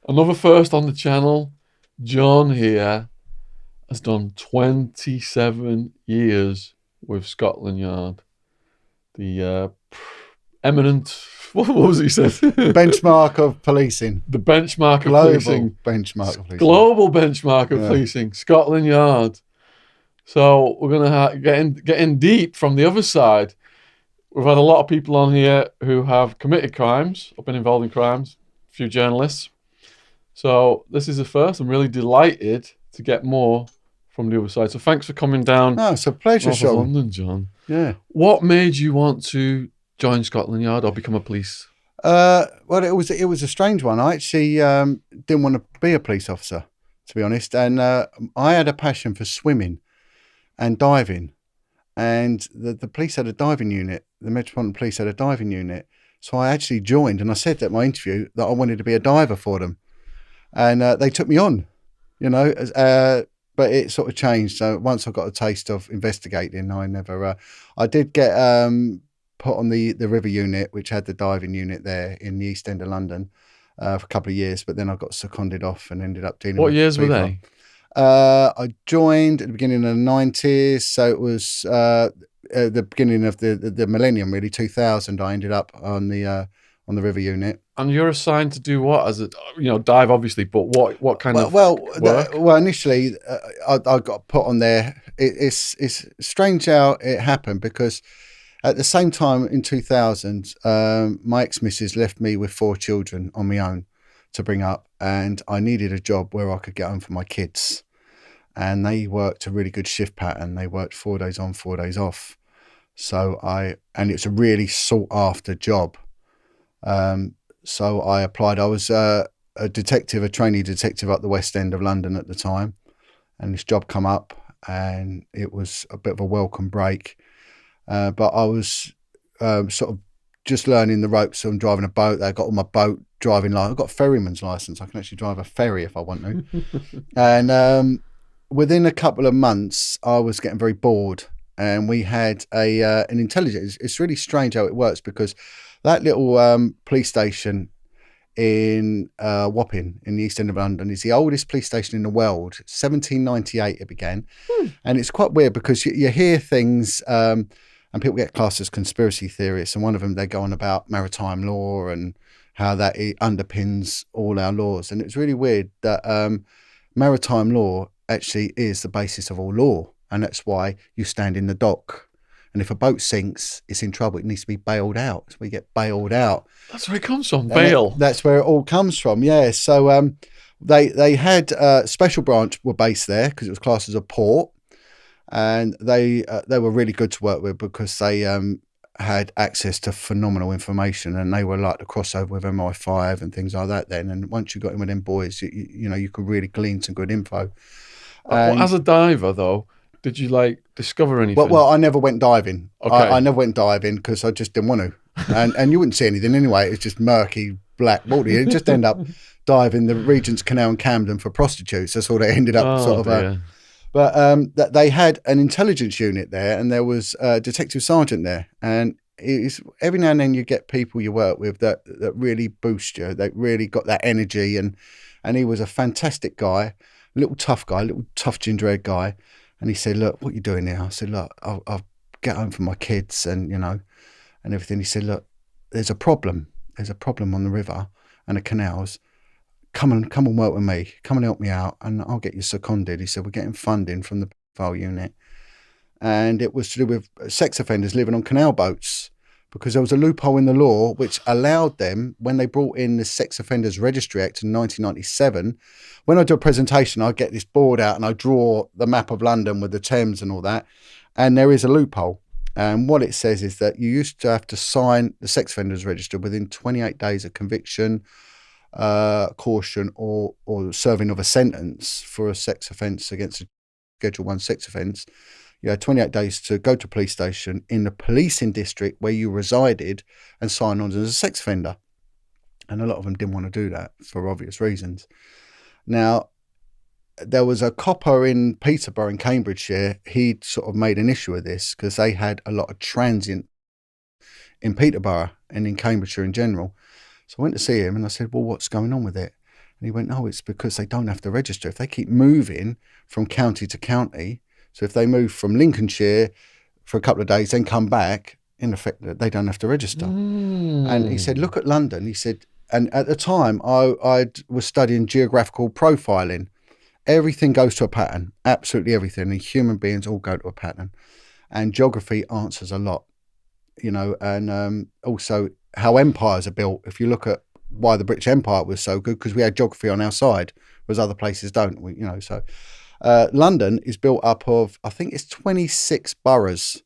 Another first on the channel. John here has done 27 years with Scotland Yard. The eminent, what was he said? Benchmark of policing. The benchmark of Global policing. benchmark of policing. Global benchmark of Yeah. policing. Scotland Yard. So we're going to get in deep from the other side. We've had a lot of people on here who have committed crimes, or been involved in crimes, a few journalists. So this is the first. I'm really delighted to get more from the other side. So thanks for coming down. No, it's a pleasure, North of Sean. London, John. Yeah. What made you want to join Scotland Yard or become a police? Well, it was a strange one. I actually didn't want to be a police officer, to be honest, and I had a passion for swimming and diving, and the police had a diving unit. The Metropolitan Police had a diving unit, so I actually joined, and I said at my interview that I wanted to be a diver for them, and they took me on, you know. But it sort of changed. So once I got a taste of investigating, I never. I did get put on the river unit, which had the diving unit there in the East End of London for a couple of years, but then I got seconded off and ended up dealing with. What years were they? I joined at the beginning of the 90s, so it was at the beginning of the millennium, really, 2000. I ended up on the river unit. And you're assigned to do what? As a, dive obviously, but what kind of work? Well, initially I got put on there. It's strange how it happened, because at the same time in 2000, my ex-missus left me with 4 children on my own to bring up, and I needed a job where I could get home for my kids. And they worked a really good shift pattern. They worked 4 days on, 4 days off. And it's a really sought after job. So I applied. I was a trainee detective up the West End of London at the time, and this job come up, and it was a bit of a welcome break. But I was sort of just learning the ropes on driving a boat. I got all my boat driving license. I've got a ferryman's license. I can actually drive a ferry if I want to. And within a couple of months, I was getting very bored, and we had an intelligence. It's really strange how it works, because that little police station in Wapping in the East End of London is the oldest police station in the world. 1798 it began. And it's quite weird, because you hear things and people get classed as conspiracy theorists, and one of them, they go on about maritime law and how that it underpins all our laws. And it's really weird that maritime law actually is the basis of all law, and that's why you stand in the dock. And if a boat sinks, it's in trouble. It needs to be bailed out. So we get bailed out. That's where it comes from, bail. That's where it all comes from, yeah. So they had special branch were based there because it was classed as a port, and they were really good to work with, because they had access to phenomenal information, and they were like the crossover with MI5 and things like that then. And once you got in with them boys, you could really glean some good info. Well, as a diver, though, did you discover anything? Well, I never went diving. Okay. I never went diving because I just didn't want to, and you wouldn't see anything anyway. It's just murky black water. You just end up diving the Regent's Canal in Camden for prostitutes. That's all they ended up But they had an intelligence unit there, and there was a detective sergeant there, and every now and then you get people you work with that really boost you. They really got that energy, and he was a fantastic guy, little tough ginger-haired guy. And he said, "Look, what are you doing now?" I said, "Look, I'll get home for my kids and and everything." He said, "Look, there's a problem. There's a problem on the river and the canals. Come and work with me. Come and help me out, and I'll get you seconded." He said, "We're getting funding from the file unit," and it was to do with sex offenders living on canal boats, because there was a loophole in the law which allowed them, when they brought in the Sex Offenders Registry Act in 1997. When I do a presentation, I get this board out and I draw the map of London with the Thames and all that, and there is a loophole. And what it says is that you used to have to sign the Sex Offenders Register within 28 days of conviction, caution, or serving of a sentence for a sex offence against a Schedule 1 sex offence. You had 28 days to go to police station in the policing district where you resided and sign on as a sex offender. And a lot of them didn't want to do that for obvious reasons. Now, there was a copper in Peterborough in Cambridgeshire. He'd sort of made an issue of this because they had a lot of transient in Peterborough and in Cambridgeshire in general. So I went to see him and I said, "Well, what's going on with it?" And he went, no, it's because they don't have to register. If they keep moving from county to county, so if they move from Lincolnshire for a couple of days, then come back, in effect, they don't have to register. And he said, look at London. He said, and at the time, I was studying geographical profiling. Everything goes to a pattern, absolutely everything. And human beings all go to a pattern. And geography answers a lot, you know, and also how empires are built. If you look at why the British Empire was so good, because we had geography on our side, whereas other places don't. We, you know, so London is built up of, I think it's 26 boroughs,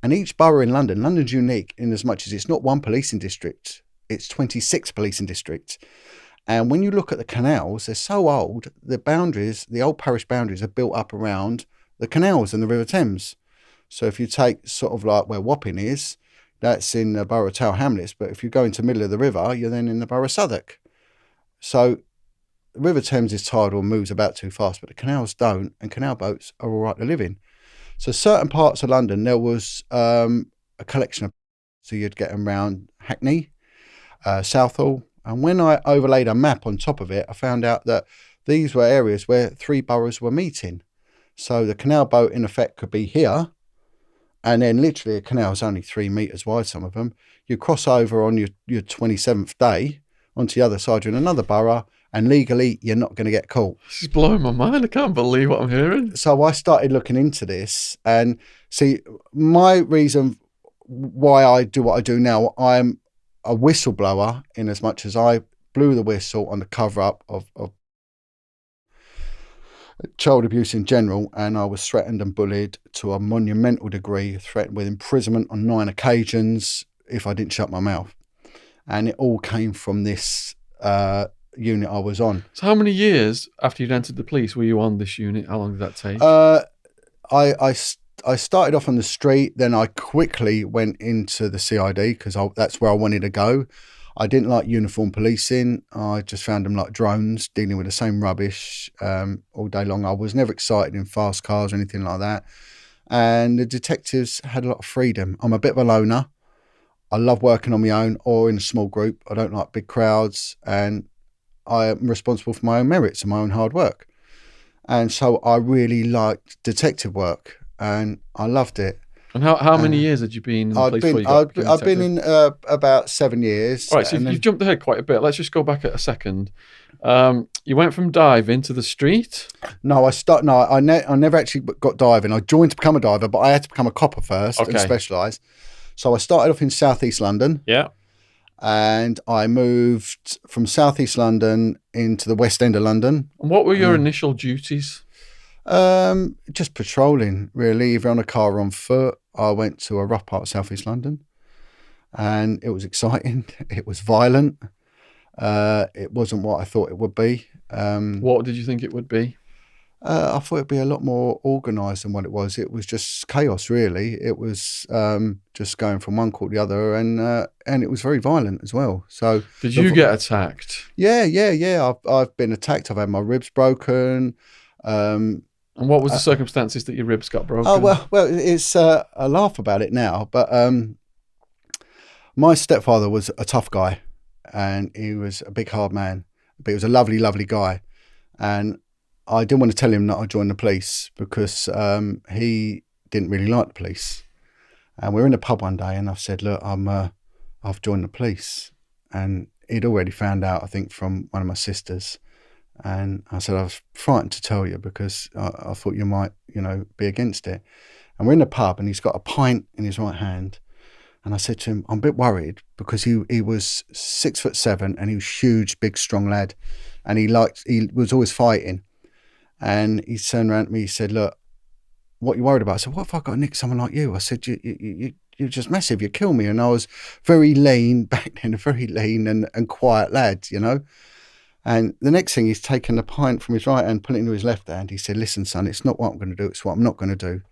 and each borough in London's unique in as much as it's not one policing district, it's 26 policing districts. And when you look at the canals, they're so old. The boundaries, the old parish boundaries, are built up around the canals and the River Thames. So if you take sort of like where Wapping is, that's in the borough of Tower Hamlets, but if you go into the middle of the river, you're then in the borough of Southwark. So the River Thames is tidal and moves about too fast, but the canals don't, and canal boats are all right to live in. So certain parts of London, there was a collection of, so you'd get them around Hackney, Southall, and when I overlaid a map on top of it, I found out that these were areas where 3 boroughs were meeting. So the canal boat, in effect, could be here, and then literally a canal is only 3 metres wide, some of them. You cross over on your 27th day onto the other side, you're in another borough, and legally you're not going to get caught. This is blowing my mind. I can't believe what I'm hearing. So I started looking into this, and see, my reason why I do what I do now, I'm a whistleblower in as much as I blew the whistle on the cover-up of child abuse in general, and I was threatened and bullied to a monumental degree, threatened with imprisonment on 9 occasions if I didn't shut my mouth. And it all came from this unit I was on. So how many years after you'd entered the police were you on this unit? How long did that take? I started off on the street, then I quickly went into the CID because that's where I wanted to go. I didn't like uniform policing. I just found them like drones dealing with the same rubbish all day long. I was never excited in fast cars or anything like that. And the detectives had a lot of freedom. I'm a bit of a loner. I love working on my own or in a small group. I don't like big crowds, and I am responsible for my own merits and my own hard work. And so I really liked detective work, and I loved it. And how many years had you been in the police before you got I've been in about 7 years. All right, so you've jumped ahead quite a bit. Let's just go back a second. You went from diving to the street? No, I never actually got diving. I joined to become a diver, but I had to become a copper first and specialise. So I started off in southeast London. Yeah. And I moved from southeast London into the West End of London. And what were your initial duties? Just patrolling, really, either on a car or on foot. I went to a rough part of southeast London, and it was exciting. It was violent. It wasn't what I thought it would be. What did you think it would be? I thought it'd be a lot more organised than what it was. It was just chaos, really. It was just going from one court to the other, and it was very violent as well. So, did you get attacked? Yeah. I've been attacked. I've had my ribs broken. And what was the circumstances that your ribs got broken? Oh well, it's I laugh about it now, but my stepfather was a tough guy, and he was a big hard man, but he was a lovely, lovely guy, and I didn't want to tell him that I joined the police because he didn't really like the police. And we were in a pub one day, and I said, "Look, I've joined the police," and he'd already found out, I think, from one of my sisters. And I said, I was frightened to tell you because I thought you might, be against it. And we're in the pub, and he's got a pint in his right hand. And I said to him, I'm a bit worried because he was 6'7" and he was huge, big, strong lad. And he was always fighting. And he turned around to me, he said, look, what are you worried about? I said, what if I got to nick someone like you? I said, you're just massive, you kill me. And I was very lean back then, a very lean and quiet lad, And the next thing, he's taken the pint from his right hand, put it into his left hand. He said, listen, son, it's not what I'm going to do. It's what I'm not going to do.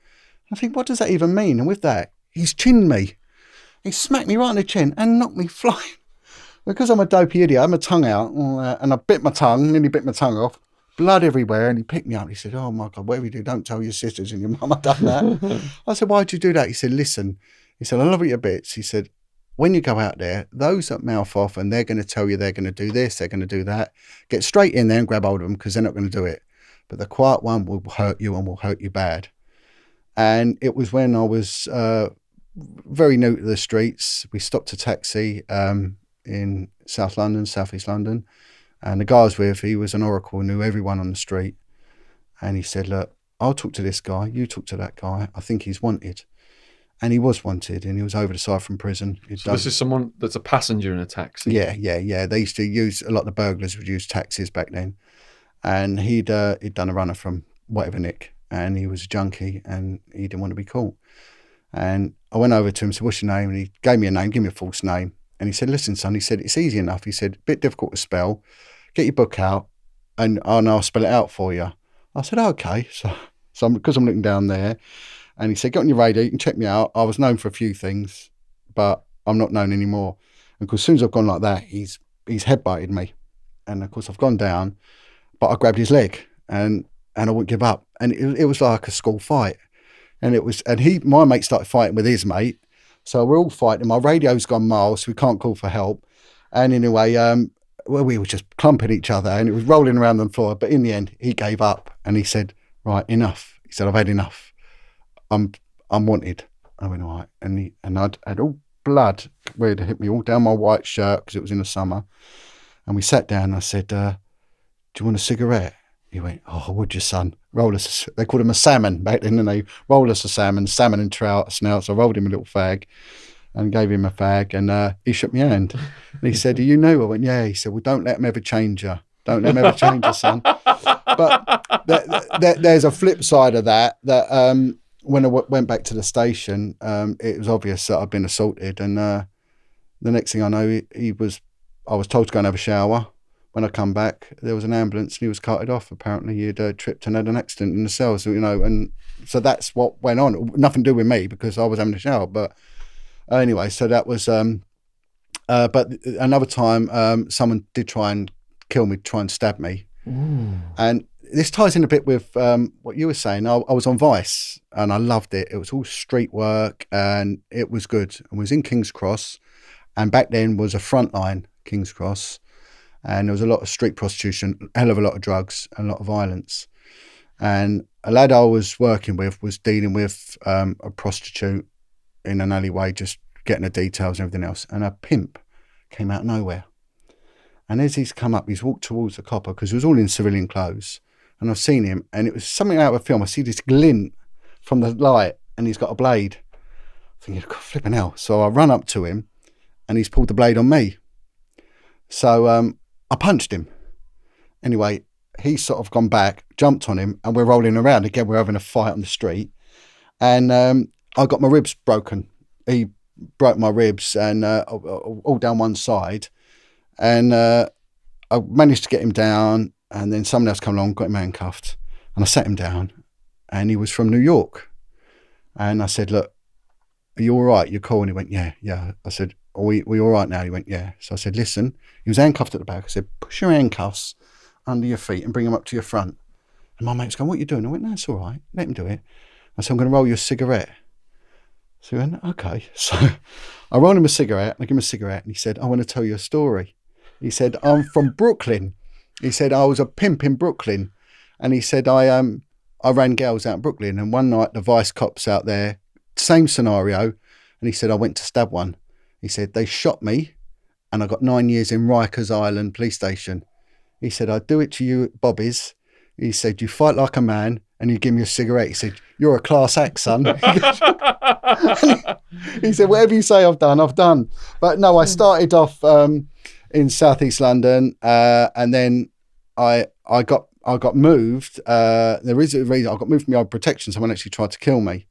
I think, what does that even mean? And with that, he's chinned me. He smacked me right in the chin and knocked me flying. Because I'm a dopey idiot, I had my tongue out and I bit my tongue, nearly bit my tongue off. Blood everywhere. And he picked me up. He said, oh, my God, whatever you do, don't tell your sisters and your mum I've done that. I said, why'd you do that? He said, listen. He said, I love you to bits. He said, when you go out there, those that mouth off and they're going to tell you they're going to do this, they're going to do that, get straight in there and grab hold of them because they're not going to do it. But the quiet one will hurt you and will hurt you bad. And it was when I was very new to the streets. We stopped a taxi in South London, South East London. And the guy I was with, he was an oracle, knew everyone on the street. And he said, look, I'll talk to this guy, you talk to that guy. I think he's wanted. And he was wanted, and he was over the side from prison. So this is someone that's a passenger in a taxi? Yeah. They used to use, a lot of the burglars would use taxis back then. And he'd done a runner from whatever nick, and he was a junkie, and he didn't want to be caught. And I went over to him and said, what's your name? And he gave me a name, gave me a false name. And he said, listen, son, he said, it's easy enough. He said, a bit difficult to spell. Get your book out, and I'll spell it out for you. I said, okay. So because I'm looking down there, and he said, get on your radio, you can check me out. I was known for a few things, but I'm not known anymore. And because as soon as I've gone like that, he's headbutted me. And of course I've gone down, but I grabbed his leg and I wouldn't give up. And it was like a school fight. And my mate started fighting with his mate. So we're all fighting. My radio's gone miles, so we can't call for help. And anyway, we were just clumping each other and it was rolling around on the floor. But in the end, he gave up and he said, right, enough. He said, I've had enough. I'm wanted. I went, all right. And I'd had all blood where it hit me all down my white shirt because it was in the summer. And we sat down and I said, do you want a cigarette? He went, oh, would you, son? They called him a salmon back then, and they roll us a salmon and trout snouts. I rolled him a little fag and gave him a fag, and he shook my hand. And he said, are you new? I went, yeah. He said, well, don't let him ever change you. Don't let him ever change you, son. But there's a flip side of that when I went back to the station, it was obvious that I'd been assaulted, and the next thing I know, I was told to go and have a shower. When I come back, there was an ambulance and he was carted off. Apparently he'd tripped and had an accident in the cell. So, and so that's what went on. Nothing to do with me because I was having a shower. But anyway, so that was, but another time, someone did try and kill me, try and stab me. Ooh. And this ties in a bit with what you were saying. I was on Vice and I loved it. It was all street work and it was good. I was in King's Cross, and back then was a frontline King's Cross. And there was a lot of street prostitution, a hell of a lot of drugs, and a lot of violence. And a lad I was working with was dealing with a prostitute in an alleyway, just getting the details and everything else. And a pimp came out of nowhere. And as he's come up, he's walked towards the copper because he was all in civilian clothes. And I've seen him, and it was something out of a film. I see this glint from the light, and he's got a blade. I'm thinking, God, flipping hell. So I run up to him, and he's pulled the blade on me. So I punched him. Anyway, he's sort of gone back, jumped on him, and we're rolling around. Again, we're having a fight on the street. And I got my ribs broken. He broke my ribs and all down one side. And I managed to get him down. And then someone else came along, got him handcuffed. And I sat him down. And he was from New York. And I said, look, are you all right? You're cool? And he went, yeah. I said, are we all right now? He went, yeah. So I said, listen, he was handcuffed at the back. I said, push your handcuffs under your feet and bring them up to your front. And my mate was going, what are you doing? I went, no, it's all right. Let him do it. I said, I'm going to roll you a cigarette. So he went, okay. So I rolled him a cigarette. I gave him a cigarette. And he said, I want to tell you a story. He said, I'm from Brooklyn. He said, I was a pimp in Brooklyn. And he said, I ran girls out in Brooklyn. And one night the vice cops out there, same scenario. And he said, I went to stab one. He said, they shot me and I got 9 years in Rikers Island police station. He said, I'd do it to you at Bobby's. He said, you fight like a man and you give me a cigarette. He said, you're a class act, son. He said, whatever you say I've done. But no, I started off in Southeast London and then I got moved. There is a reason I got moved from the old protection. Someone actually tried to kill me.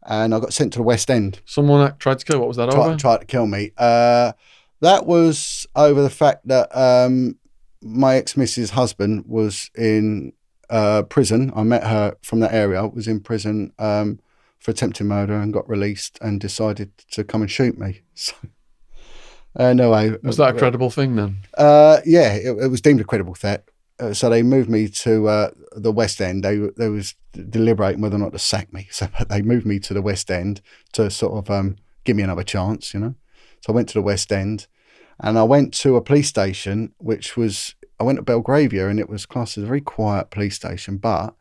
And I got sent to the West End. Someone tried to kill? What was that over? Tried to kill me. That was over the fact that my ex-missus' husband was in prison. I met her from that area. Was in prison for attempted murder and got released and decided to come and shoot me. So, anyway, was that a credible thing then? Yeah, it was deemed a credible threat. So they moved me to the West End. They was deliberating whether or not to sack me. So they moved me to the West End to sort of give me another chance, So I went to the West End, and I went to a police station, I went to Belgravia, and it was classed as a very quiet police station. But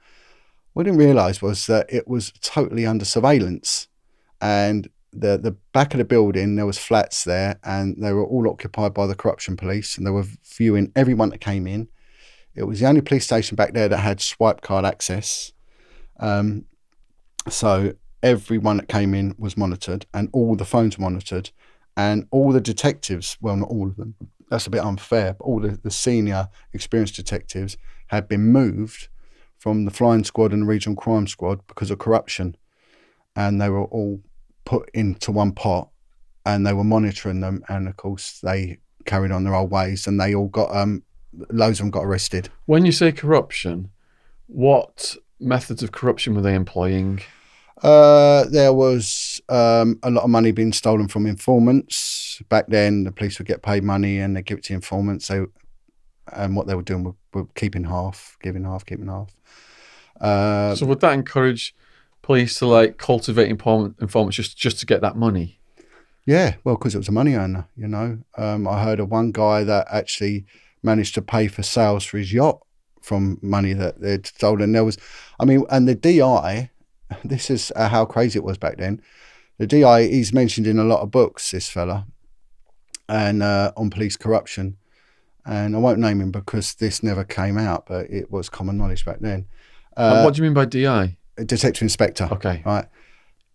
what I didn't realise was that it was totally under surveillance, and the back of the building, there was flats there, and they were all occupied by the corruption police, and they were viewing everyone that came in. It was the only police station back there that had swipe card access. So everyone that came in was monitored, and all the phones were monitored, and all the detectives, well, not all of them, that's a bit unfair, but all the senior experienced detectives had been moved from the flying squad and the regional crime squad because of corruption. And they were all put into one pot, and they were monitoring them. And of course they carried on their old ways, and they all got, loads of them got arrested. When you say corruption, what methods of corruption were they employing? There was a lot of money being stolen from informants. Back then, the police would get paid money and they give it to informants. And what they were doing were keeping half, giving half, keeping half. So would that encourage police to like cultivate informants just to get that money? Yeah, well, because it was a money earner, you know. I heard of one guy that actually managed to pay for sales for his yacht from money that they'd stolen. And the DI, this is how crazy it was back then. The DI, he's mentioned in a lot of books, this fella, and on police corruption. And I won't name him because this never came out, but it was common knowledge back then. What do you mean by DI? Detective Inspector. Okay. Right.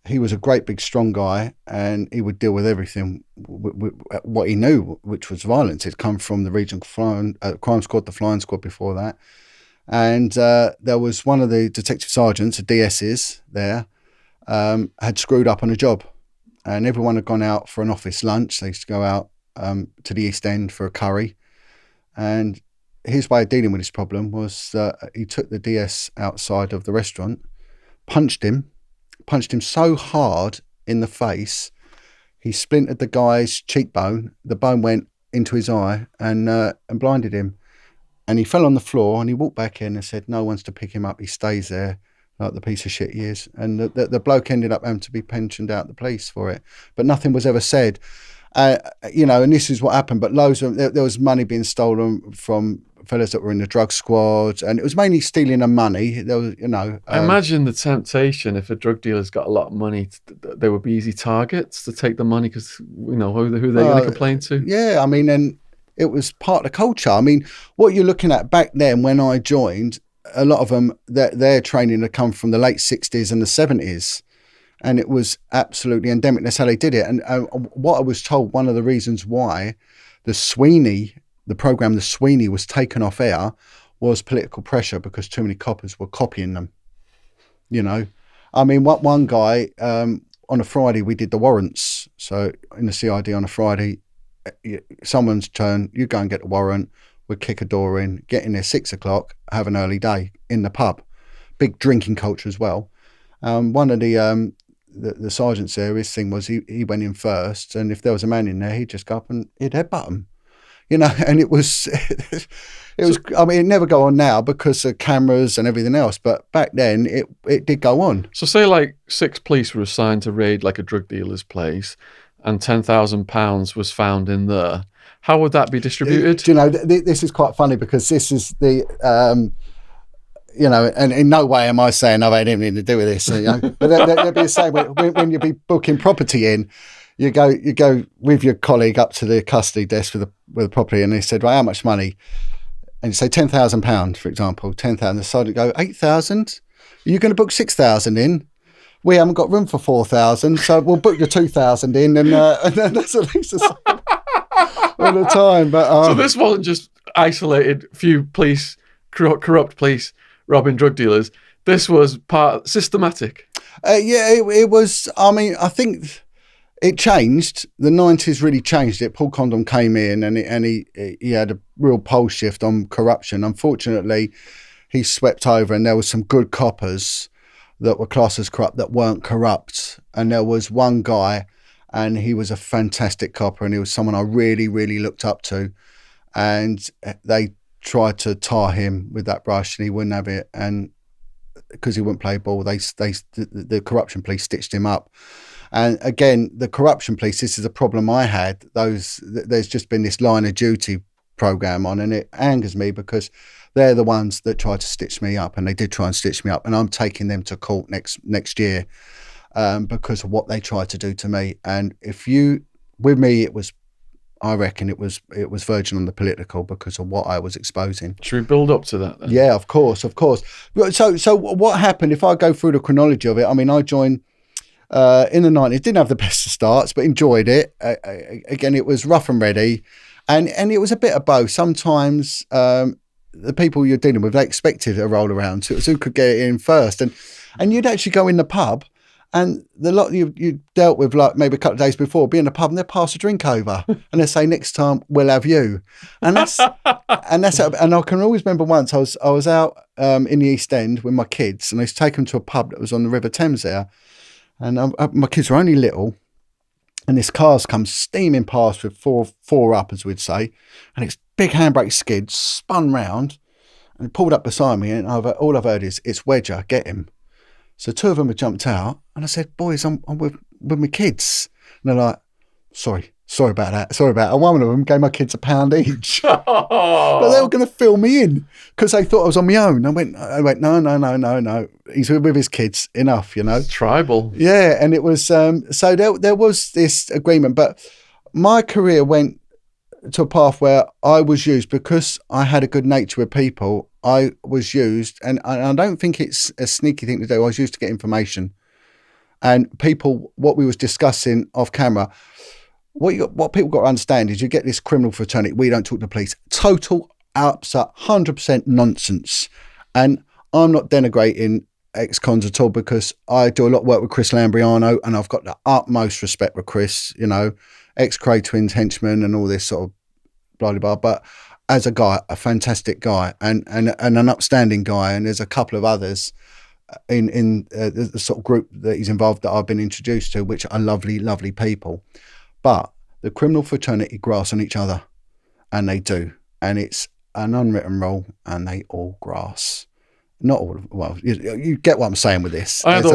He was a great big strong guy, and he would deal with everything. What he knew, which was violence, had come from the regional crime squad, the flying squad before that. And there was one of the detective sergeants, the DSs there, had screwed up on a job, and everyone had gone out for an office lunch. They used to go out to the East End for a curry, and his way of dealing with this problem was that he took the DS outside of the restaurant, punched him so hard in the face, he splintered the guy's cheekbone. The bone went into his eye and blinded him. And he fell on the floor, and he walked back in and said, no one's to pick him up. He stays there like the piece of shit he is. And the bloke ended up having to be pensioned out the police for it. But nothing was ever said. And this is what happened. But there was money being stolen from fellas that were in the drug squad, and it was mainly stealing of money. There was, I imagine the temptation, if a drug dealer's got a lot of money, they would be easy targets to take the money because, who they're going to complain to. Yeah, and it was part of the culture. I mean, what you're looking at back then when I joined, a lot of them, their training had come from the late 60s and the 70s. And it was absolutely endemic. That's how they did it. And what I was told, one of the reasons why the program The Sweeney was taken off air was political pressure, because too many coppers were copying them. One guy, on a Friday, we did the warrants. So in the CID on a Friday, someone's turn, you go and get the warrant, we'd kick a door in, get in there 6 o'clock, have an early day in the pub. Big drinking culture as well. One of the sergeants there, his thing was he went in first, and if there was a man in there, he'd just go up and he'd headbutt him. And it was, it never go on now because of cameras and everything else, but back then it did go on. So say like 6 police were assigned to raid like a drug dealer's place, and £10,000 was found in there. How would that be distributed? This is quite funny because this is the, and in no way am I saying I've had anything to do with this, but there'd be the same when you be booking property in. You go with your colleague up to the custody desk with the property, and they said, right, how much money? And you say £10,000, for example, 10,000. The sergeant go, 8,000? Are you going to book 6,000 in? We haven't got room for 4,000, so we'll book your 2,000 in, and that's at least the same all the time. But so this wasn't just isolated few police, corrupt police robbing drug dealers. This was systematic. It was. I think it changed. The 90s really changed it. Paul Condom came in, and he had a real pole shift on corruption. Unfortunately, he swept over, and there were some good coppers that were classed as corrupt that weren't corrupt. And there was one guy, and he was a fantastic copper, and he was someone I really, really looked up to. And they tried to tar him with that brush, and he wouldn't have it. And because he wouldn't play ball, the corruption police stitched him up. And again, the corruption police, this is a problem I had. There's just been this line of duty program on, and it angers me because they're the ones that try to stitch me up, and they did try and stitch me up, and I'm taking them to court next year because of what they tried to do to me. And with me, I reckon it was verging on the political because of what I was exposing. Should we build up to that then? Yeah, of course. So what happened, if I go through the chronology of it, I mean, I joined in the 90s, didn't have the best of starts, but enjoyed it. Again, it was rough and ready, and it was a bit of both. Sometimes the people you're dealing with, they expected a roll around, so it was who could get it in first. And you'd actually go in the pub, and the lot you dealt with, like maybe a couple of days before, be in the pub and they'd pass a drink over and they'd say, next time we'll have you. And that's and I can always remember once I was out in the East End with my kids, and I used to take them to a pub that was on the River Thames there. And my kids were only little, and this car's come steaming past with four up, as we'd say, and it's big handbrake skid, spun round, and pulled up beside me, and all I've heard is, it's Wedger, get him. So two of them had jumped out, and I said, boys, I'm with my kids. And they're like, sorry about that. And one of them gave my kids £1 each. But they were going to fill me in because they thought I was on my own. I went, no. He's with his kids, enough, It's tribal. Yeah, and it was, so there was this agreement. But my career went to a path where I was used because I had a good nature with people. I was used, and I don't think it's a sneaky thing to do. I was used to get information. And people, what we was discussing off camera, what people got to understand is you get this criminal fraternity, we don't talk to the police. Total, absolute, 100% nonsense. And I'm not denigrating ex-cons at all because I do a lot of work with Chris Lambriano, and I've got the utmost respect for Chris, ex-Cray Twins henchman and all this sort of blah, blah, blah. But as a guy, a fantastic guy and an upstanding guy. And there's a couple of others in the sort of group that he's involved that I've been introduced to, which are lovely, lovely people. But the criminal fraternity grass on each other, and they do. And it's an unwritten rule, and they all grass. Not all, well, you get what I'm saying with this. I had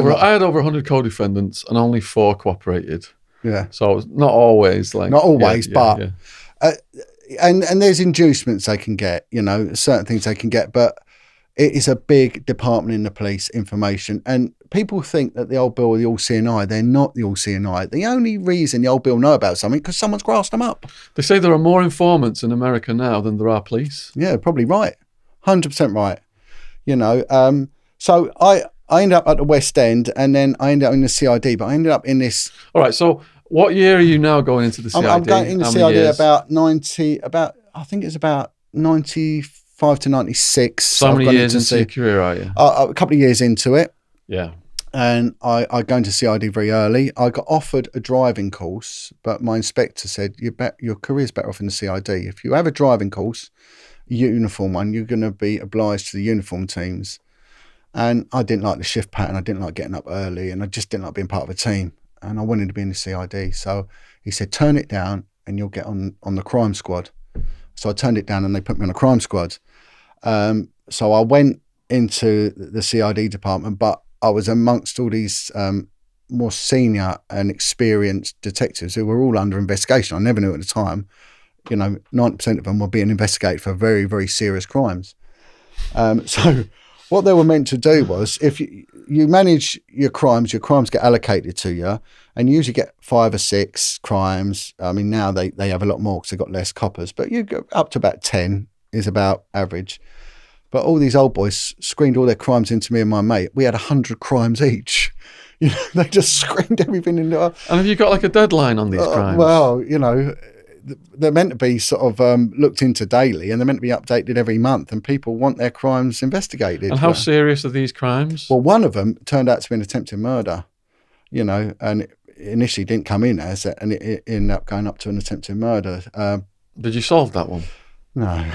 over 100 co-defendants, and only 4 cooperated. Yeah. So it's not always like... Not always, but... Yeah. And there's inducements they can get, certain things they can get, but it is a big department in the police, information. And people think that the old bill are the all-seeing eye. They're not the all-seeing eye. The only reason the old bill know about something because someone's grassed them up. They say there are more informants in America now than there are police. Yeah, probably right. 100% right. So I ended up at the West End, and then I ended up in the CID, but I ended up in this... All right, so what year are you now going into the CID? I'm going into the CID I think it's about 95 to 96. So many years into your career, are you? A couple of years into it. Yeah. And I go into CID very early. I got offered a driving course, but my inspector said, your career's better off in the CID. If you have a driving course, uniform one, you're going to be obliged to the uniform teams. And I didn't like the shift pattern. I didn't like getting up early, and I just didn't like being part of a team. And I wanted to be in the CID. So he said, turn it down and you'll get on the crime squad. So I turned it down and they put me on a crime squad. So I went into the CID department, but I was amongst all these more senior and experienced detectives who were all under investigation. I never knew at the time. 90% of them were being investigated for very, very serious crimes. So what they were meant to do was, if you manage your crimes get allocated to you, and you usually get 5 or 6 crimes. I mean, now they have a lot more because they've got less coppers, but you go up to about 10 is about average. But all these old boys screened all their crimes into me and my mate. We had 100 crimes each. They just screened everything into us. And have you got like a deadline on these crimes? Well, they're meant to be sort of looked into daily, and they're meant to be updated every month, and people want their crimes investigated. And how serious are these crimes? Well, one of them turned out to be an attempted murder, and it initially didn't come in as it, and it ended up going up to an attempted murder. Did you solve that one? No.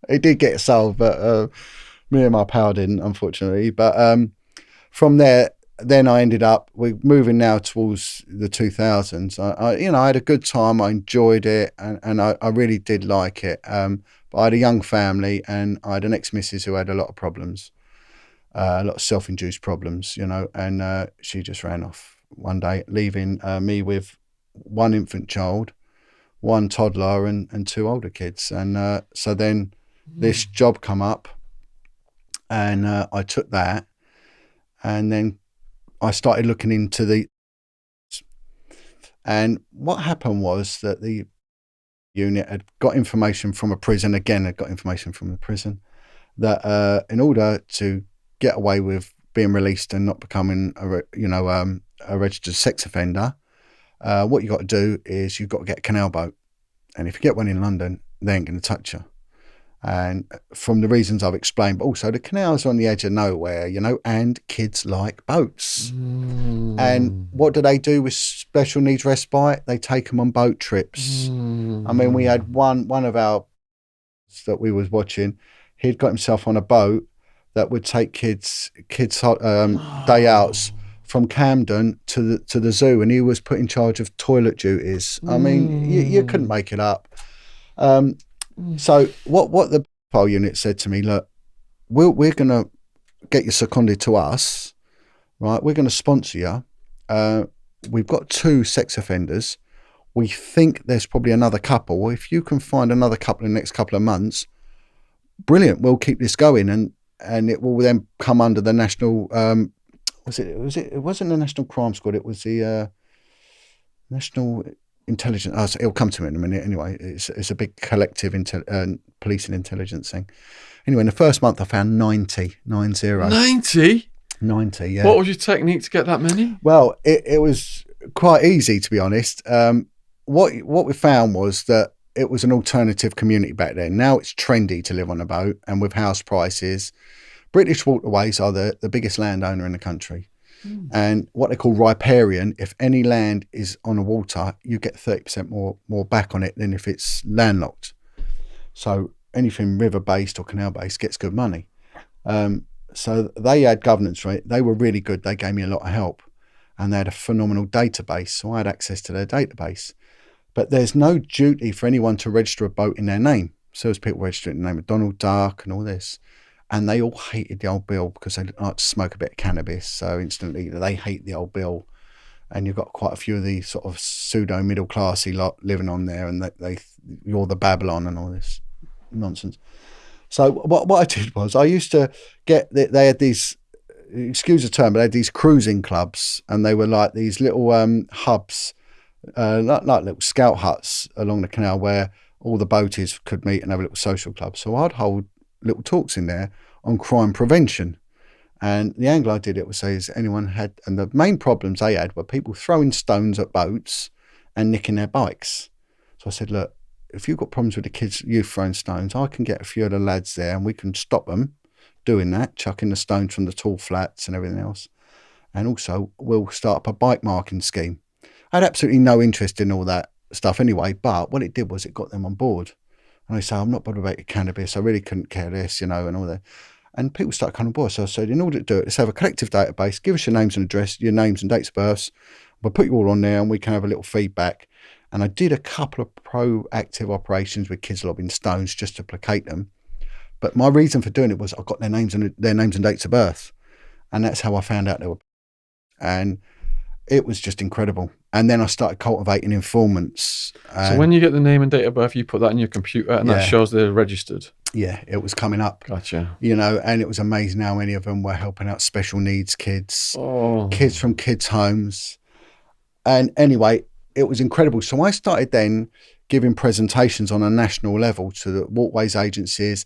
It did get solved, but me and my pal didn't, unfortunately. But from there, then I ended up, we're moving now towards the 2000s. I had a good time. I enjoyed it, and I really did like it. But I had a young family, and I had an ex-missus who had a lot of problems, a lot of self-induced problems, and she just ran off. one day, leaving me with one infant child, one toddler, and two older kids. And so then this job come up, and I took that, and then I started looking into the. And what happened was that the unit had got information from a prison. Again, had got information from the prison that in order to get away with being released and not becoming a registered sex offender, what you got to do is you've got to get a canal boat, and if you get one in London, they ain't going to touch you. And from the reasons I've explained, but also the canals are on the edge of nowhere, and kids like boats. And what do they do with special needs respite? They take them on boat trips. I mean, we had one of our that we was watching. He'd got himself on a boat that would take kids day outs from Camden to the zoo, and he was put in charge of toilet duties. I mean, you couldn't make it up. So what the file unit said to me, look, we're going to get you seconded to us, right? We're going to sponsor you. We've got 2 sex offenders. We think there's probably another couple. If you can find another couple in the next couple of months, brilliant. We'll keep this going, and it will then come under the national. It wasn't the National Crime Squad. It was the National Intelligence. Oh, so it'll come to me in a minute. Anyway, it's a big collective policing intelligence thing. Anyway, in the first month, I found 90. 90? 90, yeah. What was your technique to get that many? Well, it was quite easy, to be honest. What we found was that it was an alternative community back then. Now it's trendy to live on a boat, and with house prices, British Waterways are the biggest landowner in the country. And what they call riparian, if any land is on the water, you get 30% more back on it than if it's landlocked. So anything river-based or canal-based gets good money. So they had governance, right? They were really good. They gave me a lot of help, and they had a phenomenal database. So I had access to their database. But there's no duty for anyone to register a boat in their name. So there's people registering in the name of Donald Duck and all this. And they all hated the old bill because they like to smoke a bit of cannabis. So instantly they hate the old bill. And you've got quite a few of the sort of pseudo middle classy lot living on there, and you're the Babylon and all this nonsense. So what I did was I used to they had these, excuse the term, but they had these cruising clubs, and they were like these little hubs, like little scout huts along the canal where all the boaties could meet and have a little social club. So I'd hold little talks in there on crime prevention. And the angle I did it was say, is anyone had, and the main problems they had were people throwing stones at boats and nicking their bikes. So I said, look, if you've got problems with the youth throwing stones, I can get a few of the lads there and we can stop them doing that, chucking the stones from the tall flats and everything else. And also we'll start up a bike marking scheme. I had absolutely no interest in all that stuff anyway, but what it did was it got them on board. And I say, I'm not bothered about your cannabis. I really couldn't care less, and all that. And people started coming on board. So I said, in order to do it, let's have a collective database. Give us your names and address, your names and dates of births. We'll put you all on there and we can have a little feedback. And I did a couple of proactive operations with kids lobbing stones just to placate them. But my reason for doing it was I got their names and dates of birth. And that's how I found out they were. And it was just incredible. And then I started cultivating informants. So when you get the name and date of birth, you put that in your computer and that shows they're registered? Yeah, it was coming up. Gotcha. And it was amazing how many of them were helping out special needs kids, kids from kids' homes. And anyway, it was incredible. So I started then giving presentations on a national level to the waterways agencies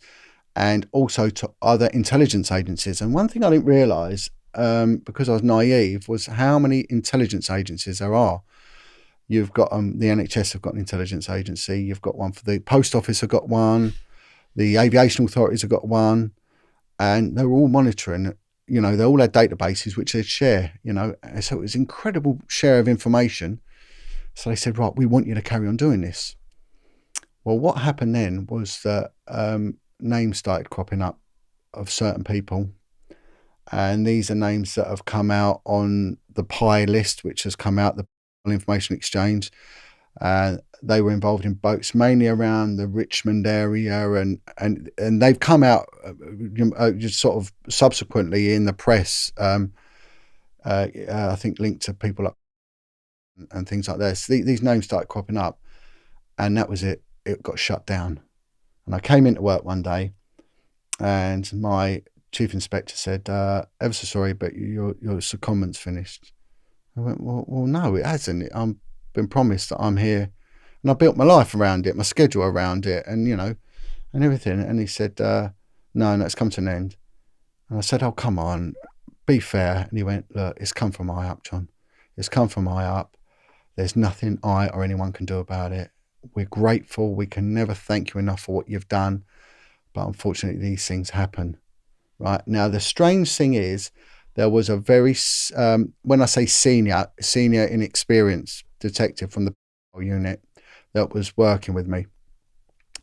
and also to other intelligence agencies. And one thing I didn't realise, because I was naive, was how many intelligence agencies there are. You've got the NHS have got an intelligence agency. You've got one for the post office have got one. The aviation authorities have got one. And they're all monitoring, they all had databases which they'd share, So it was an incredible share of information. So they said, right, we want you to carry on doing this. Well, what happened then was that names started cropping up of certain people. And these are names that have come out on the PI list, which has come out, the Information Exchange. They were involved in boats mainly around the Richmond area, and they've come out just sort of subsequently in the press I think linked to people like and things like this. These names started cropping up, and that was it. It got shut down. And I came into work one day, and my chief inspector said, "Ever so sorry, but your secondment's finished." I went, "Well, no, it hasn't. I've been promised that I'm here, and I built my life around it, my schedule around it, and and everything." And he said, "No, it's come to an end." And I said, "Oh, come on, be fair." And he went, "Look, it's come from high up, John. It's come from high up. There's nothing I or anyone can do about it. We're grateful. We can never thank you enough for what you've done. But unfortunately, these things happen." Right? Now, the strange thing is, there was a very, when I say senior inexperienced detective from the unit that was working with me.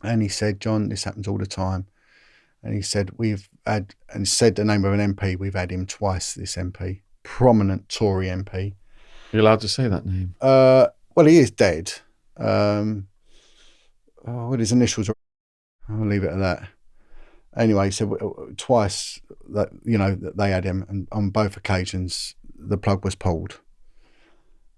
And he said, "John, this happens all the time." And he said, and said the name of an MP. "We've had him twice, this MP, prominent Tory MP. You're allowed to say that name? Well, he is dead. What his initials are, I'll leave it at that. Anyway, so twice that that they had him, and on both occasions the plug was pulled.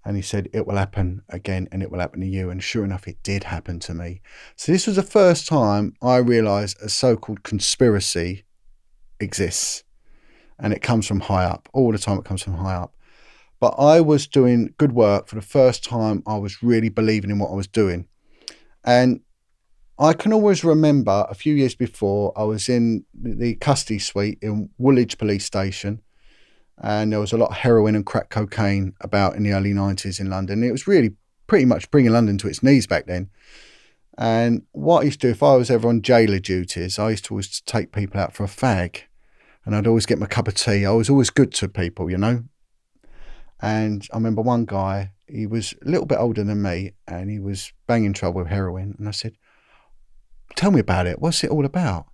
And he said, "It will happen again, and it will happen to you." And sure enough, it did happen to me. So this was the first time I realised a so-called conspiracy exists, and it comes from high up. All the time it comes from high up. But I was doing good work for the first time. I was really believing in what I was doing. And I can always remember a few years before, I was in the custody suite in Woolwich Police Station, and there was a lot of heroin and crack cocaine about in the early 90s in London. It was really pretty much bringing London to its knees back then. And what I used to do, if I was ever on jailer duties, I used to always take people out for a fag, and I'd always get my cup of tea. I was always good to people, And I remember one guy, he was a little bit older than me, and he was banging trouble with heroin. And I said, "Tell me about it. What's it all about?"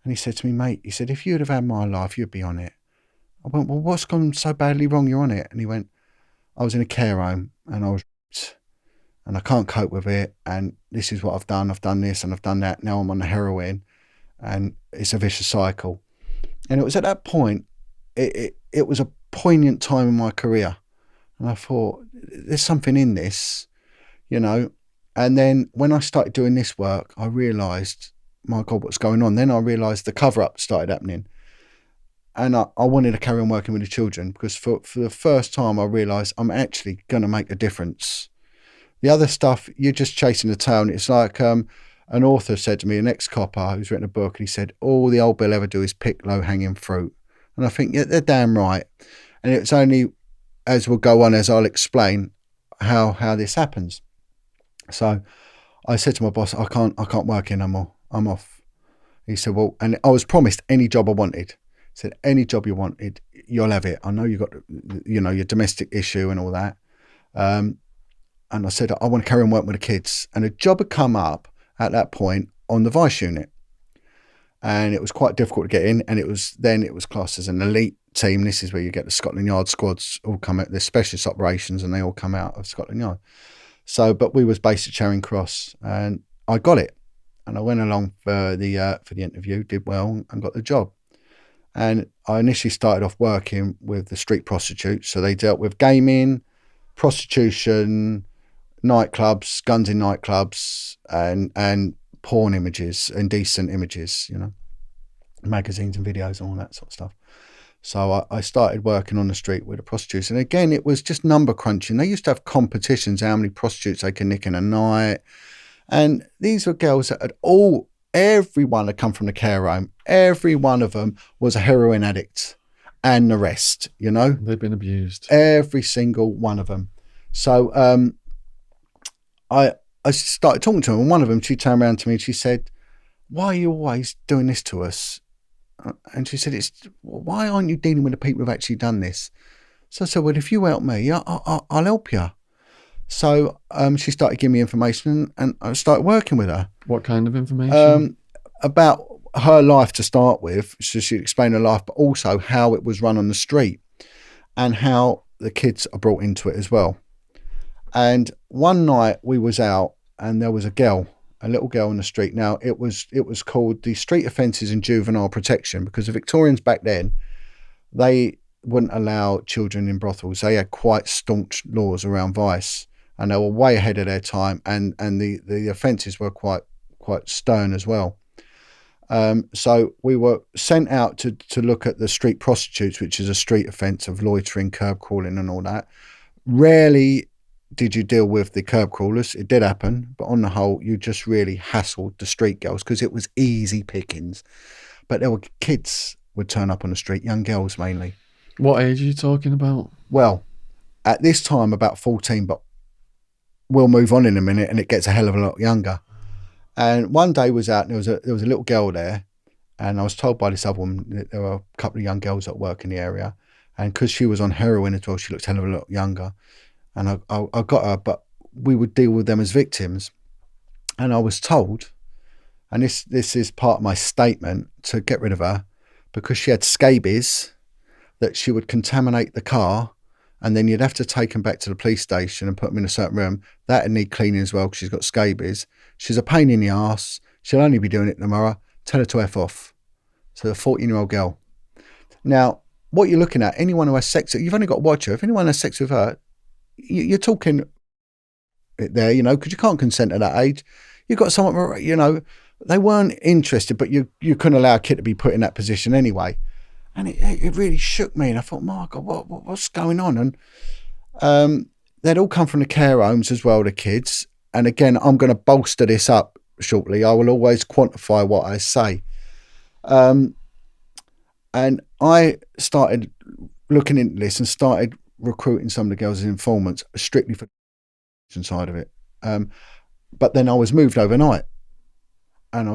And he said to me, "Mate," he said, "if you'd have had my life, you'd be on it." I went, "Well, what's gone so badly wrong you're on it?" And he went, "I was in a care home, and I was raped, and I can't cope with it, and this is what I've done. I've done this and I've done that. Now I'm on the heroin, and it's a vicious cycle." And it was at that point, it was a poignant time in my career. And I thought, there's something in this, And then when I started doing this work, I realised, my God, what's going on? Then I realised the cover-up started happening. And I wanted to carry on working with the children, because for the first time I realised I'm actually going to make a difference. The other stuff, you're just chasing the tail. And it's like an author said to me, an ex-copper who's written a book, and he said, "All the old Bill ever do is pick low-hanging fruit." And I think, yeah, they're damn right. And it's only as we'll go on, as I'll explain how this happens. So I said to my boss, I can't work here no more. I'm off. He said, "Well," and I was promised any job I wanted. He said, "Any job you wanted, you'll have it. I know you got, your domestic issue and all that." And I said, "I want to carry on working with the kids." And a job had come up at that point on the Vice unit. And it was quite difficult to get in. And it was classed as an elite team. This is where you get the Scotland Yard squads all come out, the specialist operations, and they all come out of Scotland Yard. So, but we was based at Charing Cross, and I got it. And I went along for the interview, did well, and got the job. And I initially started off working with the street prostitutes. So they dealt with gaming, prostitution, nightclubs, guns in nightclubs, and porn images, indecent images, magazines and videos and all that sort of stuff. So I started working on the street with the prostitutes. And again, it was just number crunching. They used to have competitions, how many prostitutes they can nick in a night. And these were girls that everyone had come from the care home. Every one of them was a heroin addict, and the rest, They've been abused. Every single one of them. So I started talking to them, and one of them, she turned around to me and she said, "Why are you always doing this to us?" And she said, "Why aren't you dealing with the people who've actually done this?" So I said, "Well, if you help me, I'll help you." So she started giving me information, and I started working with her. What kind of information? About her life to start with. So she explained her life, but also how it was run on the street and how the kids are brought into it as well. And one night we was out, and there was a little girl on the street. Now it was called the Street Offences and Juvenile Protection, because the Victorians back then, wouldn't allow children in brothels. They had quite staunch laws around vice, and they were way ahead of their time, and the offences were quite stern as well. So we were sent out to look at the street prostitutes, which is a street offence of loitering, curb crawling and all that. Rarely did you deal with the curb crawlers. It did happen, but on the whole, you just really hassled the street girls because it was easy pickings. But there were kids would turn up on the street, young girls mainly. What age are you talking about? Well, at this time, about 14, but we'll move on in a minute and it gets a hell of a lot younger. And one day was out and there was a little girl there, and I was told by this other woman that there were a couple of young girls at work in the area, and because she was on heroin as well, she looked a hell of a lot younger. And I got her, but we would deal with them as victims. And I was told, and this is part of my statement, to get rid of her because she had scabies, that she would contaminate the car, and then you'd have to take them back to the police station and put them in a certain room. That would need cleaning as well because she's got scabies. She's a pain in the arse. She'll only be doing it tomorrow. Tell her to F off. So a 14-year-old girl. Now, what you're looking at, anyone who has sex, you've only got to watch her. If anyone has sex with her, you're talking it there, you know, because you can't consent at that age. You've got someone, you know, they weren't interested, but you couldn't allow a kid to be put in that position anyway. And it really shook me. And I thought, my God, what's going on? And they'd all come from the care homes as well, the kids. And again, I'm going to bolster this up shortly. I will always quantify what I say. And I started looking into this and started recruiting some of the girls as informants strictly for the side of it. But then I was moved overnight, and I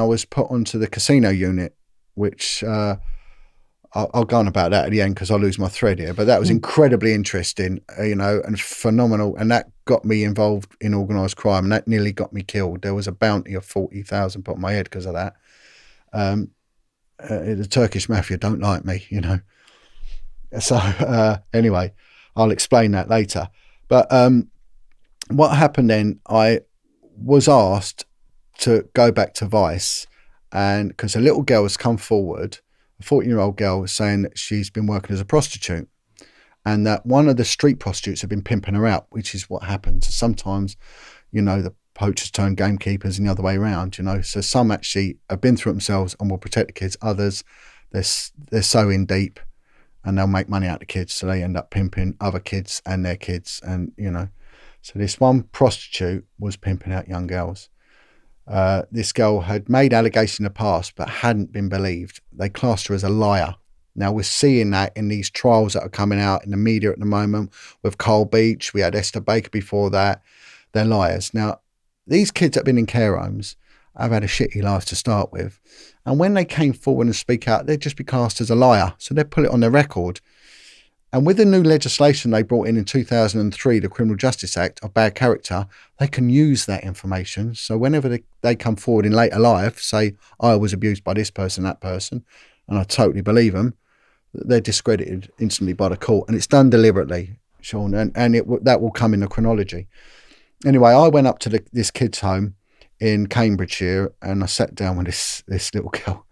was put onto the casino unit, which I'll go on about that at the end because I'll lose my thread here. But that was incredibly interesting, you know, and phenomenal. And that got me involved in organised crime, and that nearly got me killed. There was a bounty of 40,000 put on my head because of that. The Turkish mafia don't like me, you know. So anyway, I'll explain that later. But what happened then, I was asked to go back to Vice, and because a little girl has come forward, a 14-year-old girl, saying that she's been working as a prostitute, and that one of the street prostitutes have been pimping her out, which is what happens. Sometimes, you know, the poachers turn gamekeepers and the other way around, you know. So some actually have been through it themselves and will protect the kids. Others, they're so in deep and they'll make money out of the kids, so they end up pimping other kids and their kids, and, you know. So this one prostitute was pimping out young girls. This girl had made allegations in the past but hadn't been believed. They classed her as a liar. Now we're seeing that in these trials that are coming out in the media at the moment with Carl Beach. We had Esther Baker before that. They're liars. Now, these kids that have been in care homes have had a shitty life to start with. And when they came forward and speak out, they'd just be cast as a liar. So they'd put it on their record. And with the new legislation they brought in 2003, the Criminal Justice Act of bad character, they can use that information. So whenever they come forward in later life, say, I was abused by this person, that person, and I totally believe them, they're discredited instantly by the court. And it's done deliberately, Sean, and that will come in the chronology. Anyway, I went up to this kid's home in Cambridgeshire, and I sat down with this little girl,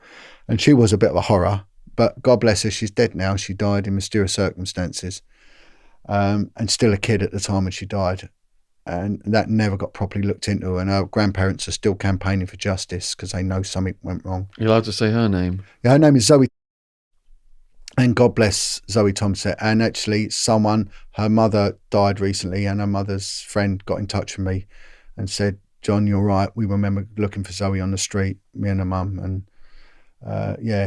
and she was a bit of a horror. But God bless her, she's dead now. She died in mysterious circumstances, and still a kid at the time when she died. And that never got properly looked into. And her grandparents are still campaigning for justice because they know something went wrong. You're allowed to say her name? Yeah, her name is Zoe. And God bless Zoe Thompson. And actually her mother died recently, and her mother's friend got in touch with me and said, John, you're right. We remember looking for Zoe on the street, me and her mum. And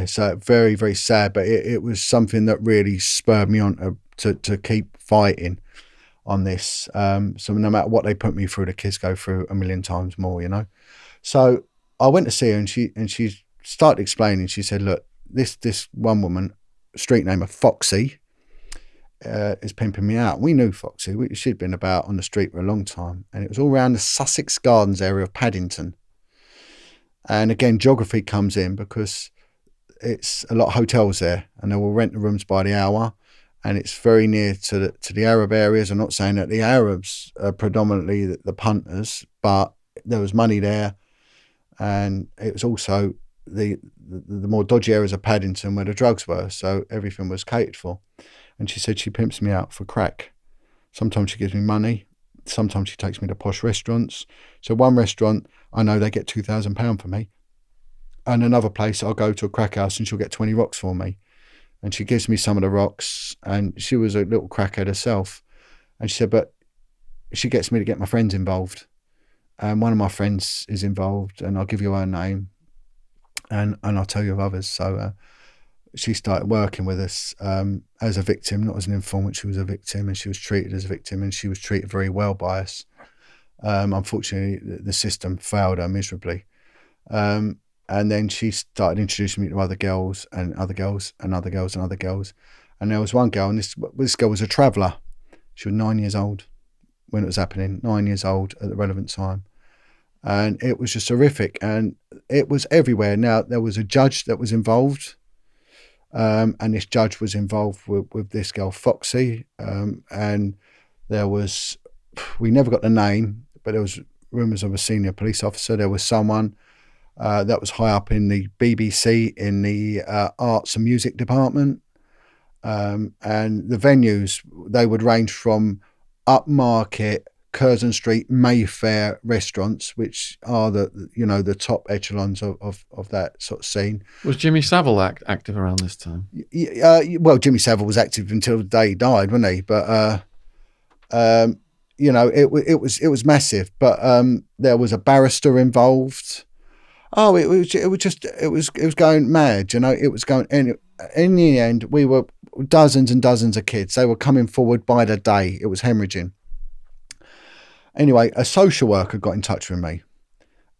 so very, very sad, but it was something that really spurred me on to keep fighting on this. So no matter what they put me through, the kids go through a million times more, you know. So I went to see her, and she started explaining. She said, look, this one woman, street name of Foxy, is pimping me out. We knew Foxy. She'd been about on the street for a long time, and it was all around the Sussex Gardens area of Paddington. And again, geography comes in because it's a lot of hotels there, and they will rent the rooms by the hour, and it's very near to the Arab areas. I'm not saying that the Arabs are predominantly the punters, but there was money there, and it was also the more dodgy areas of Paddington where the drugs were, so everything was catered for. And she said she pimps me out for crack. Sometimes she gives me money, sometimes she takes me to posh restaurants. So one restaurant, I know they get £2,000 for me, and another place I'll go to a crack house and she'll get 20 rocks for me. And she gives me some of the rocks, and she was a little crackhead herself. And she said, but she gets me to get my friends involved. And one of my friends is involved, and I'll give you her name, and I'll tell you of others. So she started working with us as a victim, not as an informant. She was a victim, and she was treated as a victim, and she was treated very well by us. Unfortunately, the system failed her miserably. And then she started introducing me to other girls and other girls and other girls and other girls. And there was one girl, and this girl was a traveller. She was 9 years old when it was happening, 9 years old at the relevant time. And it was just horrific. And it was everywhere. Now, there was a judge that was involved. And this judge was involved with this girl, Foxy. And there was, we never got the name, but there was rumours of a senior police officer. There was someone that was high up in the BBC in the arts and music department. And the venues, they would range from upmarket, Curzon Street, Mayfair restaurants, which are the top echelons of that sort of scene. Was Jimmy Savile active around this time? Well, Jimmy Savile was active until the day he died, wasn't he? But it was massive. But there was a barrister involved. Oh, it was going mad, it was going, and in the end, we were dozens and dozens of kids. They were coming forward by the day. It was hemorrhaging. Anyway, a social worker got in touch with me,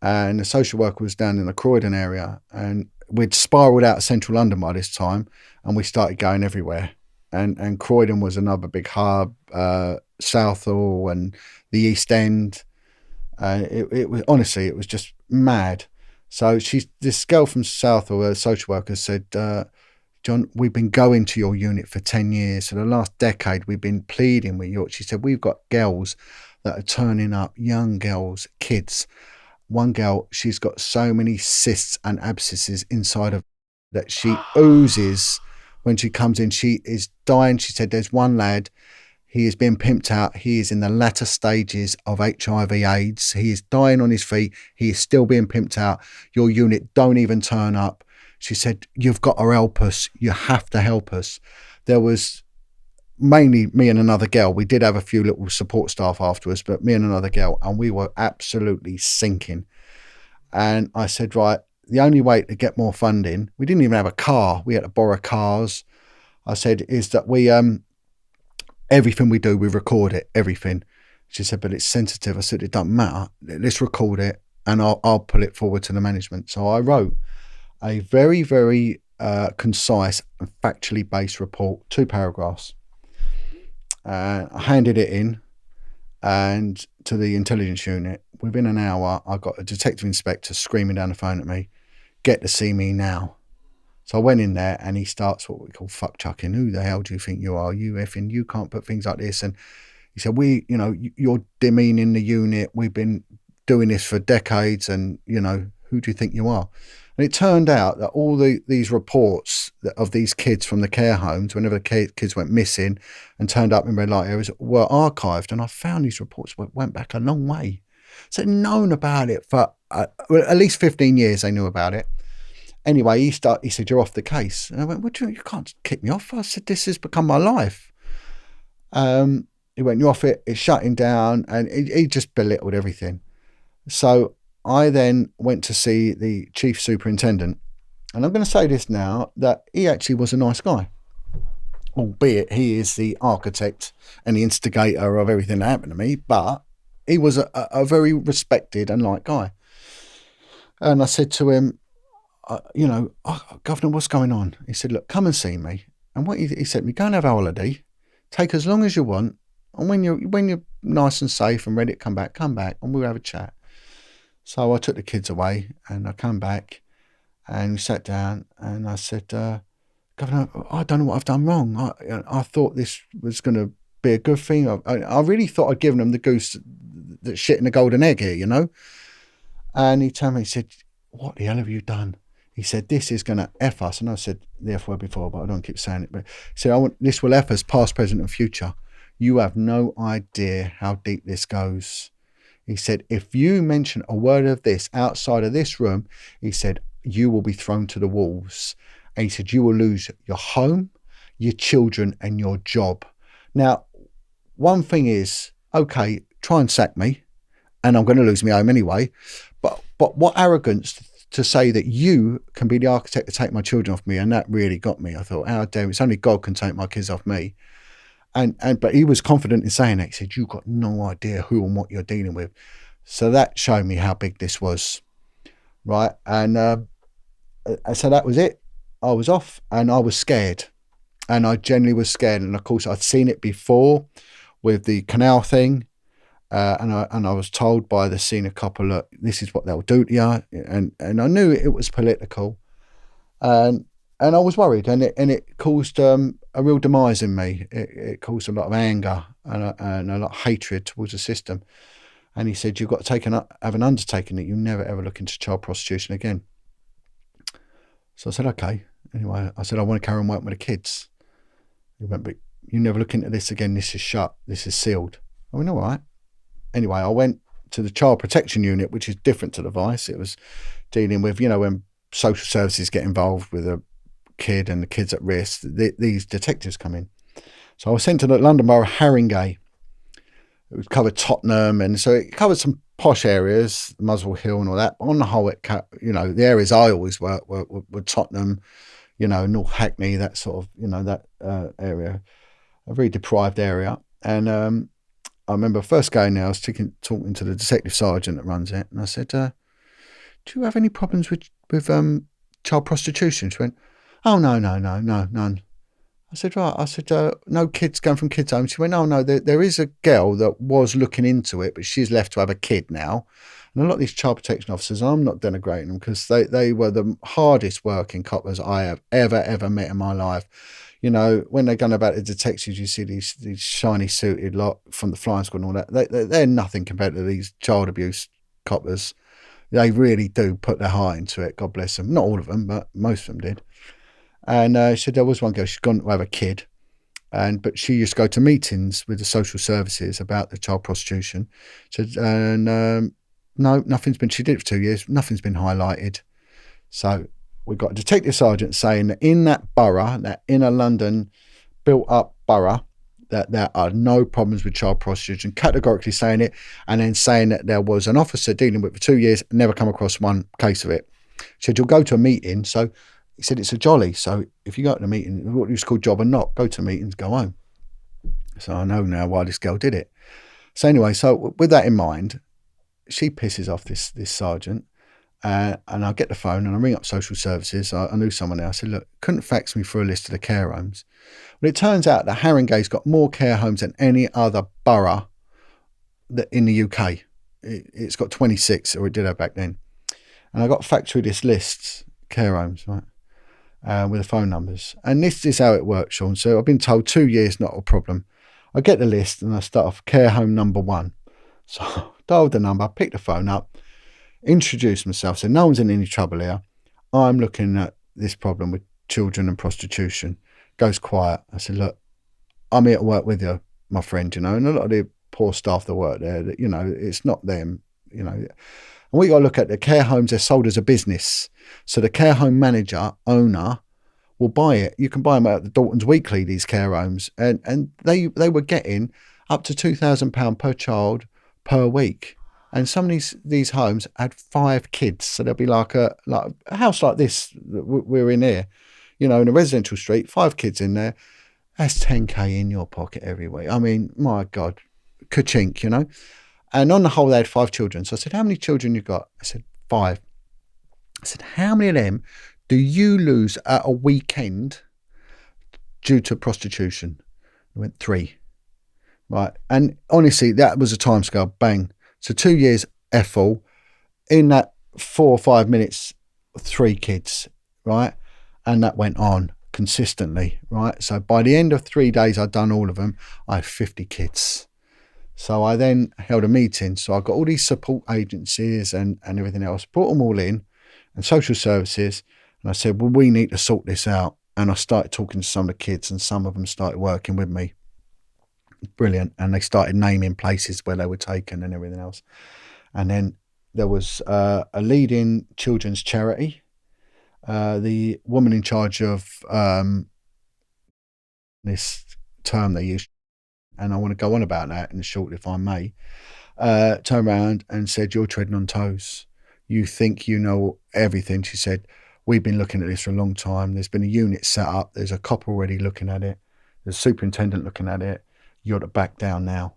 and the social worker was down in the Croydon area, and we'd spiralled out of central London by this time, and we started going everywhere. And Croydon was another big hub, Southall and the East End. It was, honestly, it was just mad. So this girl from Southall, a social worker, said, John, we've been going to your unit for 10 years. For the last decade, we've been pleading with you. She said, we've got girls that are turning up, young girls, kids. One girl, she's got so many cysts and abscesses inside of that she oozes when she comes in. She is dying. She said, there's one lad, he is being pimped out. He is in the latter stages of HIV AIDS. He is dying on his feet. He is still being pimped out. Your unit don't even turn up. She said, you've got to help us. You have to help us. There was mainly me and another girl. We did have a few little support staff afterwards, but me and another girl, and we were absolutely sinking. And I said, right, the only way to get more funding, we didn't even have a car. We had to borrow cars. I said, is that we... everything we do, we record it, everything. She said, but it's sensitive. I said, it doesn't matter. Let's record it, and I'll pull it forward to the management. So I wrote a very, very concise and factually based report, 2 paragraphs. I handed it in and to the intelligence unit. Within an hour, I got a detective inspector screaming down the phone at me, get to see me now. So I went in there, and he starts what we call fuck chucking. Who the hell do you think you are? You effing, you can't put things like this. And he said, you're demeaning the unit. We've been doing this for decades, and, who do you think you are? And it turned out that all these reports of these kids from the care homes, whenever the kids went missing and turned up in red light areas, were archived. And I found these reports went back a long way. So they'd known about it for at least 15 years. They knew about it. Anyway, he said, you're off the case. And I went, you can't kick me off. I said, this has become my life. He went, you're off it. It's shutting down. And he just belittled everything. So I then went to see the chief superintendent. And I'm going to say this now, that he actually was a nice guy. Albeit he is the architect and the instigator of everything that happened to me. But he was a very respected and liked guy. And I said to him, Governor, what's going on? He said, look, come and see me. And what he said to me, go and have a holiday, take as long as you want, and when you're nice and safe and ready to come back, and we'll have a chat. So I took the kids away, and I come back, and we sat down, and I said, Governor, I don't know what I've done wrong. I thought this was going to be a good thing. I really thought I'd given them the goose that's shit in the golden egg here, And he turned to me and said, what the hell have you done? He said, this is going to F us. And I said the F word before, but I don't keep saying it. But he said, this will F us past, present and future. You have no idea how deep this goes. He said, if you mention a word of this outside of this room, he said, you will be thrown to the wolves. And he said, you will lose your home, your children and your job. Now, one thing is, okay, try and sack me and I'm going to lose my home anyway. But what arrogance to say that you can be the architect to take my children off me. And that really got me. I thought, how dare, it's only God can take my kids off me. But he was confident in saying that. He said, you've got no idea who and what you're dealing with. So that showed me how big this was, right? And so that was it. I was off and I was scared. And I genuinely was scared. And of course, I'd seen it before with the canal thing. And I was told by the senior couple, look, this is what they'll do to you. And I knew it was political. And I was worried, and it caused a real demise in me. It caused a lot of anger and a lot of hatred towards the system. And he said, you've got to have an undertaking that you never ever look into child prostitution again. So I said, okay. Anyway, I said, I want to carry on working with the kids. He went, but you never look into this again. This is shut. This is sealed. I went, all right. Anyway, I went to the child protection unit, which is different to the Vice. It was dealing with, when social services get involved with a kid and the kid's at risk, these detectives come in. So I was sent to the London Borough Haringey. It covered Tottenham, and so it covered some posh areas, Muswell Hill and all that. But on the whole, the areas I always worked were Tottenham, North Hackney, that sort of, that area, a very deprived area. And I remember first going there, I was talking to the detective sergeant that runs it, and I said, do you have any problems with child prostitution? She went, oh, no, none. I said, right. I said, no kids going from kids' home. She went, no, there is a girl that was looking into it, but she's left to have a kid now. And a lot of these child protection officers, I'm not denigrating them, because they were the hardest working coppers I have ever met in my life. When they're going about the detectives, you see these shiny suited lot from the flying squad and all that. They're nothing compared to these child abuse coppers. They really do put their heart into it. God bless them. Not all of them, but most of them did. And she said there was one girl, she's gone to have a kid, but she used to go to meetings with the social services about the child prostitution. Said, no, nothing's been, she did it for 2 years, nothing's been highlighted. So we've got a detective sergeant saying that in that borough, that inner London built up borough, that there are no problems with child prostitution, categorically saying it, and then saying that there was an officer dealing with it for 2 years, never come across one case of it. She said, you'll go to a meeting. So he said, it's a jolly. So if you go to a meeting, what used to call job and not, go to meetings, go home. So I know now why this girl did it. So anyway, so with that in mind, she pisses off this sergeant. And I get the phone and I ring up social services. I knew someone there. I said, look, couldn't fax me through a list of the care homes. Well, it turns out that Haringey's got more care homes than any other borough in the UK. It's got 26, or it did have back then. And I got faxed through this list, care homes, right, with the phone numbers. And this is how it works, Sean. So I've been told 2 years, not a problem. I get the list and I start off care home number 1. So I dialed the number, picked the phone up, introduced myself, said no one's in any trouble here. I'm looking at this problem with children and prostitution. Goes quiet. I said, look, I'm here to work with you, my friend, and a lot of the poor staff that work there, that, it's not them, And we got to look at the care homes, they're sold as a business. So the care home manager, owner, will buy it. You can buy them at the Dalton's Weekly, these care homes. And they were getting up to £2,000 per child per week. And some of these homes had 5 kids. So there'll be like a house like this that we're in here, in a residential street, 5 kids in there. That's 10k in your pocket every week. I mean, my God, ka-chink, And on the whole, they had 5 children. So I said, how many children you got? I said, 5. I said, how many of them do you lose at a weekend due to prostitution? I went, 3. Right. And honestly, that was a timescale. Bang. So 2 years, F-all. In that 4 or 5 minutes, 3 kids. Right. And that went on consistently. Right. So by the end of 3 days, I'd done all of them. I had 50 kids. So I then held a meeting. So I got all these support agencies and everything else, brought them all in, and social services. And I said, well, we need to sort this out. And I started talking to some of the kids, and some of them started working with me. Brilliant. And they started naming places where they were taken and everything else. And then there was a leading children's charity. The woman in charge of this term they used, and I want to go on about that in short, if I may, turned around and said, you're treading on toes. You think you know everything. She said, we've been looking at this for a long time. There's been a unit set up. There's a cop already looking at it. There's a superintendent looking at it. You're to back down now.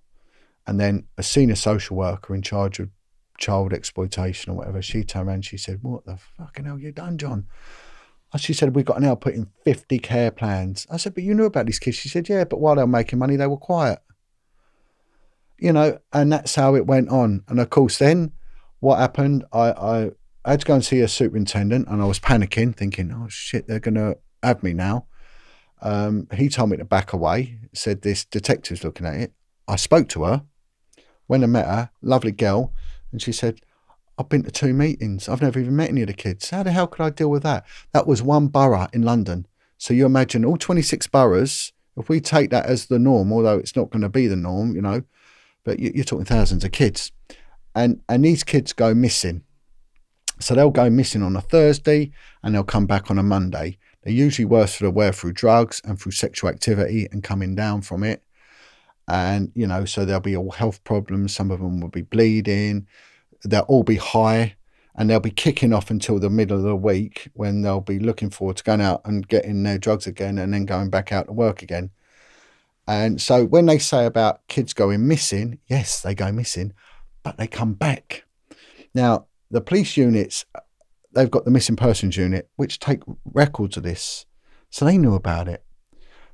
And then a senior social worker in charge of child exploitation or whatever, she turned around and she said, what the fucking hell you done, John? She said, we've got now put in 50 care plans. I said, but you knew about these kids. She said, yeah, but while they were making money, they were quiet. You know, and that's how it went on. And of course, then what happened, I had to go and see a superintendent, and I was panicking, thinking, oh shit, they're going to have me now. He told me to back away, said this detective's looking at it. I spoke to her, went and met her, lovely girl, and she said, I've been to 2 meetings. I've never even met any of the kids. How the hell could I deal with that? That was one borough in London. So you imagine all 26 boroughs, if we take that as the norm, although it's not going to be the norm, you know, but you're talking thousands of kids. And these kids go missing. So they'll go missing on a Thursday and they'll come back on a Monday. They're usually worse for the wear through drugs and through sexual activity and coming down from it. And, you know, so there'll be all health problems. Some of them will be bleeding. They'll all be high, and they'll be kicking off until the middle of the week when they'll be looking forward to going out and getting their drugs again and then going back out to work again. And so when they say about kids going missing, yes, they go missing, but they come back. Now, the police units, they've got the missing persons unit, which take records of this. So they knew about it.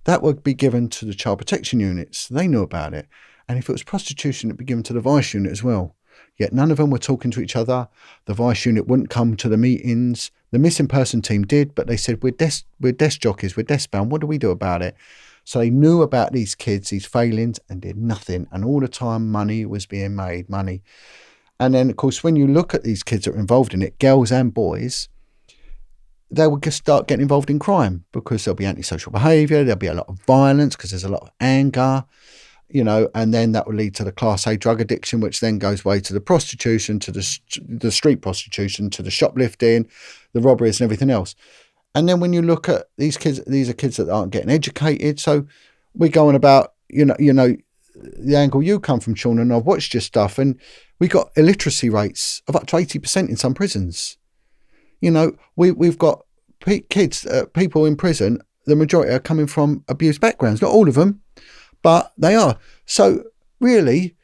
That would be given to the child protection units. They knew about it. And if it was prostitution, it'd be given to the vice unit as well. Yet none of them were talking to each other. The vice unit wouldn't come to the meetings. The missing person team did, but they said, we're desk jockeys, we're desk bound. What do we do about it? So they knew about these kids, these failings, and did nothing. And all the time money was being made, money. And then, of course, when you look at these kids that are involved in it, girls and boys, they will just start getting involved in crime because there'll be antisocial behaviour, there'll be a lot of violence because there's a lot of anger, you know, and then that will lead to the Class A drug addiction, which then goes way to the prostitution, to the street prostitution, to the shoplifting, the robberies and everything else. And then when you look at these kids, these are kids that aren't getting educated. So we go on about, you know, the angle you come from, Sean, and I've watched your stuff, and we got illiteracy rates of up to 80% in some prisons. You know, we've got kids, people in prison, the majority are coming from abused backgrounds, not all of them, but they are. So really,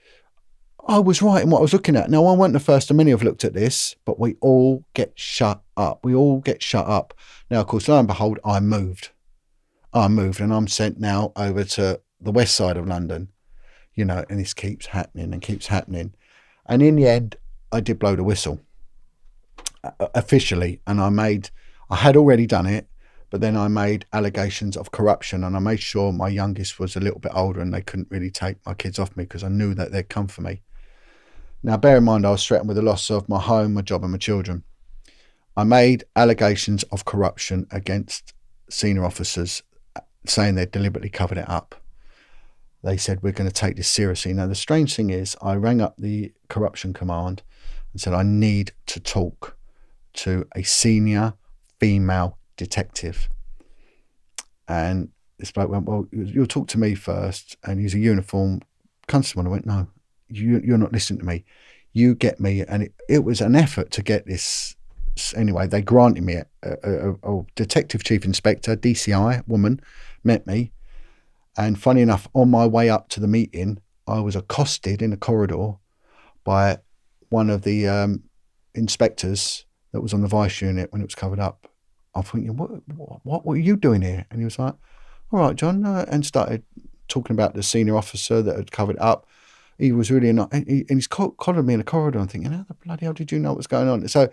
I was right in what I was looking at. Now, I wasn't the first, and many have looked at this, but we all get shut up. We all get shut up. Now, of course, lo and behold, I moved, and I'm sent now over to the west side of London, you know, and this keeps happening and keeps happening. And in the end, I did blow the whistle officially, and I had already done it, but then I made allegations of corruption, and I made sure my youngest was a little bit older and they couldn't really take my kids off me because I knew that they'd come for me. Now, bear in mind, I was threatened with the loss of my home, my job and my children. I made allegations of corruption against senior officers, saying they'd deliberately covered it up. They said, we're going to take this seriously. Now, the strange thing is, I rang up the corruption command and said, I need to talk to a senior female detective. And this bloke went, well, you'll talk to me first. And he's a uniformed constable. And I went, no, you're not listening to me. You get me. And it was an effort to get this. Anyway, they granted me a detective chief inspector, DCI woman, met me. And funny enough, on my way up to the meeting, I was accosted in a corridor by one of the inspectors that was on the vice unit when it was covered up. I'm thinking, what were you doing here? And he was like, all right, John, and started talking about the senior officer that had covered up. He was really annoyed, and he's collared me in the corridor. I'm thinking, how the bloody hell did you know what was going on? So,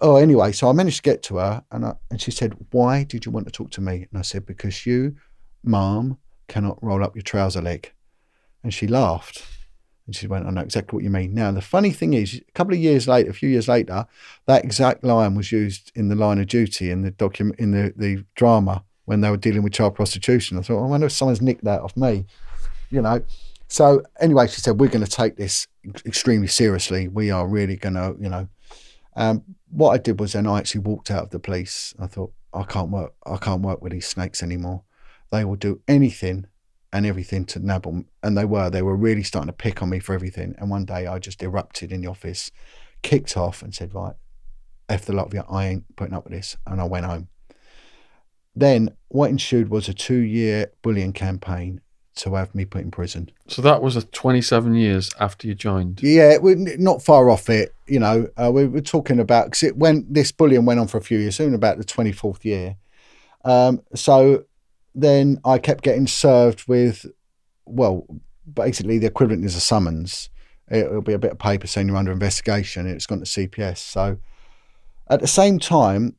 anyway, so I managed to get to her, and she said, why did you want to talk to me? And I said, because you, Mum, cannot roll up your trouser leg. And she laughed. And she went, I know exactly what you mean. Now, the funny thing is, a few years later, that exact line was used in the Line of Duty in the the drama when they were dealing with child prostitution. I thought, I wonder if someone's nicked that off me, you know. So anyway, she said, we're going to take this extremely seriously. We are really going to, you know. What I did was then I actually walked out of the police. I thought, I can't work with these snakes anymore. They will do anything and everything to nab them. And they were really starting to pick on me for everything. And one day I just erupted in the office, kicked off and said, right, F the lot of you, I ain't putting up with this. And I went home. Then what ensued was a 2-year bullying campaign to have me put in prison. So that was 27 years after you joined? Yeah, we're not far off it. You know, we were talking about, because this bullying went on for a few years, soon about the 24th year. So then I kept getting served with, well, basically the equivalent is a summons. It'll be a bit of paper saying you're under investigation, and it's gone to CPS. So at the same time,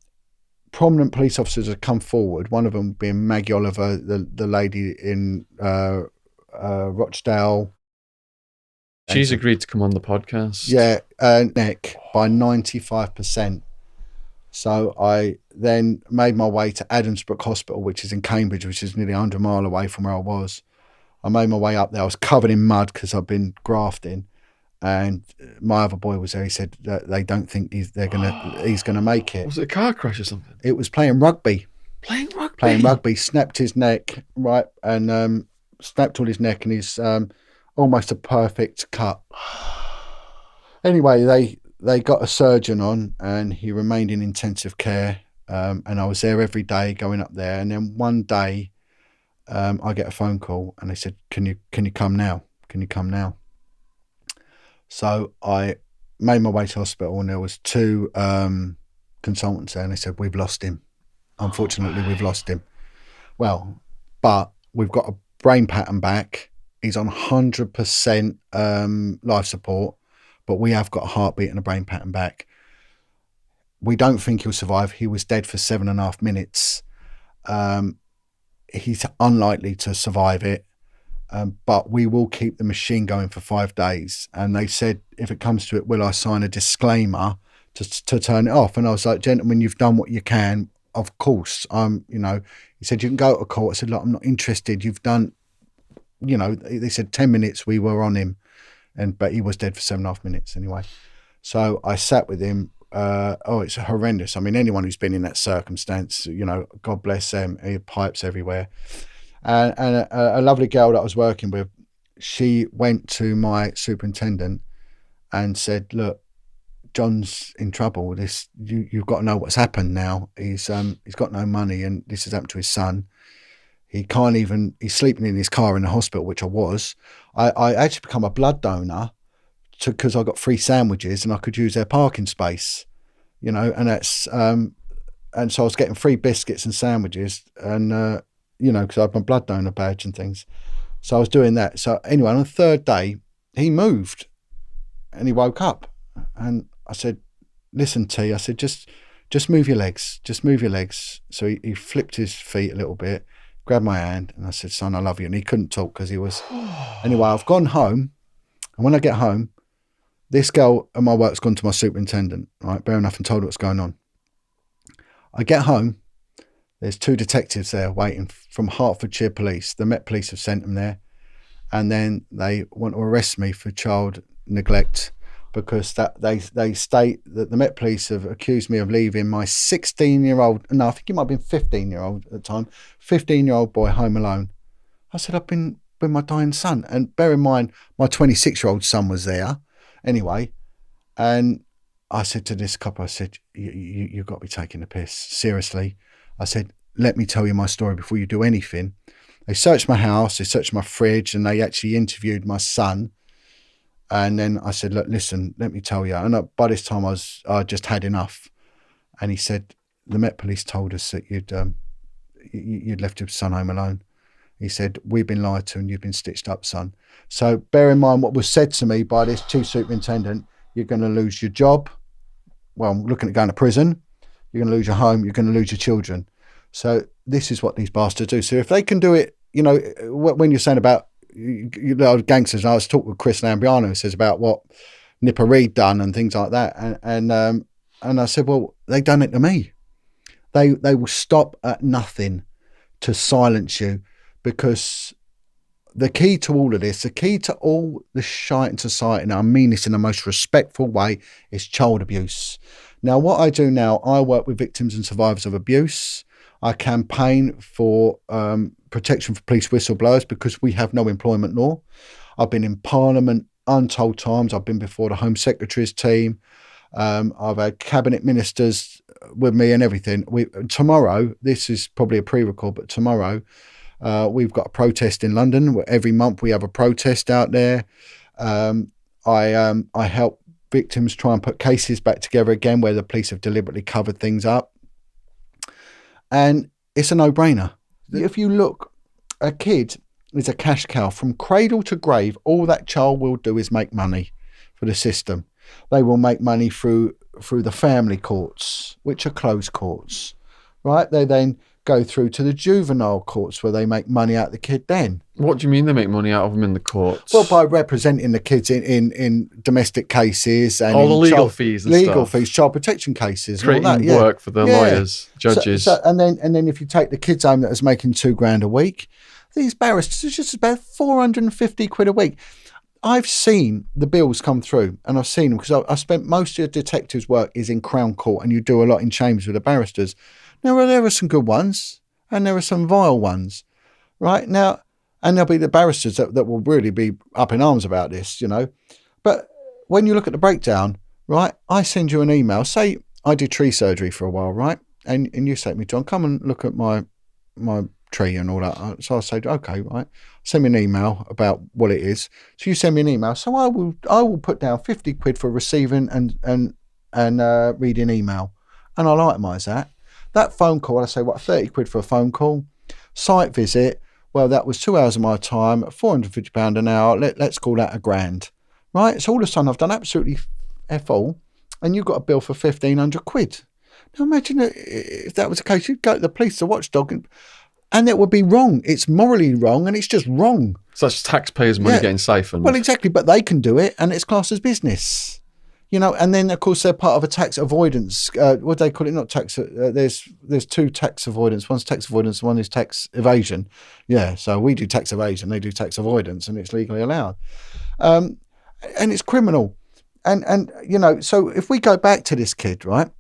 prominent police officers have come forward, one of them being Maggie Oliver, the lady in Rochdale. She's agreed to come on the podcast. Yeah, neck by 95%. So I then made my way to Adamsbrook Hospital, which is in Cambridge, which is nearly 100 miles away from where I was. I made my way up there. I was covered in mud because I've been grafting. And my other boy was there. He said that they don't think he's gonna make it. Was it a car crash or something? It was playing rugby. Playing rugby. Snapped his neck, right, and snapped all his neck, and he's almost a perfect cut. Anyway, they got a surgeon on, and he remained in intensive care. And I was there every day, going up there. And then one day, I get a phone call, and they said, "Can you come now? Can you come now?" So I made my way to hospital, and there was 2 consultants there, and they said, we've lost him. Unfortunately, we've lost him. Well, but we've got a brain pattern back. He's on 100% life support, but we have got a heartbeat and a brain pattern back. We don't think he'll survive. He was dead for 7.5 minutes. He's unlikely to survive it. But we will keep the machine going for 5 days. And they said, if it comes to it, will I sign a disclaimer to turn it off? And I was like, gentlemen, you've done what you can. Of course. You know, he said, you can go to court. I said, look, I'm not interested. You've done, you know, they said 10 minutes we were on him. But he was dead for 7.5 minutes anyway. So I sat with him. It's horrendous. I mean, anyone who's been in that circumstance, you know, God bless them. He had pipes everywhere. And a lovely girl that I was working with, she went to my superintendent and said, look, John's in trouble. You've got to know what's happened now. He's got no money, and this has happened to his son. He's sleeping in his car in the hospital, which I was. I actually become a blood donor because I got free sandwiches and I could use their parking space, you know, and that's, and so I was getting free biscuits and sandwiches, and, you know, because I had my blood donor badge and things. So I was doing that. So anyway, on the 3rd day, he moved and he woke up. And I said, listen, T, I said, just move your legs. Just move your legs. So he flipped his feet a little bit, grabbed my hand, and I said, son, I love you. And he couldn't talk because he was... Anyway, I've gone home. And when I get home, this girl at my work's gone to my superintendent, right? Fair enough, and told her what's going on. I get home. There's 2 detectives there waiting from Hertfordshire Police. The Met Police have sent them there. And then they want to arrest me for child neglect because that they state that the Met Police have accused me of leaving my 16-year-old, no, I think he might have been 15-year-old at the time, 15-year-old boy home alone. I said, I've been with my dying son. And bear in mind, my 26-year-old son was there anyway. And I said to this couple, I said, you've got to be taking the piss. Seriously. I said, let me tell you my story before you do anything. They searched my house, they searched my fridge, and they actually interviewed my son. And then I said, look, listen, let me tell you. And by this time I just had enough. And he said, the Met Police told us that you'd left your son home alone. He said, we've been lied to and you've been stitched up, son. So bear in mind what was said to me by this chief superintendent. You're going to lose your job. Well, I'm looking at going to prison. You're going to lose your home. You're going to lose your children. So this is what these bastards do. So if they can do it, you know, when you're saying about you know, gangsters. And I was talking with Chris Lambriano, who says about what Nipper Reed done and things like that. And I said, well, they done it to me. They will stop at nothing to silence you, because the key to all of this, the key to all the shite in society, and I mean this in the most respectful way, is child abuse. Now, what I do now, I work with victims and survivors of abuse. I campaign for protection for police whistleblowers, because we have no employment law. I've been in Parliament untold times. I've been before the Home Secretary's team. I've had cabinet ministers with me and everything. Tomorrow, this is probably a pre-record, but tomorrow we've got a protest in London. Every month we have a protest out there. I help victims try and put cases back together again where the police have deliberately covered things up. And it's a no-brainer. If you look, a kid is a cash cow. From cradle to grave, all that child will do is make money for the system. They will make money through the family courts, which are closed courts, right? They then go through to the juvenile courts where they make money out of the kid then. What do you mean they make money out of them in the courts? Well, by representing the kids in domestic cases and all the legal fees and legal stuff. fees, child protection cases, creating and all that, yeah. work for the lawyers, judges. And then if you take the kids home that is making $2,000 a week, these barristers are just about 450 quid a week. I've seen the bills come through, and I've seen them because I spent most of the detectives' work is in Crown Court, and you do a lot in chambers with the barristers. Now, there are some good ones, and there are some vile ones, right? Now, and there'll be the barristers that will really be up in arms about this, you know. But when you look at the breakdown, right, I send you an email. Say I did tree surgery for a while, right? And you say to me, John, come and look at my tree and all that. So I say, okay, right. Send me an email about what it is. So you send me an email. So I will put down 50 quid for receiving and reading email, and I'll itemise that. That phone call, I say, what, 30 quid for a phone call? Site visit, well, that was 2 hours of my time, £450 an hour. Let's call that £1,000, right? So all of a sudden I've done absolutely F all, and you've got a bill for 1,500 quid. Now imagine if that was the case, you'd go to the police, the watchdog, and it would be wrong. It's morally wrong, and it's just wrong. So that's taxpayers' money getting siphoned. Well, exactly, but they can do it, and it's classed as business. You know, and then of course they're part of a tax avoidance. What do they call it? Not tax. There's two tax avoidance. One's tax avoidance. One is tax evasion. Yeah. So we do tax evasion. They do tax avoidance, and it's legally allowed. And it's criminal. And you know, so if we go back to this kid, right?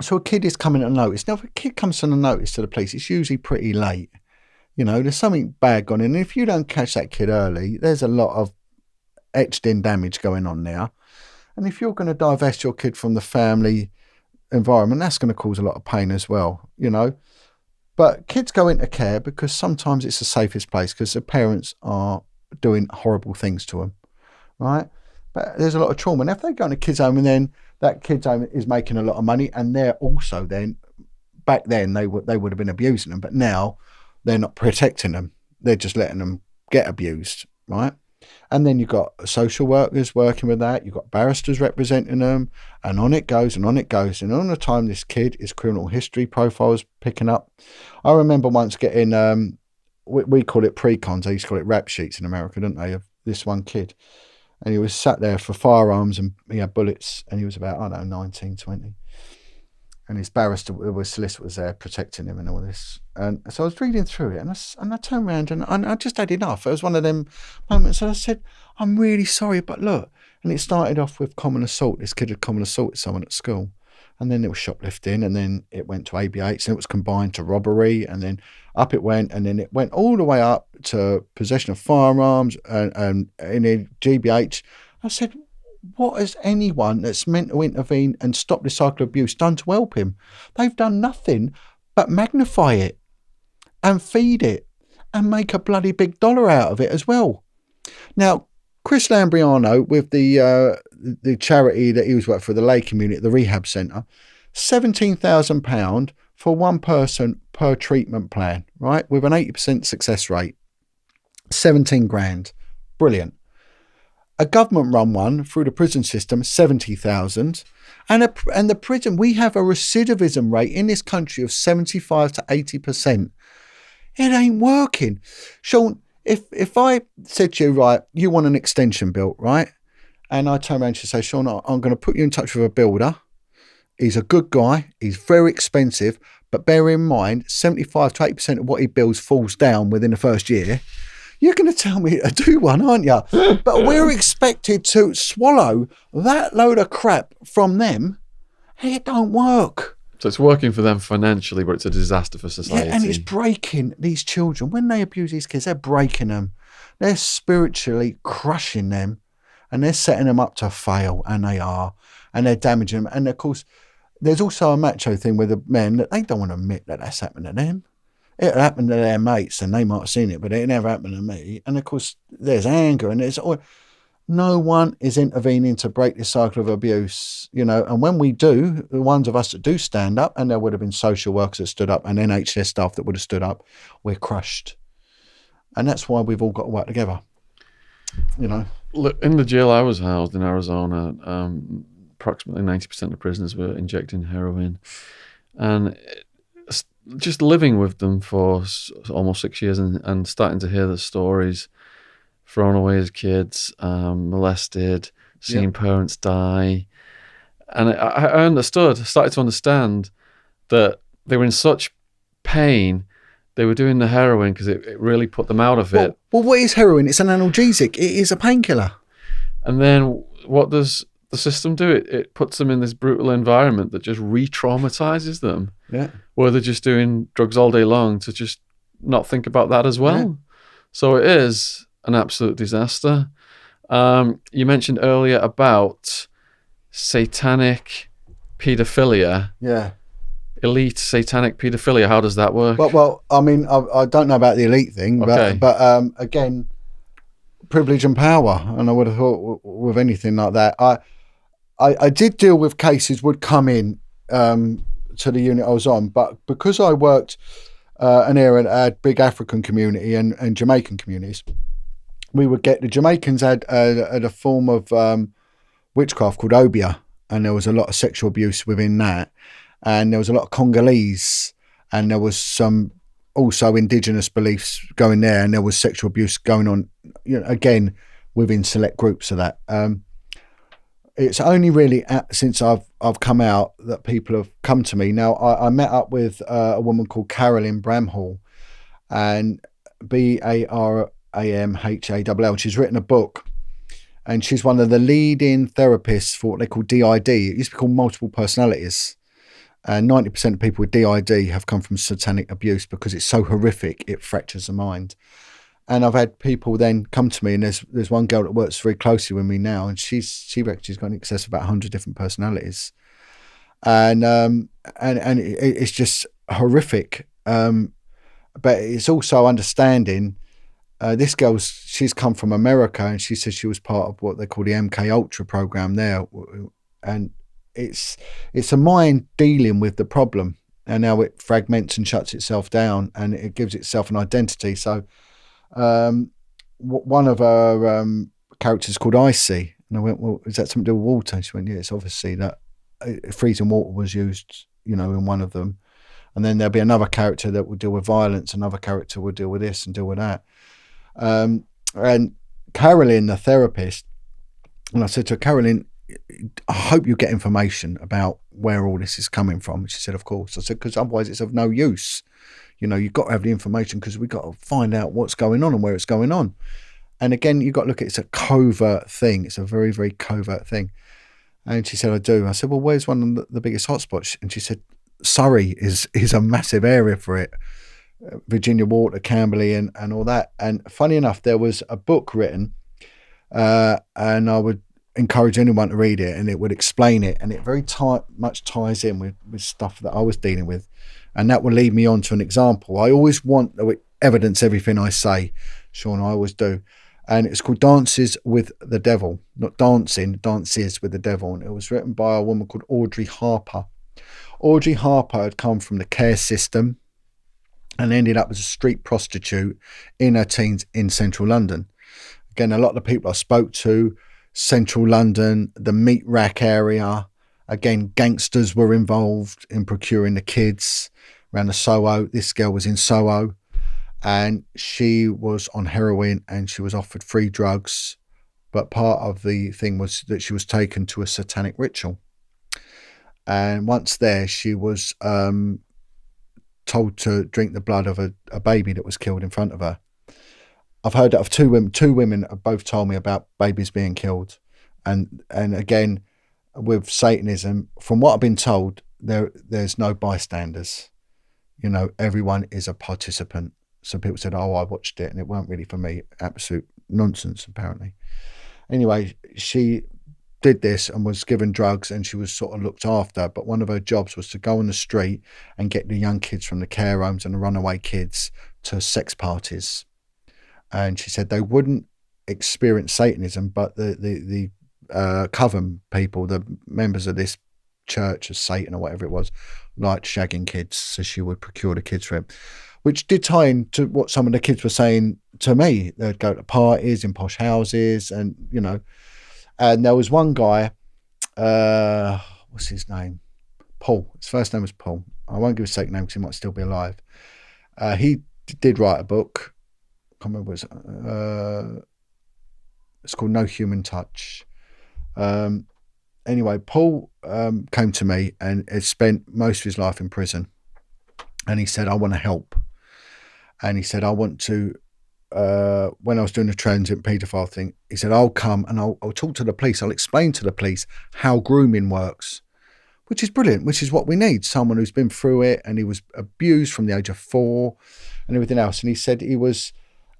So a kid is coming on notice. Now, if a kid comes on a notice to the police, it's usually pretty late. You know, there's something bad gone in. And if you don't catch that kid early, there's a lot of etched in damage going on now. And if you're going to divest your kid from the family environment, that's going to cause a lot of pain as well, you know. But kids go into care because sometimes it's the safest place because the parents are doing horrible things to them, right? But there's a lot of trauma. And if they go into kids' home and then that kid's home is making a lot of money, and they're also then, back then they would have been abusing them, but now they're not protecting them. They're just letting them get abused, right? And then you've got social workers working with that. You've got barristers representing them, and on it goes and on it goes. And all the time, this kid, his criminal history profiles picking up. I remember once getting, we call it pre-cons. They used to call it rap sheets in America, didn't they? Of this one kid. And he was sat there for firearms and he had bullets, and he was about, I don't know, 19, 20. And his barrister, his solicitor was there protecting him and all this. And so I was reading through it, and I turned around and I just had enough. It was one of them moments. And I said, I'm really sorry, but look. And it started off with common assault. This kid had common assaulted someone at school. And then it was shoplifting, and then it went to ABH, and it was combined to robbery, and then up it went, and then it went all the way up to possession of firearms and in a GBH. I said, what has anyone that's meant to intervene and stop this cycle of abuse done to help him? They've done nothing but magnify it and feed it and make a bloody big dollar out of it as well. Now, Chris Lambriano, with the charity that he was working for, the lay community, the rehab centre, £17,000 for one person per treatment plan, right? With an 80% success rate. 17 grand. Brilliant. A government-run one through the prison system, 70,000. And the prison, we have a recidivism rate in this country of 75 to 80%. It ain't working. Sean, if I said to you, right, you want an extension built, right? And I turn around and say, Sean, I'm going to put you in touch with a builder. He's a good guy. He's very expensive. But bear in mind, 75 to 80% of what he builds falls down within the first year. You're going to tell me to do one, aren't you? But we're expected to swallow that load of crap from them. It don't work. So it's working for them financially, but it's a disaster for society. Yeah, and it's breaking these children. When they abuse these kids, they're breaking them. They're spiritually crushing them. And they're setting them up to fail, and they are. And they're damaging them. And, of course, there's also a macho thing with the men that they don't want to admit that that's happened to them. It'll happen to their mates, and they might have seen it, but it never happened to me. And, of course, there's anger, and there's... No one is intervening to break this cycle of abuse, and when we do, the ones of us that do stand up, and there would have been social workers that stood up and NHS staff that would have stood up, we're crushed. And that's why we've all got to work together, Look, in the jail I was housed in Arizona, approximately 90% of prisoners were injecting heroin. And just living with them for almost 6 years and starting to hear the stories, thrown away as kids, molested, seeing parents die. And I started to understand that they were in such pain. They were doing the heroin because it really put them out of it. Well, what is heroin? It's an analgesic. It is a painkiller. And then what does the system do? It puts them in this brutal environment that just re-traumatizes them. Yeah. Where they're just doing drugs all day long to just not think about that as well. Yeah. So it is an absolute disaster. You mentioned earlier about satanic paedophilia. Yeah. Elite satanic paedophilia. How does that work? Well, I mean, I don't know about the elite thing, okay. but again, privilege and power. And I would have thought with anything like that, I did deal with cases would come in to the unit I was on, but because I worked an area that had big African community and Jamaican communities, we would get the Jamaicans had a form of witchcraft called obia, and there was a lot of sexual abuse within that. And there was a lot of Congolese, and there was some also indigenous beliefs going there, and there was sexual abuse going on, again, within select groups of that. It's only really since I've come out that people have come to me. Now, I met up with a woman called Carolyn Bramhall, and Bramhall. She's written a book, and she's one of the leading therapists for what they call DID. It used to be called multiple personalities. And 90% of people with DID have come from satanic abuse because it's so horrific, it fractures the mind. And I've had people then come to me, and there's one girl that works very closely with me now, and she reckons she's got in excess of about 100 different personalities. And it's just horrific. But it's also understanding, this she's come from America, and she says she was part of what they call the MK Ultra program there. And it's a mind dealing with the problem, and now it fragments and shuts itself down, and it gives itself an identity. So one of our characters called Icy, and I went, well, is that something to do with water? And she went, yeah, it's obviously that freezing water was used, in one of them. And then there'll be another character that will deal with violence, another character will deal with this and deal with that. And Carolyn, the therapist, and I said to her, Carolyn, I hope you get information about where all this is coming from. She said, of course. I said, because otherwise it's of no use. You've got to have the information, because we've got to find out what's going on and where it's going on. And again, you've got to look at it's a covert thing. It's a very, very covert thing. And she said, I do. I said, well, where's one of the biggest hotspots? And she said, Surrey is a massive area for it. Virginia Water, Camberley and all that. And funny enough, there was a book written, and I would encourage anyone to read it, and it would explain it, and it very much ties in with stuff that I was dealing with, and that will lead me on to an example. I always want to evidence everything I say, Sean, I always do, and it's called Dances with the Devil, not dancing, dances with the devil, and it was written by a woman called Audrey Harper. Audrey Harper had come from the care system and ended up as a street prostitute in her teens in central London. Again, a lot of the people I spoke to, central London, the meat rack area. Again, gangsters were involved in procuring the kids around the Soho. This girl was in Soho. and she was on heroin and she was offered free drugs. But part of the thing was that she was taken to a satanic ritual. And once there, she was told to drink the blood of a baby that was killed in front of her. I've heard that of two women. Two women have both told me about babies being killed. And again, with Satanism, from what I've been told, there's no bystanders. You know, everyone is a participant. Some people said, oh, I watched it and it weren't really for me. Absolute nonsense, apparently. Anyway, she did this and was given drugs and she was sort of looked after. But one of her jobs was to go on the street and get the young kids from the care homes and the runaway kids to sex parties. And she said they wouldn't experience Satanism, but the coven people, the members of this church of Satan or whatever it was, liked shagging kids. So she would procure the kids for him, which did tie into what some of the kids were saying to me. They'd go to parties in posh houses and, you know, and there was one guy, what's his name? Paul. His first name was Paul. I won't give his second name because he might still be alive. He did write a book. I can't remember what it was. It's called No Human Touch. Anyway, Paul came to me and had spent most of his life in prison. And he said, I want to help. And he said, I want to, when I was doing the transient paedophile thing, he said, I'll come and I'll talk to the police. I'll explain to the police how grooming works, which is brilliant, which is what we need. Someone who's been through it and he was abused from the age of 4 and everything else. And he said he was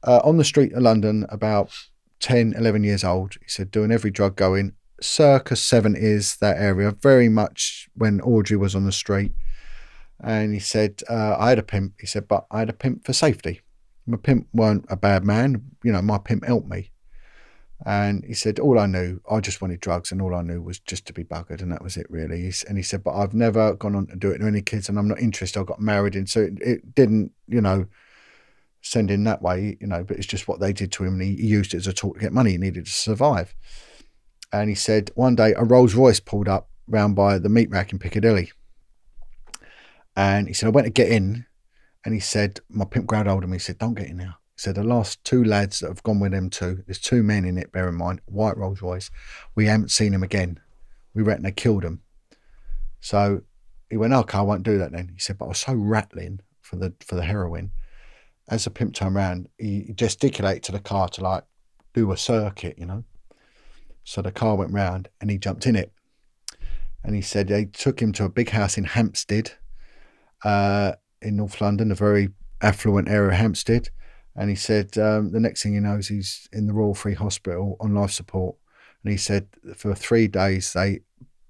on the street of London about 10, 11 years old. He said, doing every drug going, circa 70s, that area, very much when Audrey was on the street. And he said, I had a pimp. He said, but I had a pimp for safety. My pimp weren't a bad man. You know, my pimp helped me. And he said, all I knew, I just wanted drugs and all I knew was just to be buggered. And that was it, really. And he said, but I've never gone on to do it to any kids and I'm not interested. I got married. And so it didn't, you know, send in that way, you know, but it's just what they did to him. And he used it as a tool to get money. He needed to survive. And he said, one day a Rolls Royce pulled up round by the meat rack in Piccadilly. And he said, I went to get in. And he said, my pimp grabbed hold of me. He said, don't get in now. He said, the last 2 lads that have gone with them two, there's 2 men in it, bear in mind, white Rolls Royce. We haven't seen him again. We reckon they killed him. So he went, okay, I won't do that then. He said, but I was so rattling for the heroin. As the pimp turned around, he gesticulated to the car to like do a circuit, you know. So the car went round and he jumped in it. And he said they took him to a big house in Hampstead, in North London, a very affluent area of Hampstead. And he said the next thing he knows, he's in the Royal Free Hospital on life support. And he said for 3 days they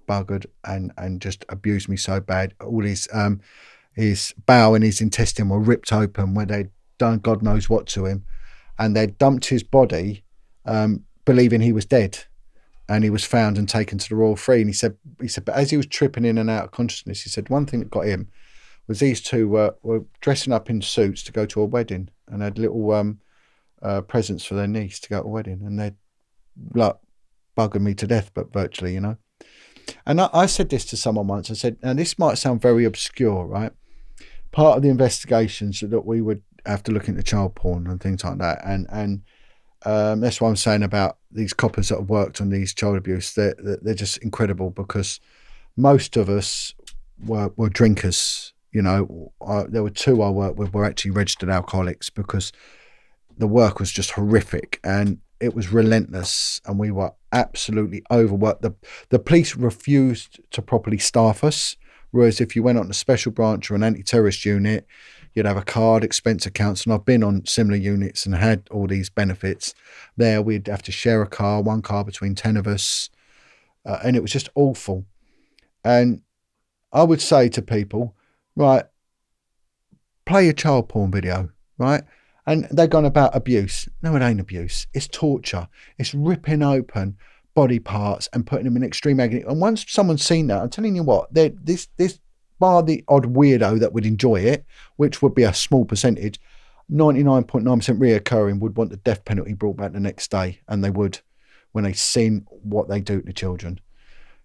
buggered and just abused me so bad. All his bowel and his intestine were ripped open where they'd done God knows what to him. And they'd dumped his body, believing he was dead. And he was found and taken to the Royal Free. And he said, but as he was tripping in and out of consciousness, he said one thing that got him was these two were dressing up in suits to go to a wedding and had little presents for their niece to go to a wedding. And they'd like buggered me to death, but virtually, you know. And I said this to someone once. I said, now this might sound very obscure, right? Part of the investigations that we would have to look into child porn and things like that. And that's what I'm saying about these coppers that have worked on these child abuse. They're just incredible because most of us were drinkers. You know, there were 2 I worked with were actually registered alcoholics because the work was just horrific and it was relentless and we were absolutely overworked. The police refused to properly staff us, whereas if you went on a special branch or an anti-terrorist unit, you'd have a card, expense accounts, and I've been on similar units and had all these benefits. There we'd have to share a car, 1 car between 10 of us, and it was just awful. And I would say to people, right, play a child porn video, right? And they're going about abuse. No, it ain't abuse. It's torture. It's ripping open body parts and putting them in extreme agony. And once someone's seen that, I'm telling you what, this bar the odd weirdo that would enjoy it, which would be a small percentage, 99.9% reoccurring would want the death penalty brought back the next day. And they would when they seen what they do to children,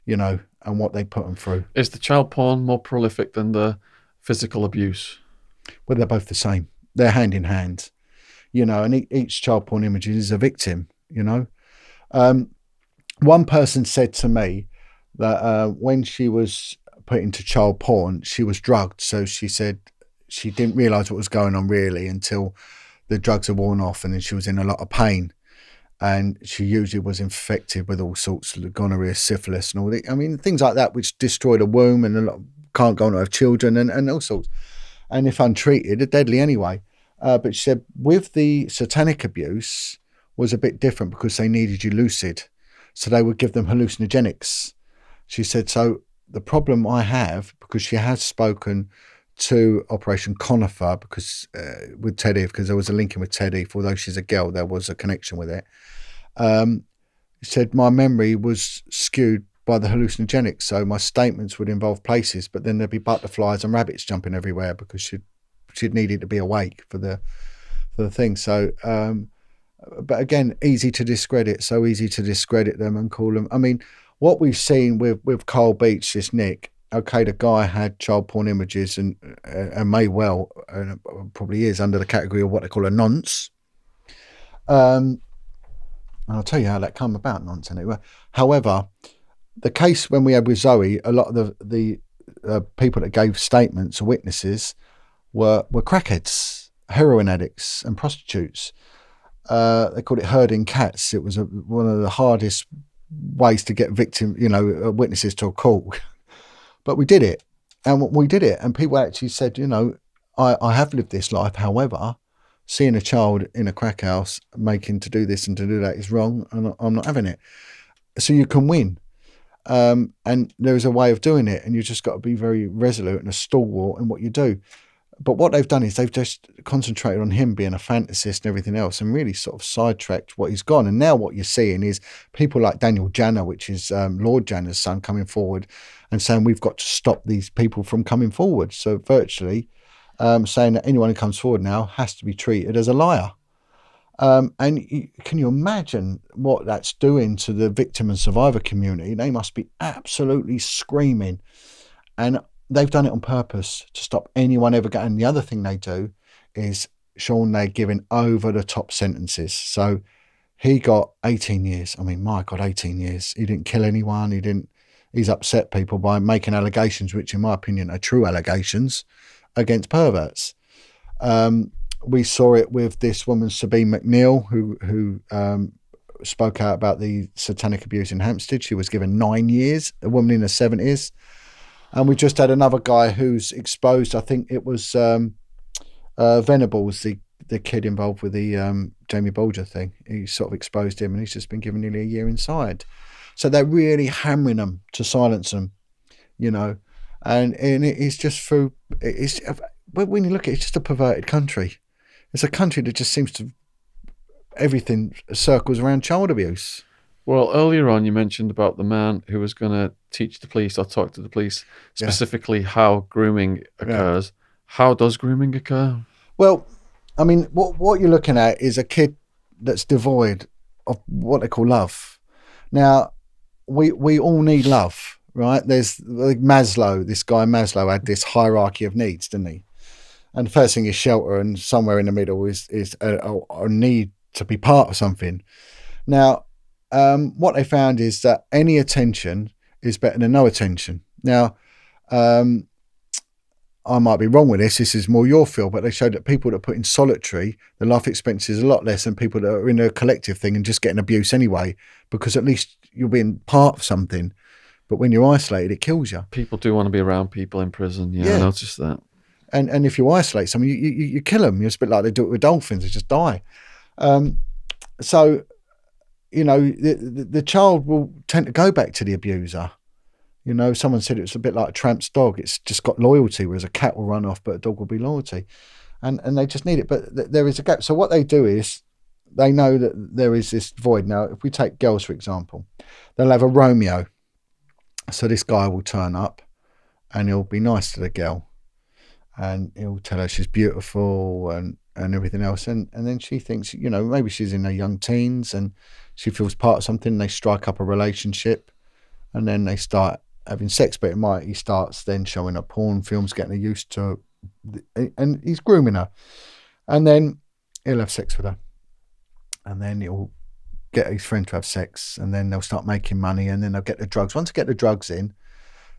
you know, and what they put them through. Is the child porn more prolific than the physical abuse? Well, they're both the same. they're hand in hand, and each child porn image is a victim, One person said to me that when she was put into child porn, she was drugged. So she said she didn't realise what was going on really until the drugs are worn off, and then she was in a lot of pain. And she usually was infected with all sorts of gonorrhea, syphilis, and all the, things like that, which destroy the womb and can't go on to have children and all sorts. And if untreated, are deadly anyway. But she said with the satanic abuse was a bit different because they needed you lucid. So they would give them hallucinogenics. She said, so the problem I have, because she has spoken to Operation Conifer with Teddy, because there was a link in with Teddy, for although she's a girl, there was a connection with it. She said, my memory was skewed by the hallucinogenics. So my statements would involve places, but then there'd be butterflies and rabbits jumping everywhere because she'd needed to be awake for the thing. So, but again, easy to discredit, so easy to discredit them and call them. What we've seen with Carl Beach, this Nick, okay, the guy had child porn images and may well, and probably is under the category of what they call a nonce. And I'll tell you how that come about, nonce anyway. However, the case when we had with Zoe, a lot of the people that gave statements or witnesses were crackheads, heroin addicts and prostitutes. They called it herding cats. It was one of the hardest ways to get witnesses to a court. But we did it. And people actually said, I have lived this life. However, seeing a child in a crack house making to do this and to do that is wrong, and I'm not having it. So you can win. And there is a way of doing it, and you just got to be very resolute and a stalwart in what you do. But what they've done is they've just concentrated on him being a fantasist and everything else, and really sort of sidetracked what he's gone. And now what you're seeing is people like Daniel Janner, which is Lord Janner's son, coming forward and saying we've got to stop these people from coming forward. So virtually saying that anyone who comes forward now has to be treated as a liar. Can you imagine what that's doing to the victim and survivor community? They must be absolutely screaming. And they've done it on purpose to stop anyone ever getting. The other thing they do is, Sean, they're giving over the top sentences. So he got 18 years. My God, 18 years. He didn't kill anyone. He's upset people by making allegations, which in my opinion are true allegations against perverts. We saw it with this woman, Sabine McNeil, who spoke out about the satanic abuse in Hampstead. She was given 9 years, a woman in her 70s. And we just had another guy who's exposed, I think it was Venables, the kid involved with the Jamie Bulger thing. He sort of exposed him, and he's just been given nearly a year inside. So they're really hammering them to silence them, and it's just through, when you look at it, it's just a perverted country. It's a country that just seems to, everything circles around child abuse. Well, earlier on, you mentioned about the man who was going to teach the police or talk to the police specifically how grooming occurs. Yeah. How does grooming occur? Well, what you're looking at is a kid that's devoid of what they call love. Now, we all need love, right? There's like Maslow, this guy Maslow had this hierarchy of needs, didn't he? And the first thing is shelter, and somewhere in the middle is a need to be part of something. Now, what they found is that any attention is better than no attention. Now, I might be wrong with this. This is more your field, but they showed that people that put in solitary, the life expectancy is a lot less than people that are in a collective thing and just getting abuse anyway, because at least you're being part of something. But when you're isolated, it kills you. People do want to be around people in prison. Yeah, I noticed that. And if you isolate someone, you kill them. It's a bit like they do it with dolphins; they just die. So, the child will tend to go back to the abuser. Someone said it was a bit like a tramp's dog. It's just got loyalty, whereas a cat will run off, but a dog will be loyalty. And they just need it. But there is a gap. So what they do is they know that there is this void. Now, if we take girls, for example, they'll have a Romeo. So this guy will turn up and he'll be nice to the girl. And he'll tell her she's beautiful and everything else. And then she thinks, maybe she's in her young teens and she feels part of something. They strike up a relationship and then they start having sex. But he starts then showing her porn films, getting her used to, and he's grooming her. And then he'll have sex with her. And then he'll get his friend to have sex. And then they'll start making money. And then they'll get the drugs. Once they get the drugs in,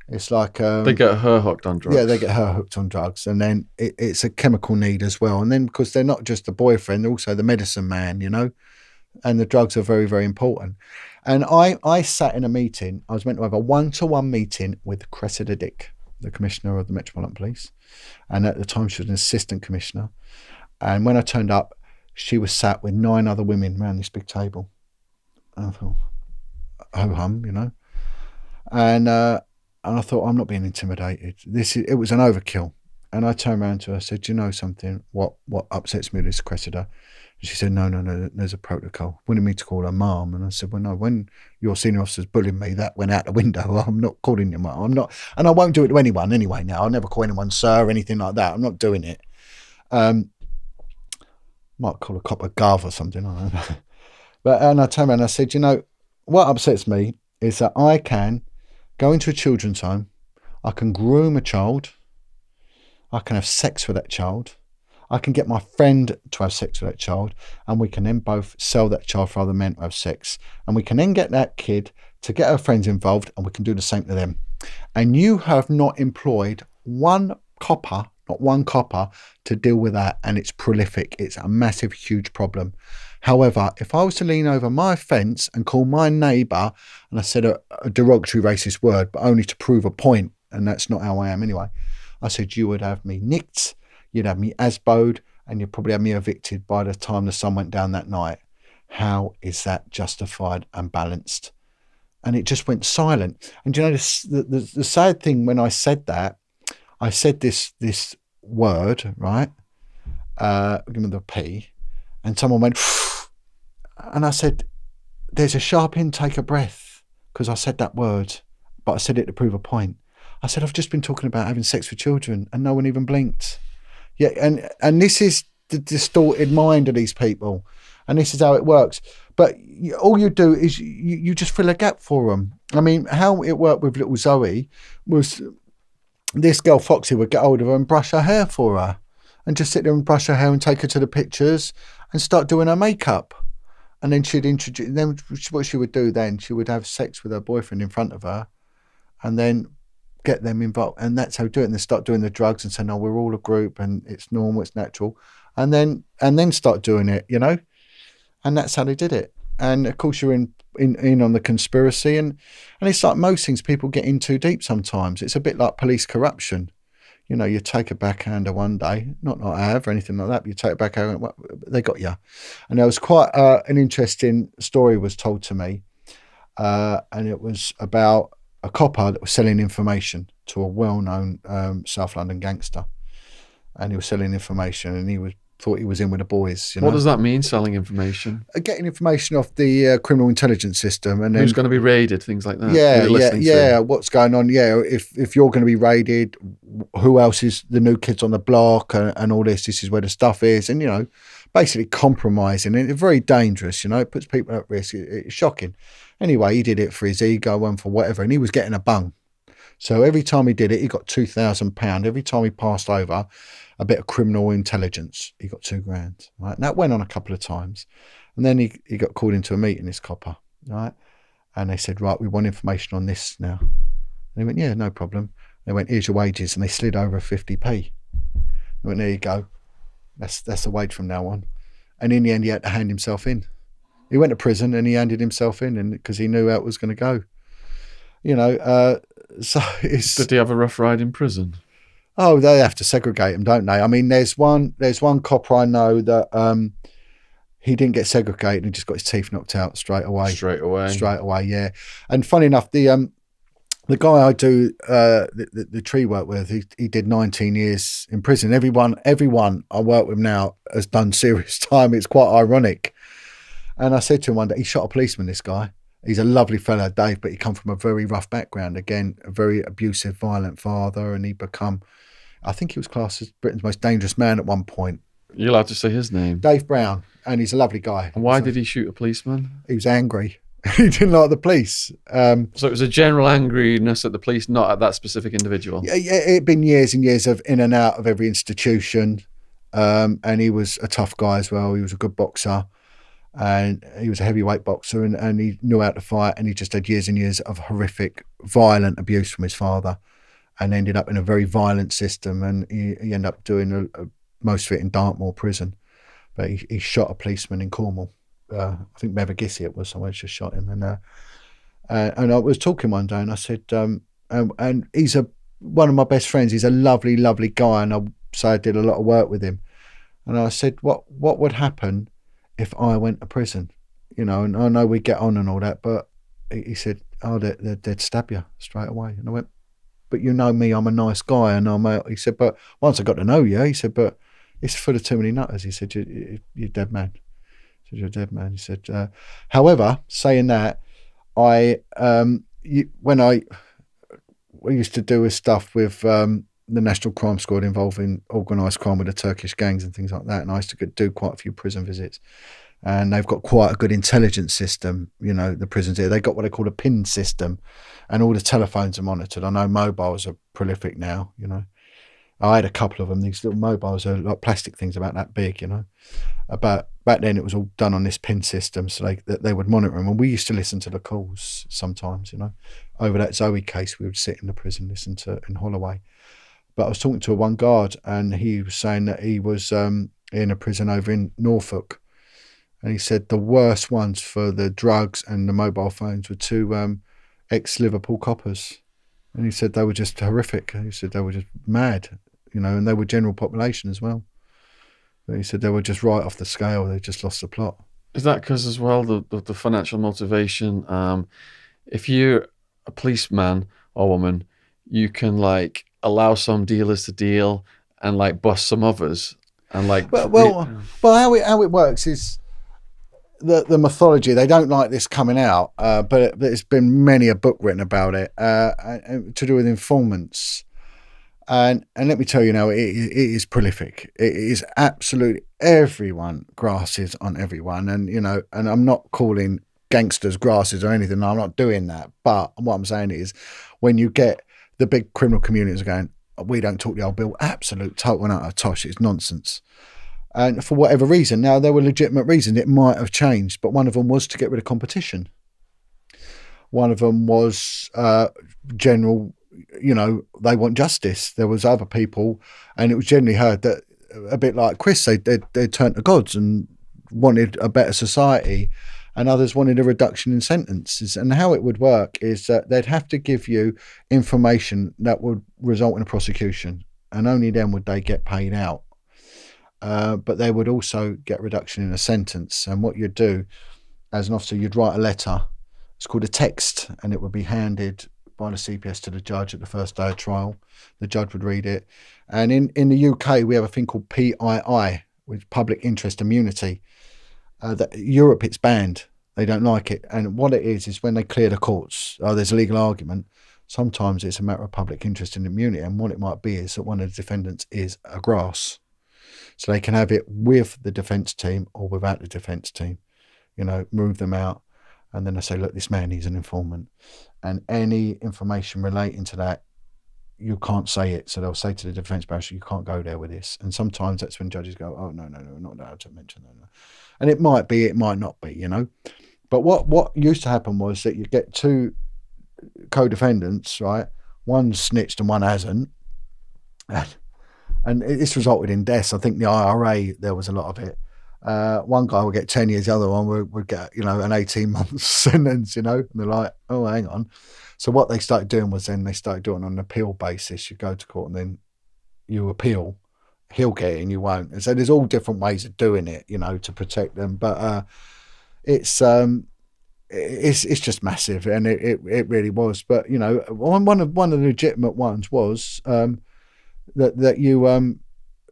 it's like... they get her hooked on drugs. Yeah, they get her hooked on drugs. And then it's a chemical need as well. And then because they're not just the boyfriend, they're also the medicine man, you know. And the drugs are very, very important. And I sat in a meeting. I was meant to have a one-to-one meeting with Cressida Dick, the Commissioner of the Metropolitan Police. And at the time, she was an assistant commissioner. And when I turned up, she was sat with 9 other women around this big table. And I thought, ho-hum, you know. And I thought, I'm not being intimidated. It was an overkill. And I turned around to her and said, do you know something? What upsets me with this Cressida? She said, no, there's a protocol. Wanted me to call her mum. And I said, well, no, when your senior officer's bullying me, that went out the window. I'm not calling you mum. I'm not. And I won't do it to anyone anyway now. I'll never call anyone sir or anything like that. I'm not doing it. Might call a cop a gov or something. I don't know. And I turned around and I said, you know, what upsets me is that I can go into a children's home. I can groom a child. I can have sex with that child. I can get my friend to have sex with that child, and we can then both sell that child for other men to have sex. And we can then get that kid to get her friends involved, and we can do the same to them. And you have not employed one copper to deal with that, and it's prolific. It's a massive, huge problem. However, if I was to lean over my fence and call my neighbour, and I said a derogatory racist word, but only to prove a point, and that's not how I am anyway, I said you would have me nicked, you'd have me asboed, and you'd probably have me evicted by the time the sun went down that night. How is that justified and balanced? And it just went silent. And you know, the sad thing when I said that, I said this word, right? Give me the P. And someone went, and I said, there's a sharp intake of breath, because I said that word, but I said it to prove a point. I said, I've just been talking about having sex with children, and no one even blinked. Yeah, and this is the distorted mind of these people, and this is how it works. But all you do is you just fill a gap for them. I mean, how it worked with little Zoe was this girl Foxy would get hold of her and brush her hair for her, and just sit there and brush her hair and take her to the pictures and start doing her makeup. And then she'd introduce. Then what she would do then, she would have sex with her boyfriend in front of her, and then get them involved. And that's how we do it. And they start doing the drugs and say, no, we're all a group and it's normal, it's natural. And then start doing it, you know. And that's how they did it. And of course, you're in on the conspiracy, and it's like most things, people get in too deep sometimes. It's a bit like police corruption. You know, you take a backhander one day, not I have or anything like that, but you take a backhander, well, they got you. And there was quite an interesting story was told to me, and it was about a copper that was selling information to a well-known South London gangster, and he was selling information, and he thought he was in with the boys. You know? What does that mean, selling information? Getting information off the criminal intelligence system, and then who's going to be raided, things like that. Yeah. What's going on? Yeah, if you're going to be raided, who else is the new kids on the block, and all this? This is where the stuff is, and you know, basically compromising, and it's very dangerous. You know, it puts people at risk. It's shocking. Anyway, he did it for his ego and for whatever, and he was getting a bung. So every time he did it, he got £2,000. Every time he passed over a bit of criminal intelligence, he got £2,000. Right, and that went on a couple of times, and then he got called into a meeting. This copper, right, and they said, right, we want information on this now. And he went, yeah, no problem. They went, here's your wages, and they slid over 50p. They went, there you go. That's the wage from now on. And in the end, he had to hand himself in. He went to prison and he handed himself in, and because he knew how it was going to go. You know, so it's... Did he have a rough ride in prison? Oh, they have to segregate him, don't they? I mean, there's one copper I know that he didn't get segregated. He just got his teeth knocked out straight away. Straight away, yeah. And funny enough, the guy I do the tree work with, he did 19 years in prison. Everyone I work with now has done serious time. It's quite ironic. And I said to him one day, he shot a policeman, this guy. He's a lovely fellow, Dave, but he come from a very rough background. Again, a very abusive, violent father, and he become, I think he was classed as Britain's most dangerous man at one point. You're allowed to say his name. Dave Brown, and he's a lovely guy. And why did he shoot a policeman? He was angry. He didn't like the police. So it was a general angriness at the police, not at that specific individual. Yeah, it'd been years and years of in and out of every institution. and he was a tough guy as well. He was a good boxer, and he was a heavyweight boxer, and he knew how to fight, and he just had years and years of horrific, violent abuse from his father, and ended up in a very violent system, and he ended up doing most of it in Dartmoor prison. But he shot a policeman in Cornwall. I think Mevagissey it was, someone just shot him. And I was talking one day, and I said, and he's one of my best friends. He's a lovely, lovely guy, and I did a lot of work with him. And I said, what would happen if I went to prison? And I know we get on and all that, but he said, oh, they'd stab you straight away. And I went, but you know me, I'm a nice guy. And he said, but once I got to know you, he said, but it's full of too many nutters. He said, you're dead man. He said, you're a dead man. He said, however, saying that, we used to do stuff with the National Crime Squad involving organised crime with the Turkish gangs and things like that. And I used to do quite a few prison visits. And they've got quite a good intelligence system, the prisons here. They've got what they call a PIN system, and all the telephones are monitored. I know mobiles are prolific now, I had a couple of them. These little mobiles are like plastic things about that big, But back then it was all done on this PIN system, so they would monitor them. And we used to listen to the calls sometimes, Over that Zoe case, we would sit in the prison, listen to in Holloway. But I was talking to one guard, and he was saying that he was in a prison over in Norfolk. And he said the worst ones for the drugs and the mobile phones were two ex-Liverpool coppers. And he said they were just horrific. He said they were just mad, and they were general population as well. But he said they were just right off the scale. They just lost the plot. Is that because as well, the financial motivation? If you're a policeman or woman, you can allow some dealers to deal and bust some others. And well, how it works is the mythology. They don't like this coming out, but there's been many a book written about it to do with informants. And let me tell you now, it is prolific. It is absolutely everyone grasses on everyone, and and I'm not calling gangsters grasses or anything. I'm not doing that. But what I'm saying is, when you get the big criminal communities going, we don't talk the old bill, absolute total and utter tosh. It's nonsense. And for whatever reason, now there were legitimate reasons it might have changed, but one of them was to get rid of competition. One of them was general. They want justice. There was other people, and it was generally heard that, a bit like Chris, they turned to gods and wanted a better society, and others wanted a reduction in sentences. And how it would work is that they'd have to give you information that would result in a prosecution, and only then would they get paid out. But they would also get reduction in a sentence. And what you'd do as an officer, you'd write a letter. It's called a text, and it would be handed by the CPS to the judge at the first day of trial. The judge would read it. And in the UK, we have a thing called PII, which is public interest immunity. Europe, it's banned. They don't like it. And what it is when they clear the courts, there's a legal argument. Sometimes it's a matter of public interest and immunity. And what it might be is that one of the defendants is a grass. So they can have it with the defence team or without the defence team, move them out. And then they say, look, this man, he's an informant. And any information relating to that, you can't say it. So they'll say to the defence barrister, you can't go there with this. And sometimes that's when judges go, oh, no, we're not allowed to mention that. And it might be, it might not be, But what used to happen was that you get two co-defendants, right? One snitched and one hasn't. And this resulted in deaths. I think the IRA, there was a lot of it. One guy would get 10 years, the other one would get, an 18-month sentence, and they're like, oh, hang on. So what they started doing was then they started doing on an appeal basis. You go to court and then you appeal. He'll get it and you won't. And so there's all different ways of doing it, to protect them. But it's just massive, and it really was. But, one of the legitimate ones was that you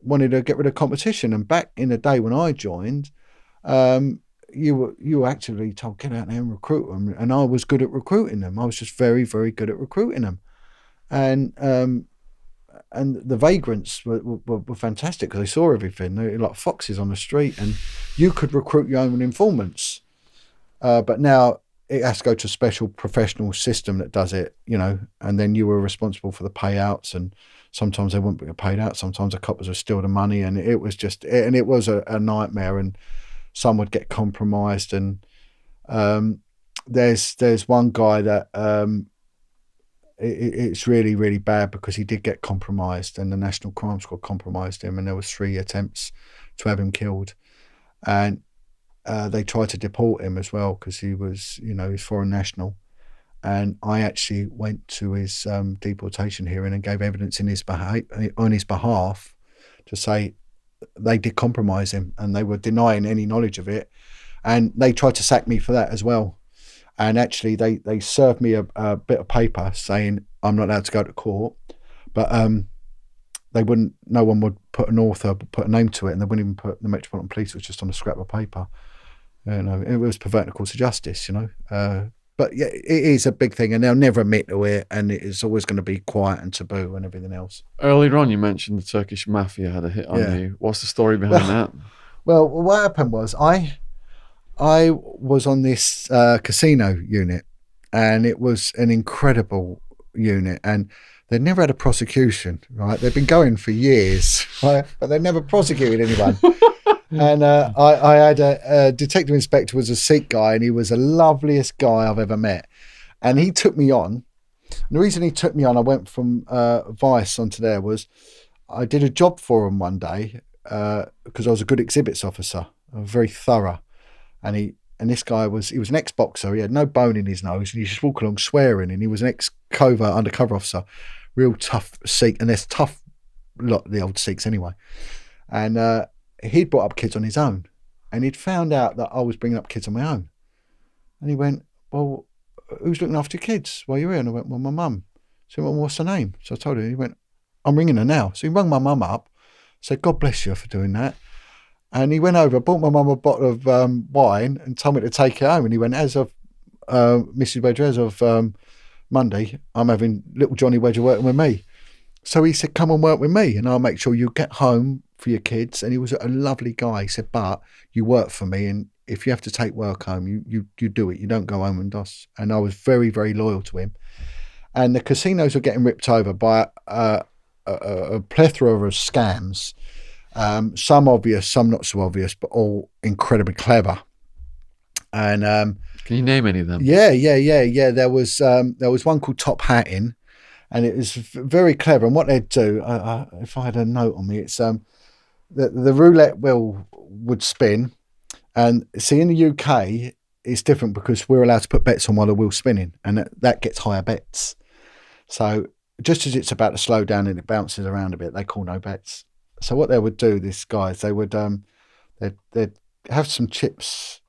wanted to get rid of competition. And back in the day when I joined, you were actively told, get out there and recruit them. And I was good at recruiting them. I was just very, very good at recruiting them. And the vagrants were fantastic because they saw everything. They were like foxes on the street, and you could recruit your own informants. But now it has to go to a special professional system that does it, and then you were responsible for the payouts and sometimes they wouldn't get paid out. Sometimes the coppers would steal the money, and it was just a nightmare. And some would get compromised. And there's one guy that it's really, really bad because he did get compromised, and the National Crime Squad compromised him, and there was 3 attempts to have him killed, and they tried to deport him as well because he was, he's foreign national. And I actually went to his deportation hearing and gave evidence on his behalf to say they did compromise him, and they were denying any knowledge of it, and they tried to sack me for that as well. And actually, they served me a bit of paper saying I'm not allowed to go to court, but they wouldn't. No one would put a name to it, and they wouldn't even put the Metropolitan Police. It was just on a scrap of paper. It was perverting the course of justice. But yeah, it is a big thing, and they'll never admit to it, and it's always going to be quiet and taboo and everything else. Earlier on, you mentioned the Turkish mafia had a hit on you. What's the story behind that? Well, what happened was I was on this casino unit, and it was an incredible unit, and they'd never had a prosecution, right? They've been going for years, right? But they never prosecuted anyone. And I had a detective inspector, was a Sikh guy, and he was the loveliest guy I've ever met. And he took me on. And the reason he took me on, I went from Vice onto there, was I did a job for him one day because I was a good exhibits officer. I was very thorough. And this guy he was an ex-boxer. He had no bone in his nose, and he just walked along swearing. And he was an ex-covert undercover officer, real tough Sikh, and there's tough lot the old Sikhs anyway. And he'd brought up kids on his own, and he'd found out that I was bringing up kids on my own. And he went, "Well, who's looking after your kids while you're here?" And I went, "Well, my mum." So he went, "Well, what's her name?" So I told him. He went, "I'm ringing her now." So he rang my mum up, said, "God bless you for doing that." And he went over, bought my mum a bottle of wine, and told me to take it home. And he went, "As of Mrs. Wedger, as of Monday, I'm having little Johnny Wedger working with me." So he said, "Come and work with me, and I'll make sure you get home for your kids." And he was a lovely guy. He said, "But you work for me, and if you have to take work home, you do it. You don't go home and DOS." And I was very, very loyal to him. And the casinos were getting ripped over by a plethora of scams. Some obvious, some not so obvious, but all incredibly clever. And can you name any of them? Yeah. There was one called Top Hatting, and it was very clever. And what they'd do, if I had a note on me, it's the roulette wheel would spin. And see, in the UK, it's different because we're allowed to put bets on while the wheel's spinning, and that gets higher bets. So just as it's about to slow down and it bounces around a bit, they call no bets. So what they would do, these guys, they would they'd have some chips.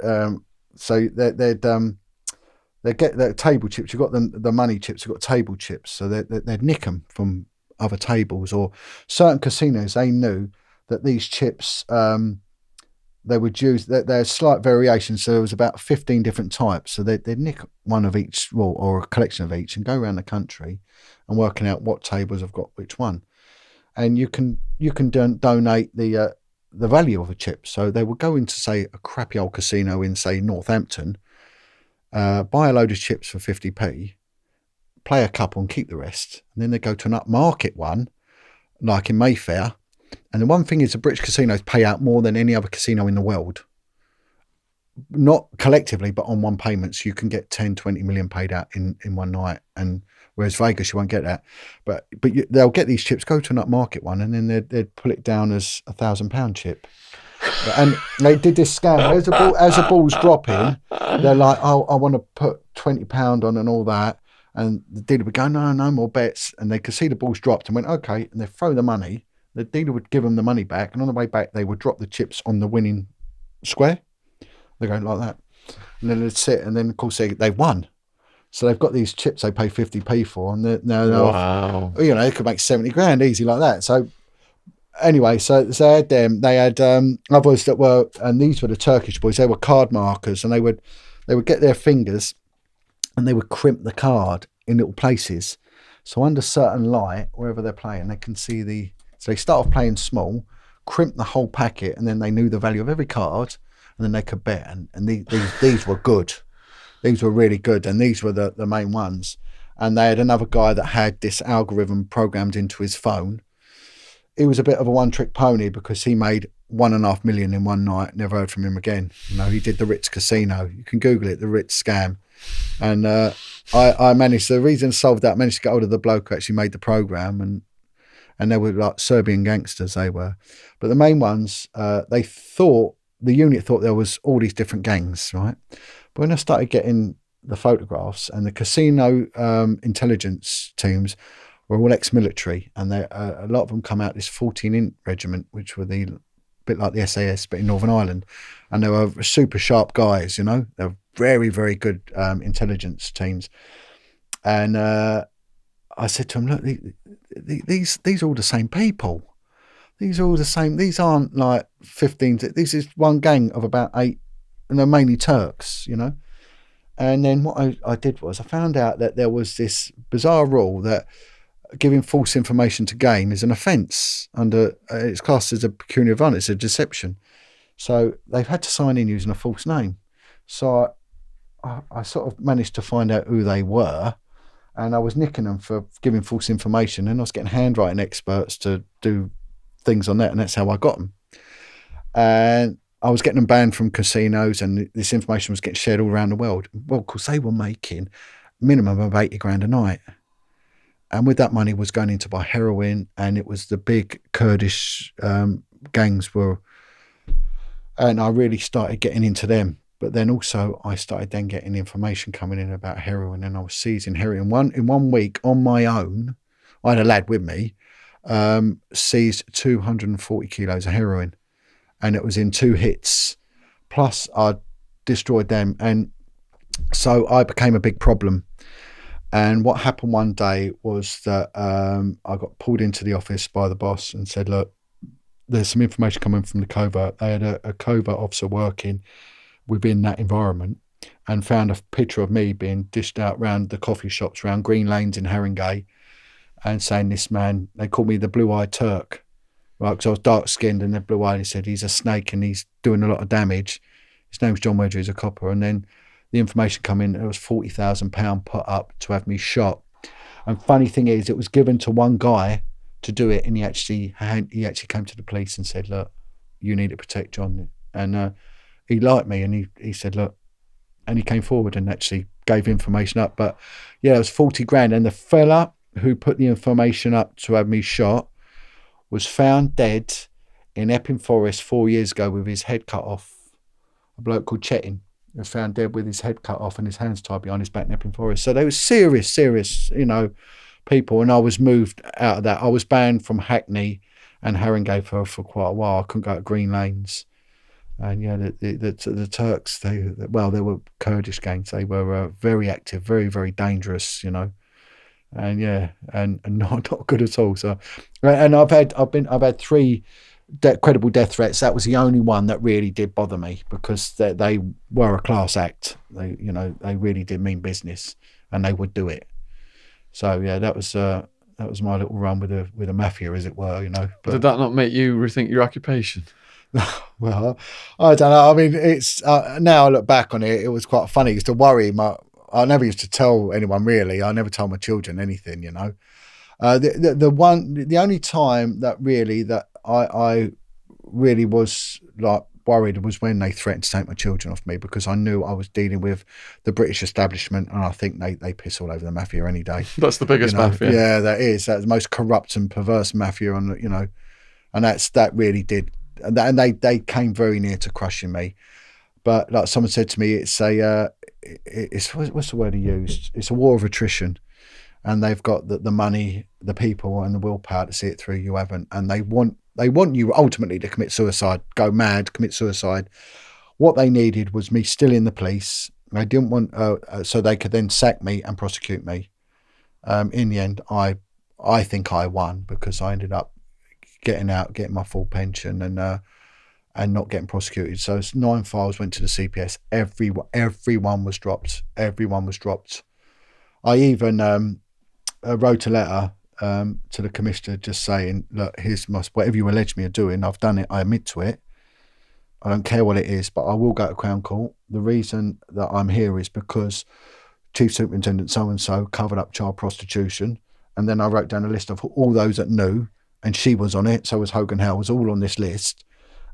So they'd get the table chips. You've got the money chips. You've got table chips. So they'd nick them from other tables, or certain casinos. They knew that these chips they would use. There's slight variations. So there was about 15 different types. So they'd nick one of each, or a collection of each, and go around the country and working out what tables have got which one. And you can donate the value of a chip. So they would go into, say, a crappy old casino in, say, Northampton, buy a load of chips for 50p, play a couple and keep the rest. And then they go to an upmarket one, like in Mayfair. And the one thing is, the British casinos pay out more than any other casino in the world. Not collectively, but on one payment. So you can get 10, 20 million paid out in one night. And whereas Vegas, you won't get that. But they'll get these chips, go to an upmarket one, and then they'd pull it down as £1,000 chip. And they did this scam. As the ball's dropping, they're like, "Oh, I want to put £20 on and all that." And the dealer would go, no more bets. And they could see the ball's dropped and went, "Okay." And they throw the money. The dealer would give them the money back. And on the way back, they would drop the chips on the winning square. They're going like that. And then they'd sit. And then, of course, they won. So they've got these chips they pay 50p for. And wow. They could make 70 grand easy like that. So anyway, so they had them. They had others that were, and these were the Turkish boys. They were card markers, and they would get their fingers and they would crimp the card in little places. So under certain light, wherever they're playing, they can see so they start off playing small, crimp the whole packet, and then they knew the value of every card, and then they could bet. And these were good. These were really good, and these were the main ones. and they had another guy that had this algorithm programmed into his phone. He was a bit of a one-trick pony because he made 1.5 million in one night. Never heard from him again. He did the Ritz Casino. You can Google it, the Ritz scam. And I managed, the reason I solved that, I managed to get hold of the bloke who actually made the program, and they were like Serbian gangsters, they were. But the main ones, the unit thought there was all these different gangs, right? But when I started getting the photographs, and the casino intelligence teams were all ex-military, and a lot of them come out this 14-inch regiment, which were the bit like the SAS, but in Northern Ireland, and they were super sharp guys. They're very, very good intelligence teams. And I said to them, look, these are all the same people. These are all the same. These aren't like 15. This is one gang of about 8, and they're mainly Turks. And then what I did was I found out that there was this bizarre rule that giving false information to game is an offence under, it's classed as a pecuniary violence, it's a deception. So they've had to sign in using a false name. So I sort of managed to find out who they were, and I was nicking them for giving false information, and I was getting handwriting experts to do things on that, and that's how I got them. And I was getting them banned from casinos, and this information was getting shared all around the world. Well, because they were making minimum of 80 grand a night. And with that money was going in to buy heroin, and it was the big Kurdish gangs were, and I really started getting into them. But then also I started then getting information coming in about heroin, and I was seizing heroin. In 1 week on my own, I had a lad with me, seized 240 kilos of heroin, and it was in 2 hits. Plus I destroyed them, and so I became a big problem. And what happened one day was that I got pulled into the office by the boss and said, look, there's some information coming from the covert. They had a covert officer working within that environment, and found a picture of me being dished out around the coffee shops around Green Lanes in Haringey, and saying this man, they called me the blue-eyed Turk, right, because I was dark-skinned and they're blue-eyed. He said he's a snake and he's doing a lot of damage. His name's John Wedger, he's a copper. And then the information come in, there was £40,000 put up to have me shot. And funny thing is, it was given to one guy to do it, and he actually came to the police and said, look, you need to protect John. And he liked me, and he said, look, and he came forward and actually gave information up. But yeah, it was 40 grand. And the fella who put the information up to have me shot was found dead in Epping Forest 4 years ago with his head cut off. A bloke called Chetin was found dead with his head cut off and his hands tied behind his back in Epping Forest. So they were serious, people. And I was moved out of that. I was banned from Hackney and Haringey for quite a while. I couldn't go to Green Lanes. And yeah, the Turks, they were Kurdish gangs. They were very active, very, very dangerous, and yeah, and not good at all. So, and I've had 3 credible death threats. That was the only one that really did bother me, because they were a class act. They really did mean business, and they would do it. So yeah, that was my little run with a mafia, as it were. But did that not make you rethink your occupation? Well, I don't know. I mean, it's now I look back on it, it was quite funny. I used to worry. I never used to tell anyone, really. I never told my children anything, The only time that I really was like worried was when they threatened to take my children off me, because I knew I was dealing with the British establishment, and I think they piss all over the mafia any day. That's the biggest mafia. Yeah, that is. That's the most corrupt and perverse mafia and that really did. And they came very near to crushing me, but like someone said to me, it's what's the word he used? It's a war of attrition, and they've got the money, the people, and the willpower to see it through. You haven't, and they want you ultimately to commit suicide, go mad, commit suicide. What they needed was me still in the police. They didn't want so they could then sack me and prosecute me. In the end, I think I won, because I ended up getting out, getting my full pension, and not getting prosecuted. So 9 files went to the CPS. Everyone was dropped. Everyone was dropped. I even wrote a letter to the commissioner just saying, look, here's whatever you allege me of doing, I've done it, I admit to it. I don't care what it is, but I will go to Crown Court. The reason that I'm here is because Chief Superintendent so-and-so covered up child prostitution. And then I wrote down a list of all those that knew, and she was on it. So was Hogan Howe, was all on this list.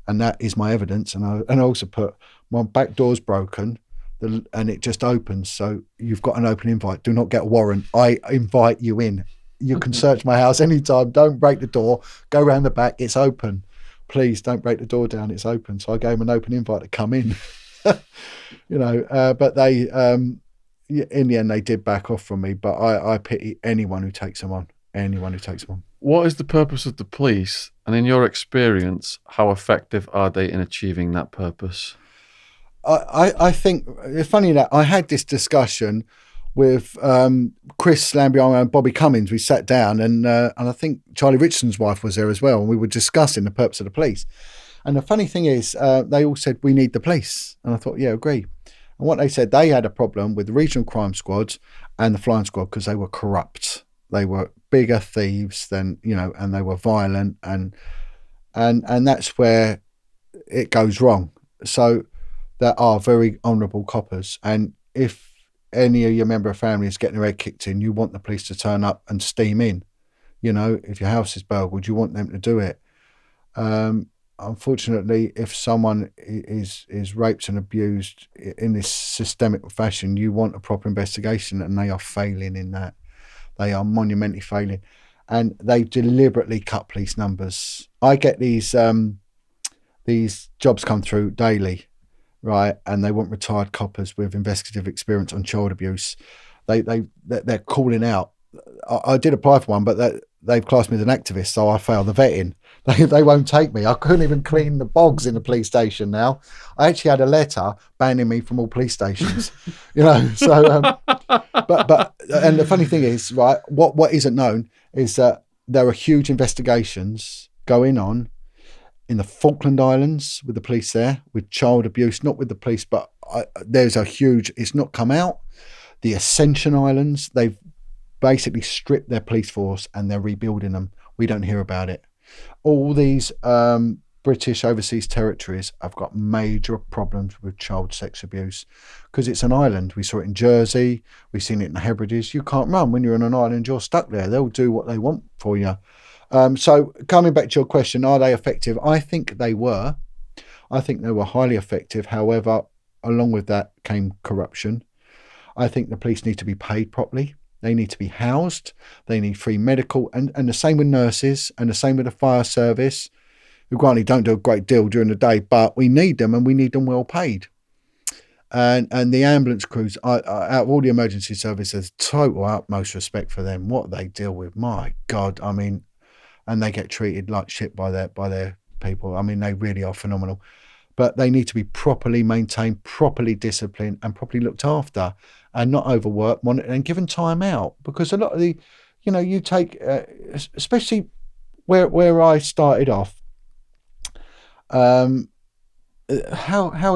And that is my evidence. And I also put, my back door's broken, and it just opens. So you've got an open invite. Do not get a warrant. I invite you in. You can search my house anytime. Don't break the door. Go round the back. It's open. Please don't break the door down. It's open. So I gave them an open invite to come in. But they, in the end, they did back off from me. But I pity anyone who takes them on. Anyone who takes them on. What is the purpose of the police? And in your experience, how effective are they in achieving that purpose? I think it's funny that I had this discussion with Chris Lambiano and Bobby Cummins. We sat down and I think Charlie Richardson's wife was there as well. And we were discussing the purpose of the police. And the funny thing is, they all said, we need the police. And I thought, yeah, agree. And what they said, they had a problem with the regional crime squads and the flying squad because they were corrupt. They were bigger thieves than, and they were violent. And that's where it goes wrong. So there are very honourable coppers. And if any of your member of family is getting their head kicked in, you want the police to turn up and steam in. If your house is burgled, you want them to do it. Unfortunately, if someone is raped and abused in this systemic fashion, you want a proper investigation, and they are failing in that. They are monumentally failing, and they deliberately cut police numbers. I get these jobs come through daily, right? And they want retired coppers with investigative experience on child abuse. They're calling out. I did apply for one, but they've classed me as an activist, so I failed the vetting. They won't take me. I couldn't even clean the bogs in the police station now. I actually had a letter banning me from all police stations, so, but and the funny thing is, right, what isn't known is that there are huge investigations going on in the Falkland Islands with the police there, with child abuse, not with the police, but there's a huge, it's not come out. The Ascension Islands, they've basically stripped their police force and they're rebuilding them. We don't hear about it. All these British overseas territories have got major problems with child sex abuse because it's an island. We saw it in Jersey. We've seen it in the Hebrides. You can't run when you're on an island. You're stuck there. They'll do what they want for you. So coming back to your question, are they effective? I think they were. I think they were highly effective. However, along with that came corruption. I think the police need to be paid properly. They need to be housed. They need free medical, and the same with nurses, and the same with the fire service, who granted don't do a great deal during the day, but we need them, and we need them well paid. And the ambulance crews, out of all the emergency services, total utmost respect for them. What they deal with, my God, I mean, and they get treated like shit by their people. I mean, they really are phenomenal. But they need to be properly maintained, properly disciplined, and properly looked after, and not overworked, monitored, and given time out. Because a lot of the, you take, especially where I started off, how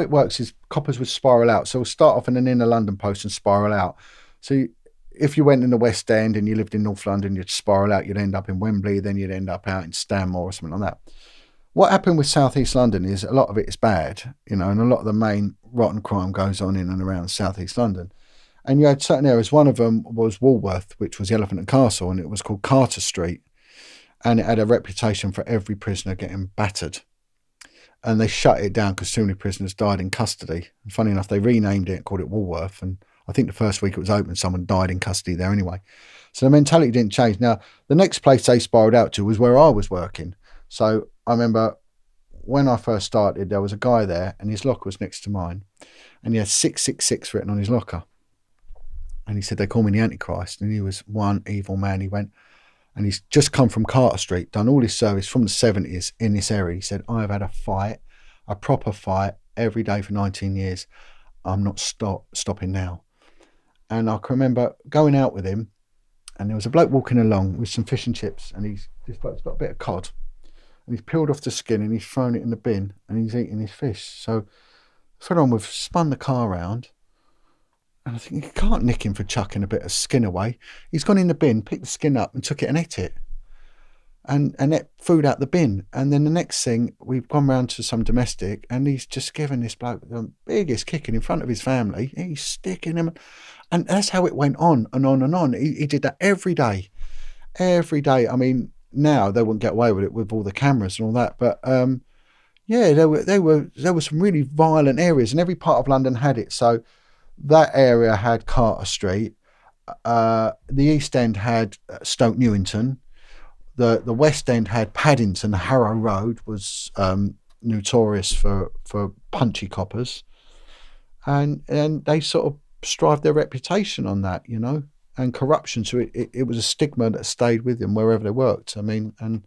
it works is coppers would spiral out. So we'll start off in an inner London post and spiral out. So if you went in the West End and you lived in North London, you'd spiral out. You'd end up in Wembley, then you'd end up out in Stanmore or something like that. What happened with South East London is a lot of it is bad, and a lot of the main rotten crime goes on in and around South East London. And you had certain areas. One of them was Walworth, which was the Elephant and Castle, and it was called Carter Street. And it had a reputation for every prisoner getting battered. And they shut it down because too many prisoners died in custody. And funny enough, they renamed it and called it Walworth. And I think the first week it was open, someone died in custody there anyway. So the mentality didn't change. Now, the next place they spiraled out to was where I was working. So I remember when I first started, there was a guy there and his locker was next to mine. And he had 666 written on his locker. And he said, they call me the Antichrist. And he was one evil man. He went, and he's just come from Carter Street, done all his service from the 70s in this area. He said, I have had a fight, a proper fight, every day for 19 years. I'm not stopping now. And I can remember going out with him, and there was a bloke walking along with some fish and chips, and this bloke's got a bit of cod. And he's peeled off the skin and he's thrown it in the bin and he's eating his fish. So further on, we've spun the car around, and I think you can't nick him for chucking a bit of skin away. He's gone in the bin, picked the skin up and took it and ate it. and let food out the bin. And then the next thing, we've gone round to some domestic, and he's just given this bloke the biggest kicking in front of his family. He's sticking him, and that's how it went on and on and on. He did that every day. I mean, now they wouldn't get away with it with all the cameras and all that, but yeah, there were some really violent areas, and every part of London had it. So that area had Carter Street, the East End had Stoke Newington, the West End had Paddington. Harrow Road was notorious for punchy coppers, and they sort of strived their reputation on that, you know, and corruption. So it was a stigma that stayed with them wherever they worked. I mean, and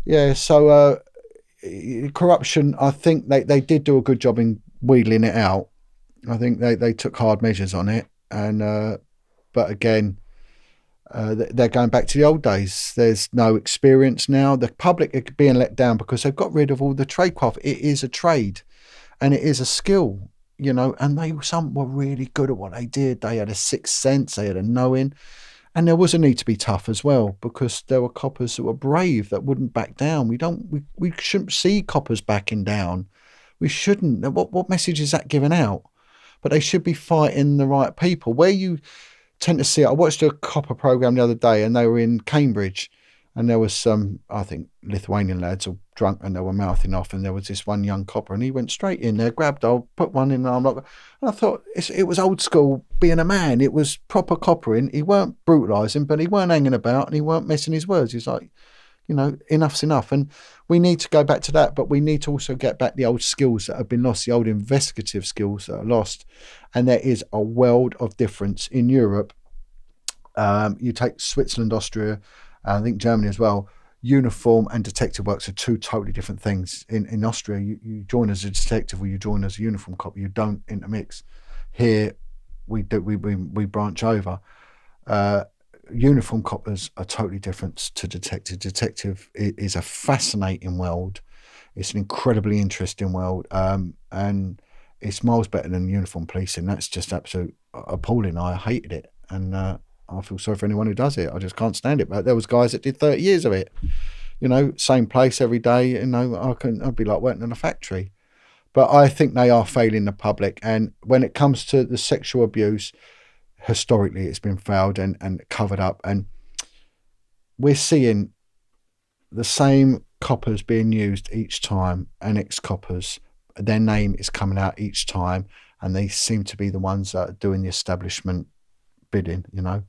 yeah, so corruption, I think they did do a good job in wheedling it out. I think they took hard measures on it, and but again, they're going back to the old days. There's no experience now. The public are being let down because they've got rid of all the tradecraft. It is a trade, and it is a skill, you know. And some were really good at what they did. They had a sixth sense. They had a knowing, and there was a need to be tough as well, because there were coppers that were brave, that wouldn't back down. We shouldn't see coppers backing down. We shouldn't. What message is that giving out? But they should be fighting the right people. Where you tend to see it, I watched a copper program the other day, and they were in Cambridge, and there was some, I think, Lithuanian lads all drunk, and they were mouthing off, and there was this one young copper, and he went straight in there, grabbed, I'll put one in, and I thought it was old school being a man. It was proper coppering. He weren't brutalising, but he weren't hanging about, and he weren't messing his words. He's like, you know, enough's enough. And we need to go back to that, but we need to also get back the old skills that have been lost, the old investigative skills that are lost. And there is a world of difference in Europe. You take Switzerland, Austria, I think Germany as well. Uniform and detective works are two totally different things. In Austria, you join as a detective or you join as a uniform cop. You don't intermix. Here, we branch over. Uniform coppers are totally different to detective. Detective is a fascinating world. It's an incredibly interesting world, and it's miles better than uniform policing. That's just absolute appalling. I hated it, and I feel sorry for anyone who does it. I just can't stand it. But there was guys that did 30 years of it. You know, same place every day. You know, I'd be like working in a factory. But I think they are failing the public. And when it comes to the sexual abuse, historically it's been failed and covered up, and we're seeing the same coppers being used each time, and ex-coppers, their name is coming out each time, and they seem to be the ones that are doing the establishment bidding. You know,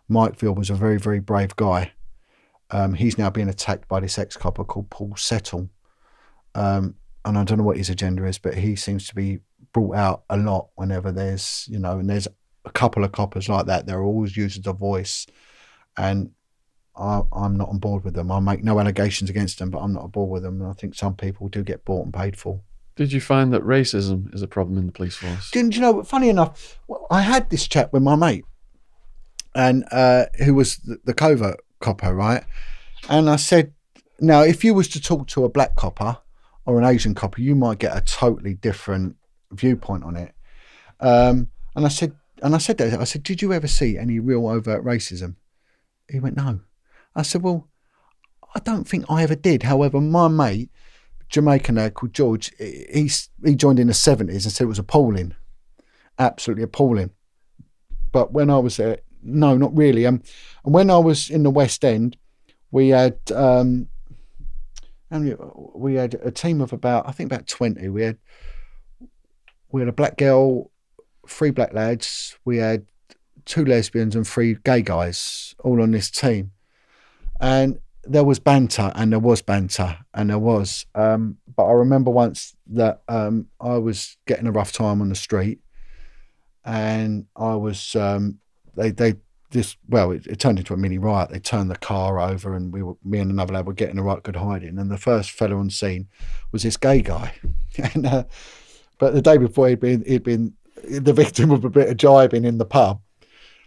Mikeville was a very, very brave guy. He's now being attacked by this ex-copper called Paul Settle, and I don't know what his agenda is, but he seems to be brought out a lot whenever there's, you know, and there's a couple of coppers like that. They're always used as a voice, and I'm not on board with them. I make no allegations against them, but I'm not on board with them, and I think some people do get bought and paid for. Did you find that racism is a problem in the police force? Didn't you know, funny enough, I had this chat with my mate, and who was the covert copper, right? And I said, now, if you was to talk to a black copper or an Asian copper, you might get a totally different viewpoint on it. And I said, did you ever see any real overt racism? He went, no. I said, well, I don't think I ever did. However, my mate, Jamaican lad called George, he joined in the 70s and said it was appalling, absolutely appalling. But when I was there, no, not really. And when I was in the West End, we had a team of about 20. We had a black girl, 3 black lads, we had 2 lesbians and 3 gay guys all on this team. And there was banter. But I remember once that I was getting a rough time on the street, and I was it turned into a mini riot. They turned the car over, and me and another lad were getting a right good hiding, and the first fella on scene was this gay guy. And but the day before he'd been the victim of a bit of jibing in the pub,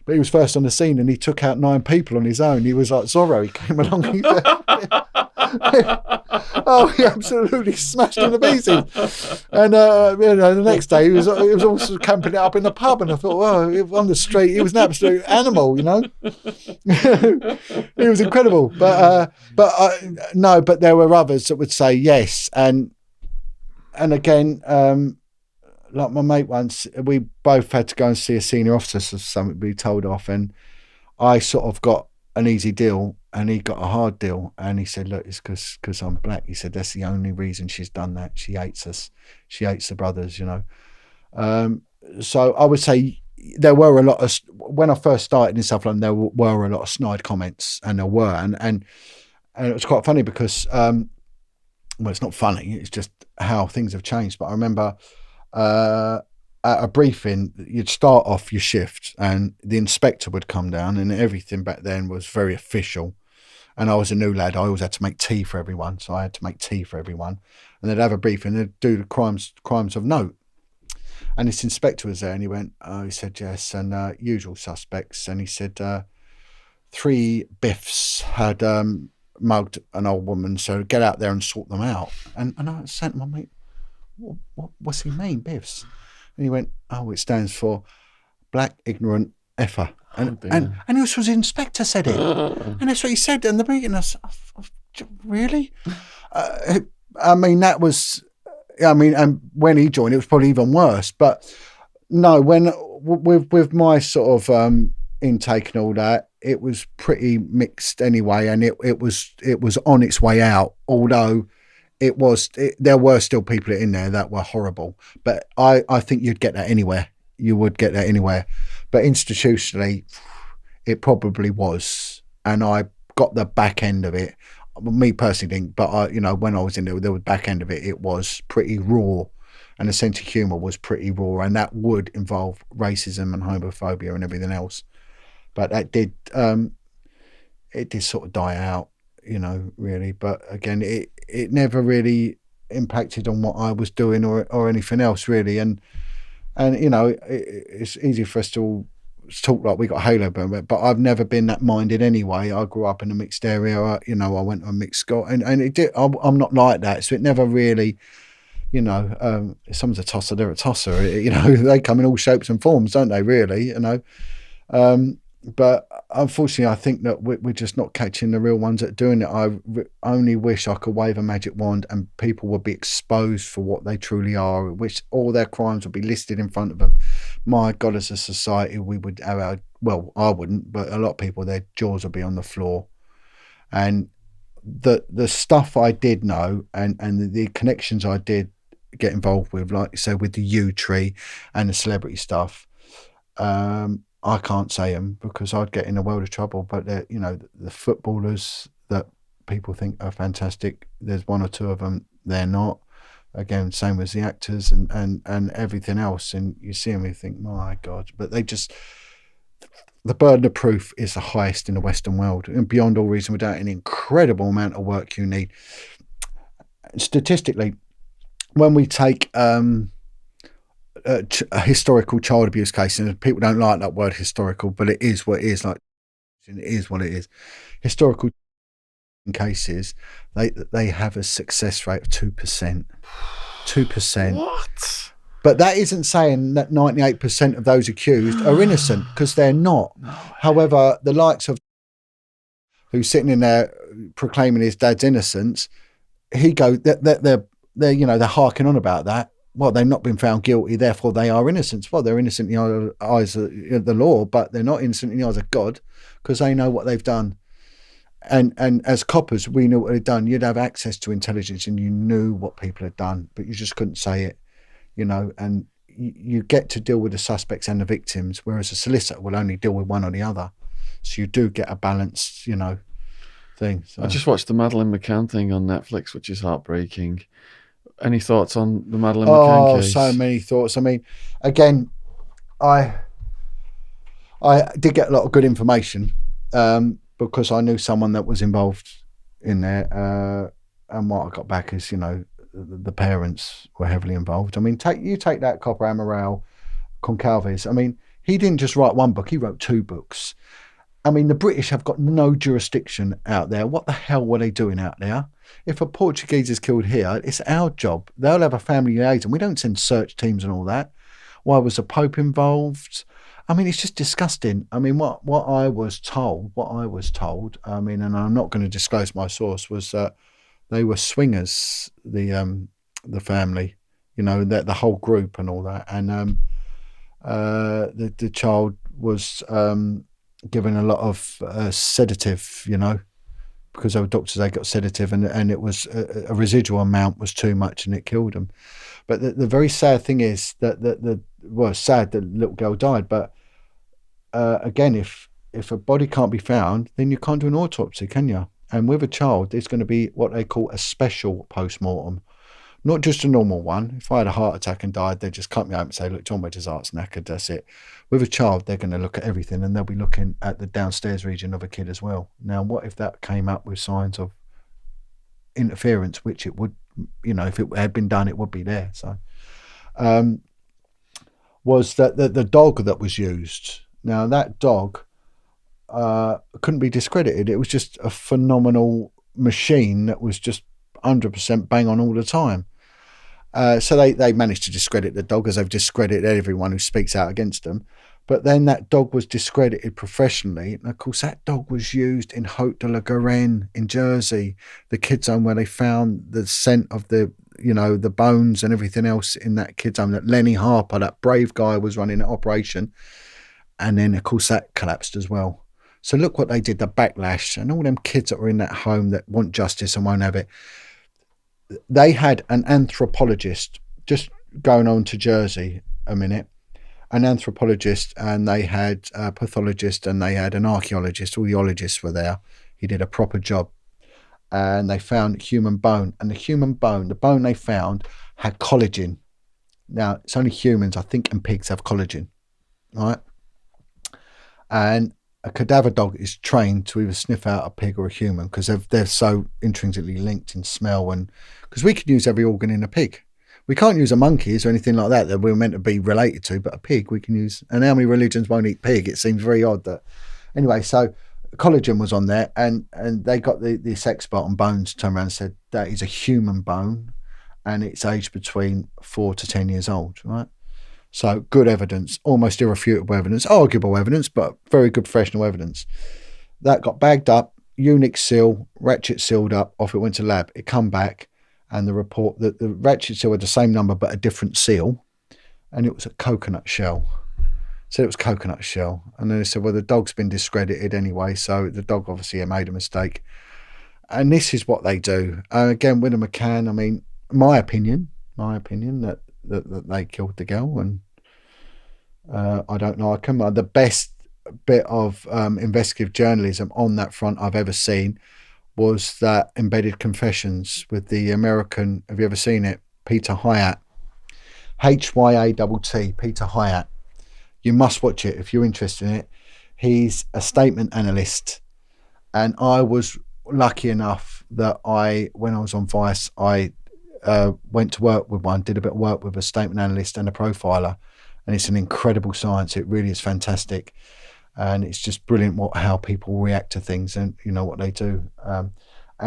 but he was first on the scene, and he took out 9 people on his own. He was like Zorro. He came along. Oh, he absolutely smashed him to pieces. And the next day he was also camping it up in the pub, and I thought, well, on the street he was an absolute animal, He was incredible. But no, but there were others that would say yes, and again, like my mate once, we both had to go and see a senior officer of something we told off, and I sort of got an easy deal and he got a hard deal, and he said, look, it's because I'm black. He said that's the only reason she's done that. She hates us. She hates the brothers, So I would say there were a lot of, when I first started in South London, there were a lot of snide comments, and there were, and it was quite funny because well, it's not funny, it's just how things have changed. But I remember at a briefing, you'd start off your shift and the inspector would come down, and everything back then was very official. And I was a new lad. I always had to make tea for everyone. So I had to make tea for everyone. And they'd have a briefing, they'd do the crimes of note. And this inspector was there, and he went, he said, yes, and usual suspects. And he said, 3 biffs had mugged an old woman, so get out there and sort them out. And I said to my mate, what's he mean, biffs? And he went, it stands for black ignorant effer. And this was the inspector said it. And that's what he said in the meeting. I said, really? That was, and when he joined, it was probably even worse. But no, with my sort of intake and all that, it was pretty mixed anyway, and it was on its way out, although there were still people in there that were horrible. But I think you'd get that anywhere. You would get that anywhere. But institutionally, it probably was. And I got the back end of it. Me personally didn't, but when I was in there was back end of it, it was pretty raw. And the sense of humour was pretty raw. And that would involve racism and homophobia and everything else. But that did, it did sort of die out, really. But again, it never really impacted on what I was doing or anything else, really. And it's easy for us to all talk like we got halo burn, but I've never been that minded anyway. I grew up in a mixed area, I went to a mixed school, and it did. I'm not like that, so it never really, if someone's a tosser, they're a tosser. They come in all shapes and forms, don't they? Really, But unfortunately, I think that we're just not catching the real ones that are doing it. I only wish I could wave a magic wand and people would be exposed for what they truly are, which all their crimes would be listed in front of them. My God, as a society, we would have I wouldn't, but a lot of people, their jaws would be on the floor. And the stuff I did know and the connections I did get involved with, like you said, with the U tree and the celebrity stuff, I can't say them because I'd get in a world of trouble. But the footballers that people think are fantastic, there's 1 or 2 of them they're not. Again, same as the actors and everything else. And you see them, you think, my God. But the burden of proof is the highest in the Western world, and beyond all reason, without an incredible amount of work you need. Statistically, when we take a historical child abuse case, and people don't like that word historical, but it is what it is. Like, it is what it is. Historical cases, they have a success rate of 2%. 2%. What? But that isn't saying that 98% of those accused are innocent, because they're not. No. However, the likes of who's sitting in there proclaiming his dad's innocence, they're harking on about that. Well, they've not been found guilty, therefore they are innocent. Well, they're innocent in the eyes of the law, but they're not innocent in the eyes of God, because they know what they've done. And as coppers, we knew what they'd done. You'd have access to intelligence and you knew what people had done, but you just couldn't say it, and you get to deal with the suspects and the victims, whereas a solicitor will only deal with one or the other. So you do get a balanced, thing. So. I just watched the Madeleine McCann thing on Netflix, which is heartbreaking. Any thoughts on the Madeleine McCann case? Oh, so many thoughts. I mean, again, I did get a lot of good information because I knew someone that was involved in there. And what I got back is, the parents were heavily involved. I mean, take that copper Amaral Concalves. I mean, he didn't just write one book, he wrote 2 books. I mean, the British have got no jurisdiction out there. What the hell were they doing out there? If a Portuguese is killed here, it's our job. They'll have a family liaison. We don't send search teams and all that. Why was the Pope involved? I mean, it's just disgusting. I mean, what I was told, I mean, and I'm not going to disclose my source, was that they were swingers, the family, you know, the whole group and all that. And the child was given a lot of sedative, you know, because they were doctors, they got sedative, and it was a residual amount was too much and it killed them. But the very sad thing is that well, it's sad that the little girl died, but again, if a body can't be found, then you can't do an autopsy, can you? And with a child, it's going to be what they call a special post-mortem, not just a normal one. If I had a heart attack and died, they'd just cut me open and say, look, John Wedger's heart's knackered, that's it. With a child, they're going to look at everything, and they'll be looking at the downstairs region of a kid as well. Now, what if that came up with signs of interference, which it would, you know, if it had been done, it would be there. So was that the dog that was used. Now, that dog couldn't be discredited. It was just a phenomenal machine that was just 100% bang on all the time. So they managed to discredit the dog, as they've discredited everyone who speaks out against them. But then that dog was discredited professionally. And of course, that dog was used in Haute de la Garenne in Jersey, the kids' home, where they found the scent of the, you know, the bones and everything else in that kids' home. That Lenny Harper, that brave guy, was running that operation. And then, of course, that collapsed as well. So look what they did, the backlash, and all them kids that were in that home that want justice and won't have it. They had an anthropologist, just going on to Jersey a minute, an anthropologist, and they had a pathologist, and they had an archaeologist. All the ologists were there. He did a proper job. And they found human bone. And the bone they found had collagen. Now, it's only humans, I think, and pigs have collagen, right? And a cadaver dog is trained to either sniff out a pig or a human, because they're so intrinsically linked in smell. And because we can use every organ in a pig. We can't use a monkeys or anything like that we're meant to be related to, but a pig we can use. And how many religions won't eat pig? It seems very odd that. Anyway, so collagen was on there, and they got this expert on bones turned around and said that is a human bone, and it's aged between 4 to 10 years old, right? So good evidence, almost irrefutable evidence, arguable evidence, but very good professional evidence. That got bagged up, Unix seal, ratchet sealed up, off it went to lab. It come back, and the report that the ratchet seal had the same number but a different seal, and it was a coconut shell. So it was coconut shell. And then they said, well, the dog's been discredited anyway, so the dog obviously made a mistake. And this is what they do. Again, William McCann, I mean, my opinion that they killed the girl, and I don't know. The best bit of investigative journalism on that front I've ever seen was that Embedded Confessions with the American, have you ever seen it? Peter Hyatt, Hyatt, Peter Hyatt. You must watch it if you're interested in it. He's a statement analyst, and I was lucky enough that when I was on Vice, I went to work with one, did a bit of work with a statement analyst and a profiler, and it's an incredible science. It really is fantastic, and it's just brilliant how people react to things and you know what they do. And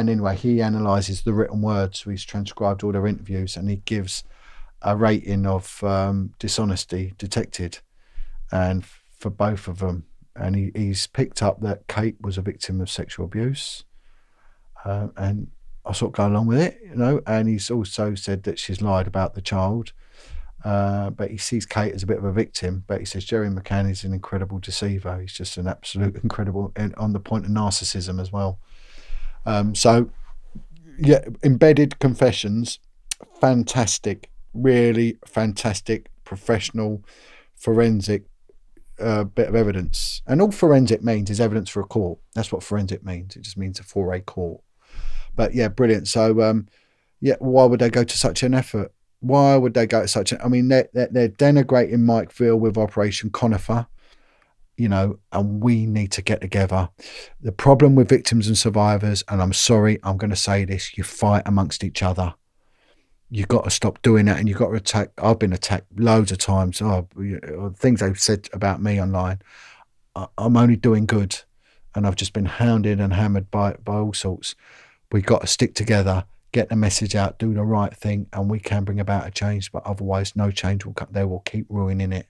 anyway, he analyzes the written words, so he's transcribed all their interviews, and he gives a rating of dishonesty detected, and for both of them. And he's picked up that Kate was a victim of sexual abuse, and I sort of go along with it, you know. And he's also said that she's lied about the child, but he sees Kate as a bit of a victim. But he says Jerry McCann is an incredible deceiver. He's just an absolute incredible, and on the point of narcissism as well. So yeah, Embedded Confessions, fantastic, really fantastic, professional, forensic bit of evidence. And all forensic means is evidence for a court. That's what forensic means. It just means for a court. But yeah, brilliant. So yeah, why would they go to such an effort? Why would they go to such I mean, they're denigrating Mike Veal with Operation Conifer, you know, and we need to get together. The problem with victims and survivors, and I'm sorry, I'm going to say this, you fight amongst each other. You've got to stop doing that, and you've got to attack. I've been attacked loads of times. Things they've said about me online. I'm only doing good. and I've just been hounded and hammered by all sorts. We've got to stick together, get the message out, do the right thing, and we can bring about a change. But otherwise, no change will come. They will keep ruining it.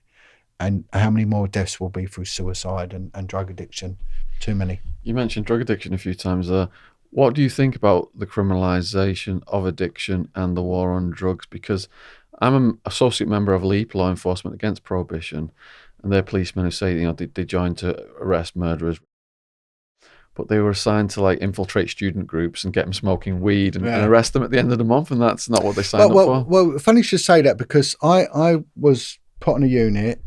And how many more deaths will be through suicide and drug addiction? Too many. You mentioned drug addiction a few times there. What do you think about the criminalisation of addiction and the war on drugs? Because I'm an associate member of LEAP, Law Enforcement Against Prohibition, and they're policemen who say, they joined to arrest murderers, but they were assigned to like infiltrate student groups and get them smoking weed and arrest them at the end of the month, and that's not what they signed up for. Well, funny you should say that, because I was put on a unit.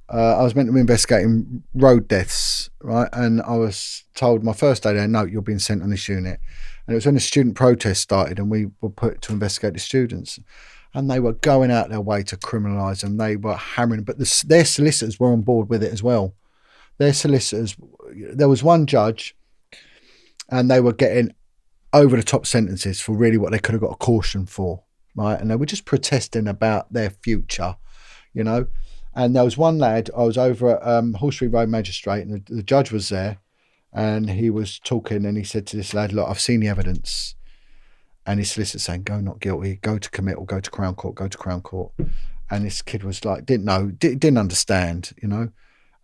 I was meant to be investigating road deaths, right? And I was told my first day there, no, you're being sent on this unit. And it was when the student protest started, and we were put to investigate the students. And they were going out their way to criminalise them. They were hammering, but their solicitors were on board with it as well. Their solicitors, there was one judge, and they were getting over the top sentences for really what they could have got a caution for, right? And they were just protesting about their future, you know. And there was one lad, I was over at Hall Street Road Magistrate, and the judge was there, and he was talking, and he said to this lad, look, I've seen the evidence. And his solicitor saying, go not guilty, go to committal, go to Crown Court, go to Crown Court. And this kid was like, didn't know, didn't understand, you know.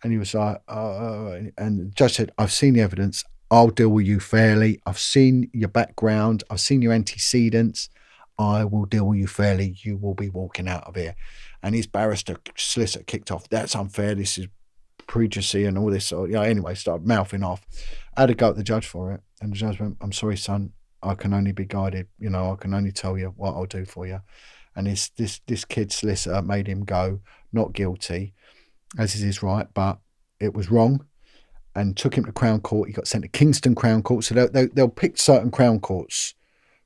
And he was like, and the judge said, I've seen the evidence, I'll deal with you fairly. I've seen your background, I've seen your antecedents, I will deal with you fairly. You will be walking out of here. And his barrister solicitor kicked off, that's unfair, this is prejudice and all this. Anyway, started mouthing off. I had to go at the judge for it. And the judge went, I'm sorry, son, I can only be guided, I can only tell you what I'll do for you. And this kid's solicitor made him go not guilty, as is his right, but it was wrong, and took him to Crown Court. He got sent to Kingston Crown Court. So they'll pick certain Crown Courts,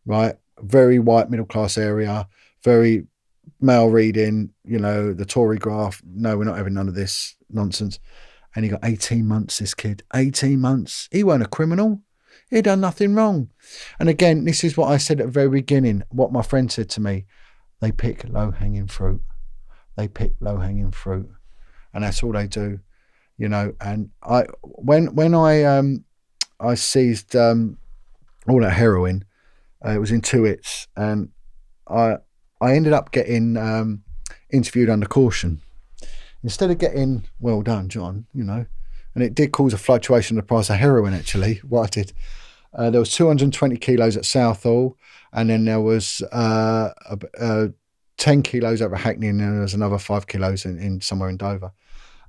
right? Very white middle class area, very male reading, the Tory graph. No, we're not having none of this nonsense. And he got 18 months, this kid. 18 months. He weren't a criminal. He'd done nothing wrong. And again, this is what I said at the very beginning, what my friend said to me. They pick low-hanging fruit. They pick low-hanging fruit. And that's all they do, And when I seized all that heroin, it was in 2 hits, and I ended up getting interviewed under caution. Instead of getting, well done, John, and it did cause a fluctuation in the price of heroin, actually, what I did. There was 220 kilos at Southall, and then there was 10 kilos over Hackney, and then there was another 5 kilos in somewhere in Dover.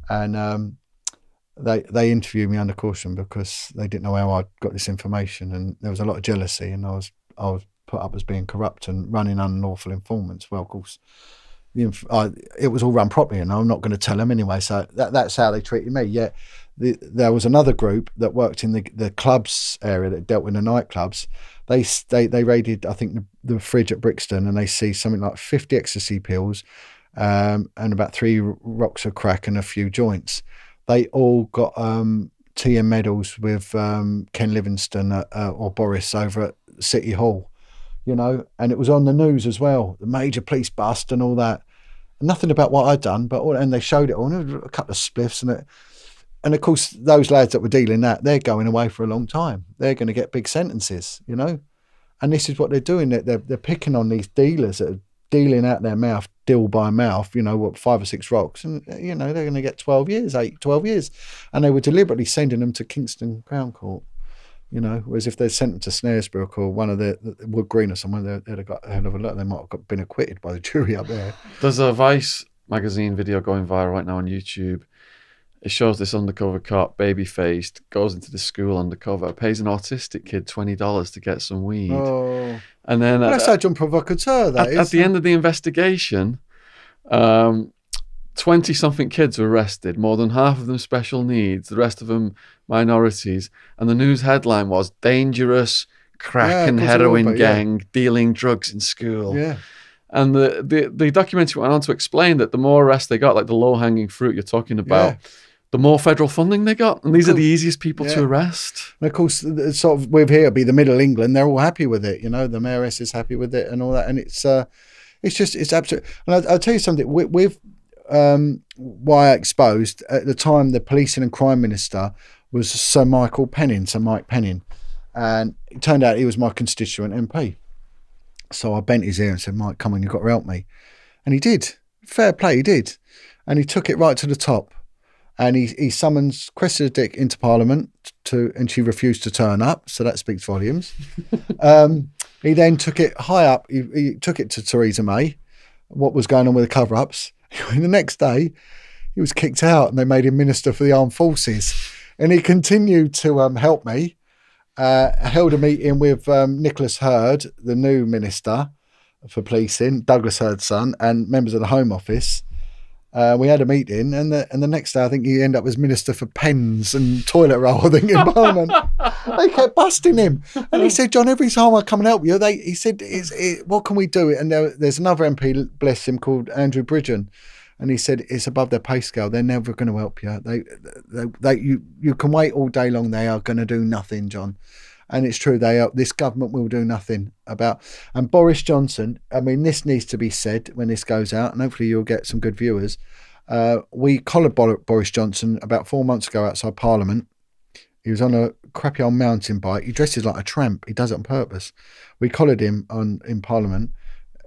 And they interviewed me under caution because they didn't know how I got this information, and there was a lot of jealousy, and I was put up as being corrupt and running unlawful informants. Well, of course, it was all run properly, and I'm not going to tell them anyway. So that's how they treated me. Yet there was another group that worked in the clubs area that dealt with the nightclubs. They raided, I think, the fridge at Brixton, and they see something like 50 ecstasy pills, and about 3 rocks of crack and a few joints. They all got TM medals with Ken Livingstone or Boris over at City Hall, and it was on the news as well, the major police bust and all that. Nothing about what I'd done, and they showed it all, and there were a couple of spliffs, and of course those lads that were dealing that, they're going away for a long time. They're going to get big sentences, and this is what they're doing. They're picking on these dealers that are dealing out their mouth, deal by mouth, 5 or 6 rocks, and they're going to get 12 years, 12 years, and they were deliberately sending them to Kingston Crown Court. Whereas if they'd sent them to Snaresbrook or one of the Wood Green or somewhere, they'd have got a hell of a lot. They might have been acquitted by the jury up there. There's a Vice magazine video going viral right now on YouTube. It shows this undercover cop, baby-faced, goes into the school undercover, pays an autistic kid $20 to get some weed. Oh. And then that's a jump provocateur, at the end of the investigation, 20-something kids were arrested, more than half of them special needs, the rest of them minorities. And the news headline was, dangerous crack and heroin gang dealing drugs in school. Yeah. And the documentary went on to explain that the more arrests they got, like the low-hanging fruit you're talking about, the more federal funding they got. And these are the easiest people to arrest. And of course, sort of with here, be the Middle England, they're all happy with it. The mayoress is happy with it and all that. And it's absolute. And I'll tell you something, with why I exposed, at the time, the policing and crime minister was Sir Mike Penning. And it turned out he was my constituent MP. So I bent his ear and said, Mike, come on, you've got to help me. And he did. Fair play, he did. And he took it right to the top. And he summons Cressida Dick into Parliament and she refused to turn up. So that speaks volumes. He then took it high up. He took it to Theresa May, what was going on with the cover-ups. And the next day, he was kicked out and they made him Minister for the Armed Forces. And he continued to help me. Held a meeting with Nicholas Hurd, the new Minister for Policing, Douglas Hurd's son, and members of the Home Office. We had a meeting, and the next day I think he ended up as Minister for Pens and Toilet Roll, I think, in Parliament. They kept busting him. And he said, John, every time I come and help you, he said, what can we do? And there's another MP, bless him, called Andrew Bridgen. And he said, it's above their pay scale. They're never going to help you. You can wait all day long. They are going to do nothing, John. And it's true. This government will do nothing about. And Boris Johnson, I mean, this needs to be said when this goes out, and hopefully you'll get some good viewers. We collared Boris Johnson about 4 months ago outside Parliament. He was on a crappy old mountain bike. He dresses like a tramp. He does it on purpose. We collared him in Parliament.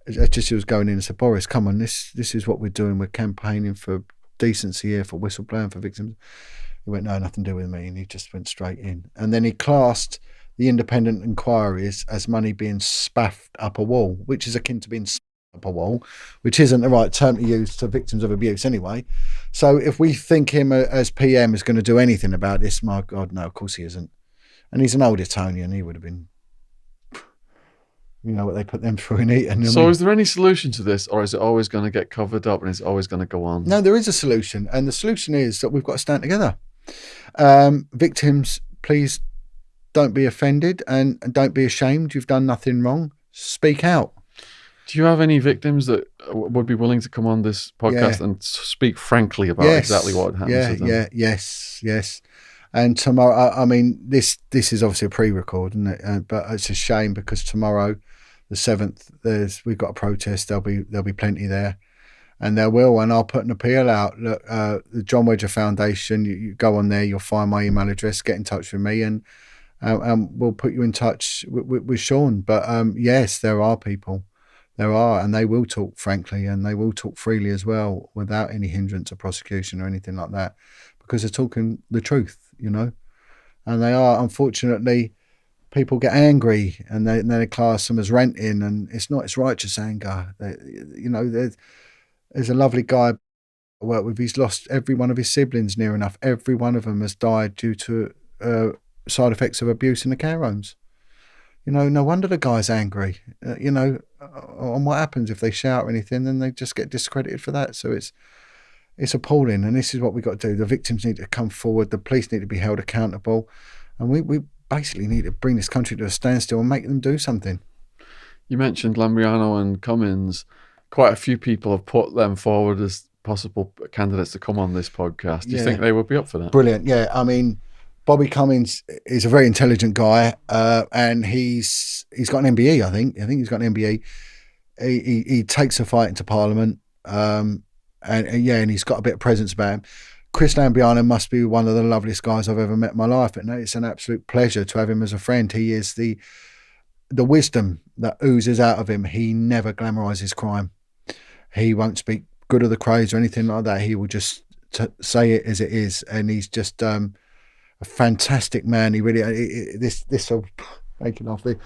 Just as he was going in and said, Boris, come on, this is what we're doing. We're campaigning for decency here, for whistleblowing, for victims. He went, no, nothing to do with me. And he just went straight in. And then he classed the independent inquiries as money being spaffed up a wall, which is akin to being spaffed up a wall, which isn't the right term to use to victims of abuse anyway. So if we think him as PM is going to do anything about this, my God, no, of course he isn't. And he's an old Etonian. He would have been, you know what they put them through in Eton. So is there any solution to this, or is it always going to get covered up and it's always going to go on? No, there is a solution. And the solution is that we've got to stand together. Victims, please don't be offended and don't be ashamed. You've done nothing wrong. Speak out. Do you have any victims that would be willing to come on this podcast and speak frankly about exactly what happened to them? Yes. And tomorrow, I mean, this is obviously a pre-record, isn't it? But it's a shame because tomorrow, the 7th, we've got a protest. There'll be plenty there, and there will. And I'll put an appeal out. Look, the John Wedger Foundation. You go on there. You'll find my email address. Get in touch with me, and we'll put you in touch with Sean. But yes, there are people. There are, and they will talk frankly, and they will talk freely as well, without any hindrance of prosecution or anything like that, because they're talking the truth, you know. And they are, unfortunately, people get angry and they class them as ranting, and it's righteous anger. There's a lovely guy I work with. He's lost every one of his siblings near enough. Every one of them has died due to side effects of abuse in the care homes. You know, no wonder the guy's angry. On what happens if they shout or anything, then they just get discredited for that. So it's appalling, and this is what we've got to do. The victims need to come forward. The police need to be held accountable, and we basically need to bring this country to a standstill and make them do something. You mentioned Lambriano and Cummins. Quite a few people have put them forward as possible candidates to come on this podcast. Do you think they would be up for that? Brilliant. Yeah, I mean, Bobby Cummins is a very intelligent guy, and he's got an MBE. I think he's got an MBE. He takes a fight into Parliament, and he's got a bit of presence about him. Chris Lambriano must be one of the loveliest guys I've ever met in my life, and it's an absolute pleasure to have him as a friend. He is the wisdom that oozes out of him. He never glamorises crime. He won't speak good of the Crows or anything like that. He will just say it as it is, and he's just a fantastic man. He really this will make it off the.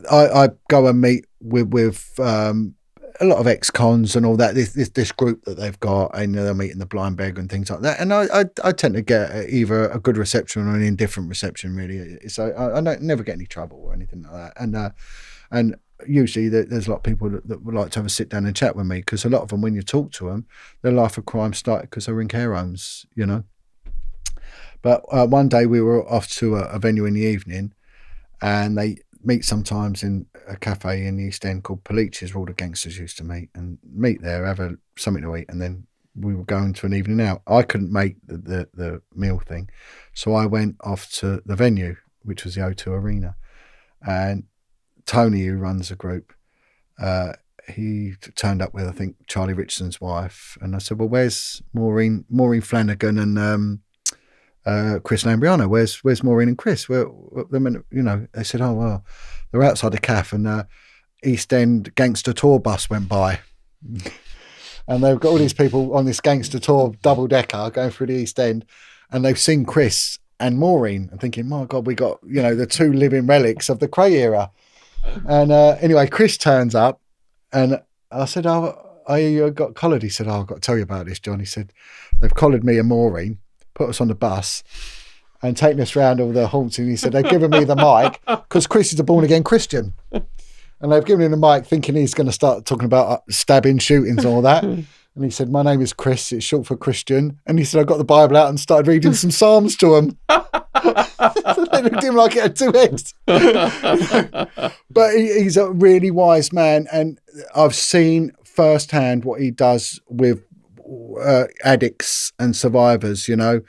I go and meet with a lot of ex-cons and all that. This group that they've got, and they'll meet in the Blind Beggar and things like that. And I tend to get either a good reception or an indifferent reception, really. So I don't never get any trouble or anything like that. And usually there's a lot of people that would like to have a sit down and chat with me, because a lot of them, when you talk to them, their life of crime started because they were in care homes, you know. But one day we were off to a venue in the evening, and they meet sometimes in a cafe in the East End called Police's, where all the gangsters used to meet there, have something to eat, and then we were going to an evening out. I couldn't make the meal thing, so I went off to the venue, which was the O2 Arena, and Tony, who runs the group, he turned up with, I think, Charlie Richardson's wife. And I said, well, where's Maureen Flanagan and Chris Lambriano? Where's Maureen and Chris? They said, oh, well, they're outside the cafe, and East End gangster tour bus went by. And they've got all these people on this gangster tour double-decker going through the East End, and they've seen Chris and Maureen and thinking, my God, we got, the two living relics of the Cray era. And anyway, Chris turns up, and I said, oh, I got collared. He said, oh, I've got to tell you about this, John. He said, they've collared me and Maureen, put us on the bus and taken us round all the haunts. And he said, they've given me the mic because Chris is a born-again Christian. And they've given him the mic thinking he's going to start talking about stabbing, shootings and all that. And he said, my name is Chris. It's short for Christian. And he said, I got the Bible out and started reading some Psalms to him. They looked at him like it had two heads. But he's a really wise man. And I've seen firsthand what he does with addicts and survivors, and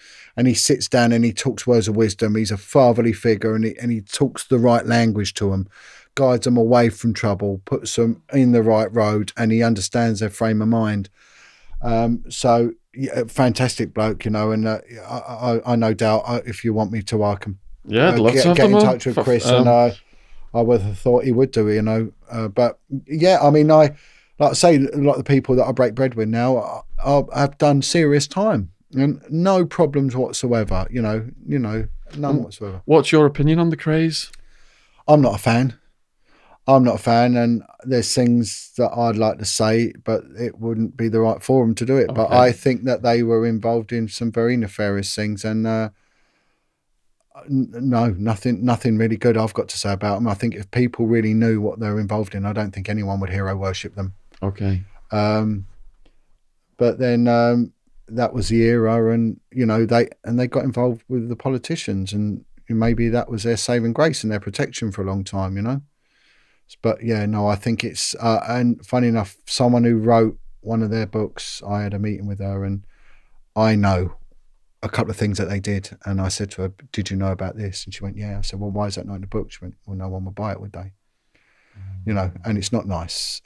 he sits down and he talks words of wisdom. He's a fatherly figure, and he talks the right language to them, guides them away from trouble, puts them in the right road, and he understands their frame of mind. So yeah, fantastic bloke, and I no doubt if you want me to, I can I'd love to have get them in on. touch with Chris, and I would have thought he would do, but yeah, I mean, like I say, a lot of the people that I break bread with now have done serious time and no problems whatsoever, none whatsoever. What's your opinion on the craze? I'm not a fan, and there's things that I'd like to say, but it wouldn't be the right forum to do it. Okay. But I think that they were involved in some very nefarious things, and no, nothing really good I've got to say about them. I think if people really knew what they're involved in, I don't think anyone would hero worship them. Okay. But then that was the era, and they got involved with the politicians, and maybe that was their saving grace and their protection for a long time, But yeah, no, I think it's and funny enough, someone who wrote one of their books, I had a meeting with her, and I know a couple of things that they did, and I said to her, "Did you know about this?" And she went, "Yeah." I said, "Well, why is that not in the book?" She went, "Well, no one would buy it, would they?" And it's not nice,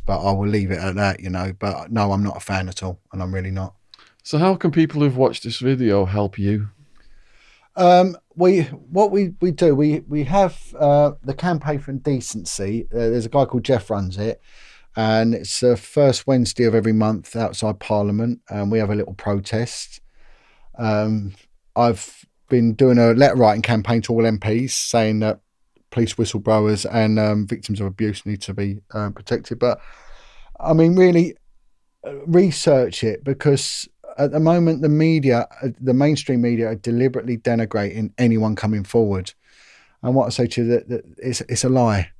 but I will leave it at that, but no, I'm not a fan at all, and I'm really not. So how can people who've watched this video help you? We do, we have the Campaign for Decency. There's a guy called Jeff runs it, and it's the first Wednesday of every month outside Parliament, and we have a little protest. I've been doing a letter writing campaign to all MPs saying that police whistleblowers and victims of abuse need to be protected. But I mean, really research it, because at the moment the media, the mainstream media, are deliberately denigrating anyone coming forward. And what I say to you, that it's a lie.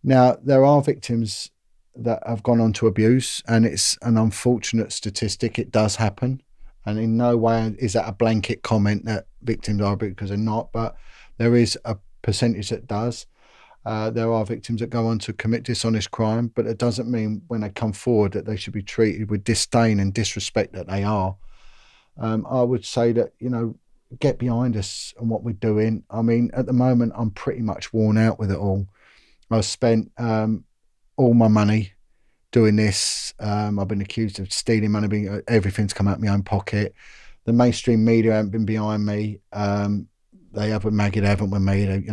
Now, there are victims that have gone on to abuse, and it's an unfortunate statistic. It does happen. And in no way is that a blanket comment that victims are, because they're not, but there is a percentage that does. There are victims that go on to commit dishonest crime, but it doesn't mean when they come forward that they should be treated with disdain and disrespect that they are. I would say that, get behind us and what we're doing. I mean, at the moment, I'm pretty much worn out with it all. I've spent all my money doing this. I've been accused of stealing money, everything's come out of my own pocket. The mainstream media haven't been behind me. They haven't maggot, haven't with me,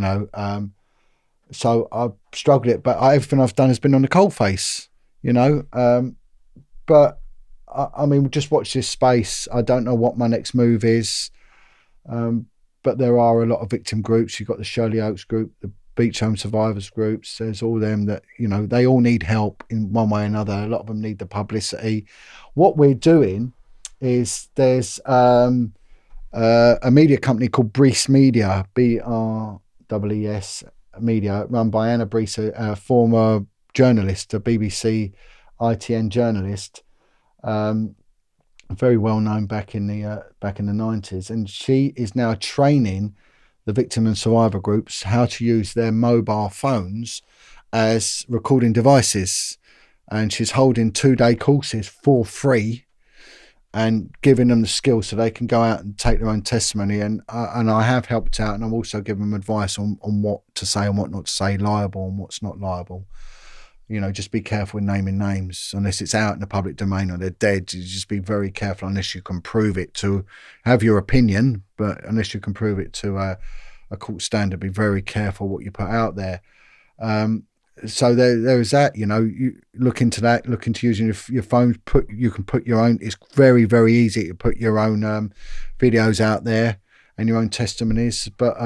so I've struggled it, but everything I've done has been on the cold face, but I mean, just watch this space. I don't know what my next move is, but there are a lot of victim groups. You've got the Shirley Oaks group, the Beach Home Survivors groups. There's all them that, they all need help in one way or another. A lot of them need the publicity. What we're doing is there's a media company called Brees Media, BREES Media, run by Anna Brees, a former journalist, a BBC ITN journalist, very well known back in the 90s, and she is now training the victim and survivor groups how to use their mobile phones as recording devices, and she's holding 2-day courses for free and giving them the skills so they can go out and take their own testimony. And I have helped out, and I'm also giving them advice on what to say and what not to say, liable and what's not liable. You know, just be careful in naming names unless it's out in the public domain or they're dead. You just be very careful unless you can prove it to have your opinion, but unless you can prove it to a court standard, be very careful what you put out there. So there is that. You know, you look into that. Look into using your phone. You can put your own. It's very, very easy to put your own videos out there and your own testimonies. But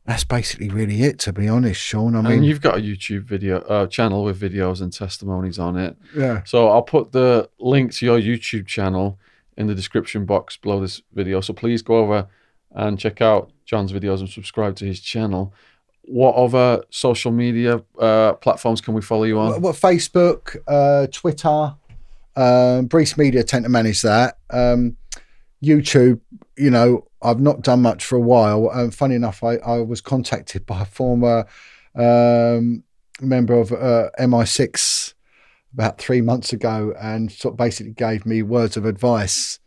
that's basically really it, to be honest, Sean. I mean, and you've got a YouTube video channel with videos and testimonies on it. Yeah. So I'll put the link to your YouTube channel in the description box below this video. So please go over and check out John's videos and subscribe to his channel. What other social media platforms can we follow you on? Well, Facebook, Twitter, Brees Media tend to manage that. YouTube, you know, I've not done much for a while. Funny enough, I was contacted by a former member of MI6 about 3 months ago, and sort of basically gave me words of advice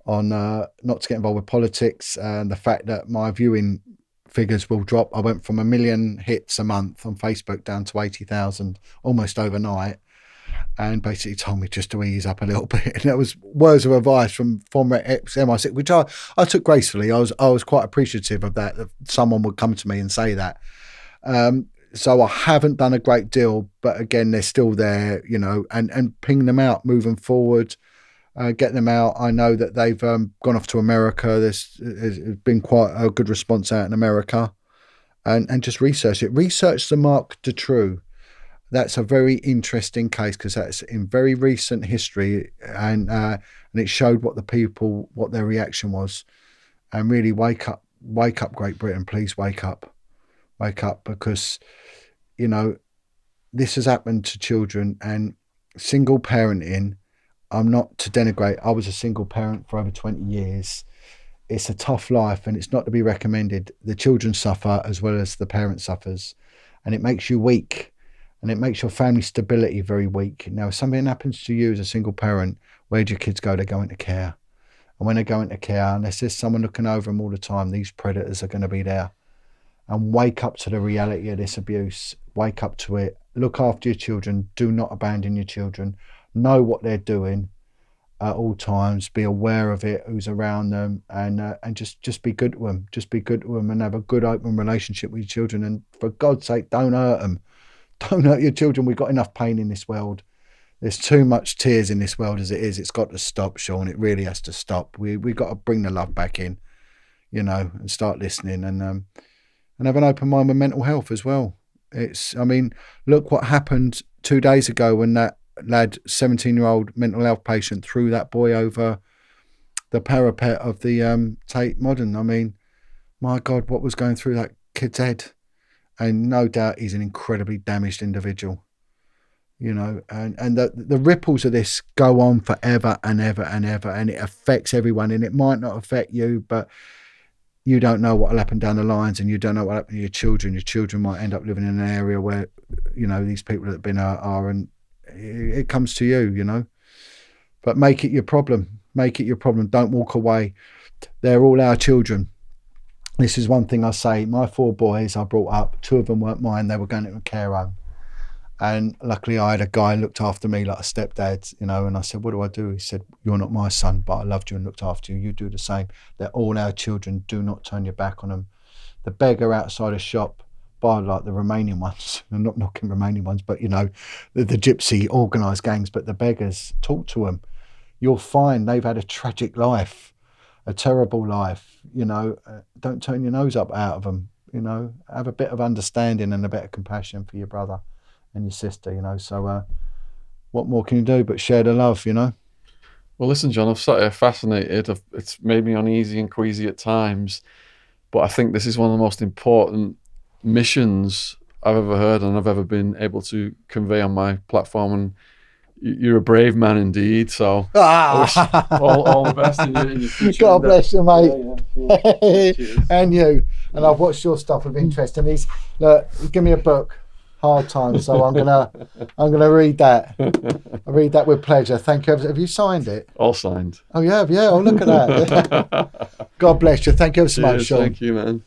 on not to get involved with politics and the fact that my viewing figures will drop. I went from 1 million hits a month on Facebook down to 80,000 almost overnight, and basically told me just to ease up a little bit. And that was words of advice from former ex-MI6, which I took gracefully. I was quite appreciative of that someone would come to me and say that. So I haven't done a great deal, but again, they're still there, you know, and ping them out moving forward, get them out. I know that they've gone off to America. There's been quite a good response out in America, and just research it. Research the Marc Dutroux. That's a very interesting case because that's in very recent history, and it showed what their reaction was, and really wake up, Great Britain, please wake up, because, you know, this has happened to children. And single parenting, I'm not to denigrate. I was a single parent for over 20 years. It's a tough life, and it's not to be recommended. The children suffer as well as the parent suffers, and it makes you weak. And it makes your family stability very weak. Now, if something happens to you as a single parent, where do your kids go? They go into care. And when they go into care, unless there's someone looking over them all the time, these predators are going to be there. And wake up to the reality of this abuse. Wake up to it. Look after your children. Do not abandon your children. Know what they're doing at all times. Be aware of it, who's around them, and just be good to them. Just be good to them and have a good open relationship with your children. And for God's sake, don't hurt them. Don't hurt your children. We've got enough pain in this world. There's too much tears in this world as it is. It's got to stop, Sean. It really has to stop. We got to bring the love back in, you know, and start listening and have an open mind with mental health as well. I mean, look what happened 2 days ago when that lad, 17-year-old mental health patient, threw that boy over the parapet of the Tate Modern. I mean, my God, what was going through that kid's head? And no doubt he's an incredibly damaged individual, you know, and the ripples of this go on forever and ever and ever, and it affects everyone. And it might not affect you, but you don't know what will happen down the lines, and you don't know what will happen to your children. Your children might end up living in an area where, you know, these people that have been are, and it comes to you, you know. But make it your problem. Make it your problem. Don't walk away. They're all our children. This is one thing I say. My 4 boys I brought up, 2 of them weren't mine. They were going to a care home. And luckily I had a guy who looked after me like a stepdad, you know, and I said, what do I do? He said, you're not my son, but I loved you and looked after you. You do the same. They're all our children. Do not turn your back on them. The beggar outside a shop, by like the Romanian ones, I'm not knocking Romanian ones, but, you know, the gypsy organised gangs, but the beggars, talk to them. You'll find they've had a tragic life, a terrible life. You know, don't turn your nose up out of them, you know, have a bit of understanding and a bit of compassion for your brother and your sister, you know. So what more can you do but share the love, you know? Well, listen, John, I've sat here fascinated. It's made me uneasy and queasy at times, but I think this is one of the most important missions I've ever heard and I've ever been able to convey on my platform. And you're a brave man indeed, so I wish all the best in your future. God bless you, mate. Yeah. And you. And I've watched your stuff with interest. And look, give me a book, Hard Times. So I'm gonna read that. I read that with pleasure. Thank you. Have you signed it? All signed. Oh, you have, yeah. Oh, look at that. God bless you. Thank you ever so much, Sean. Thank you, man.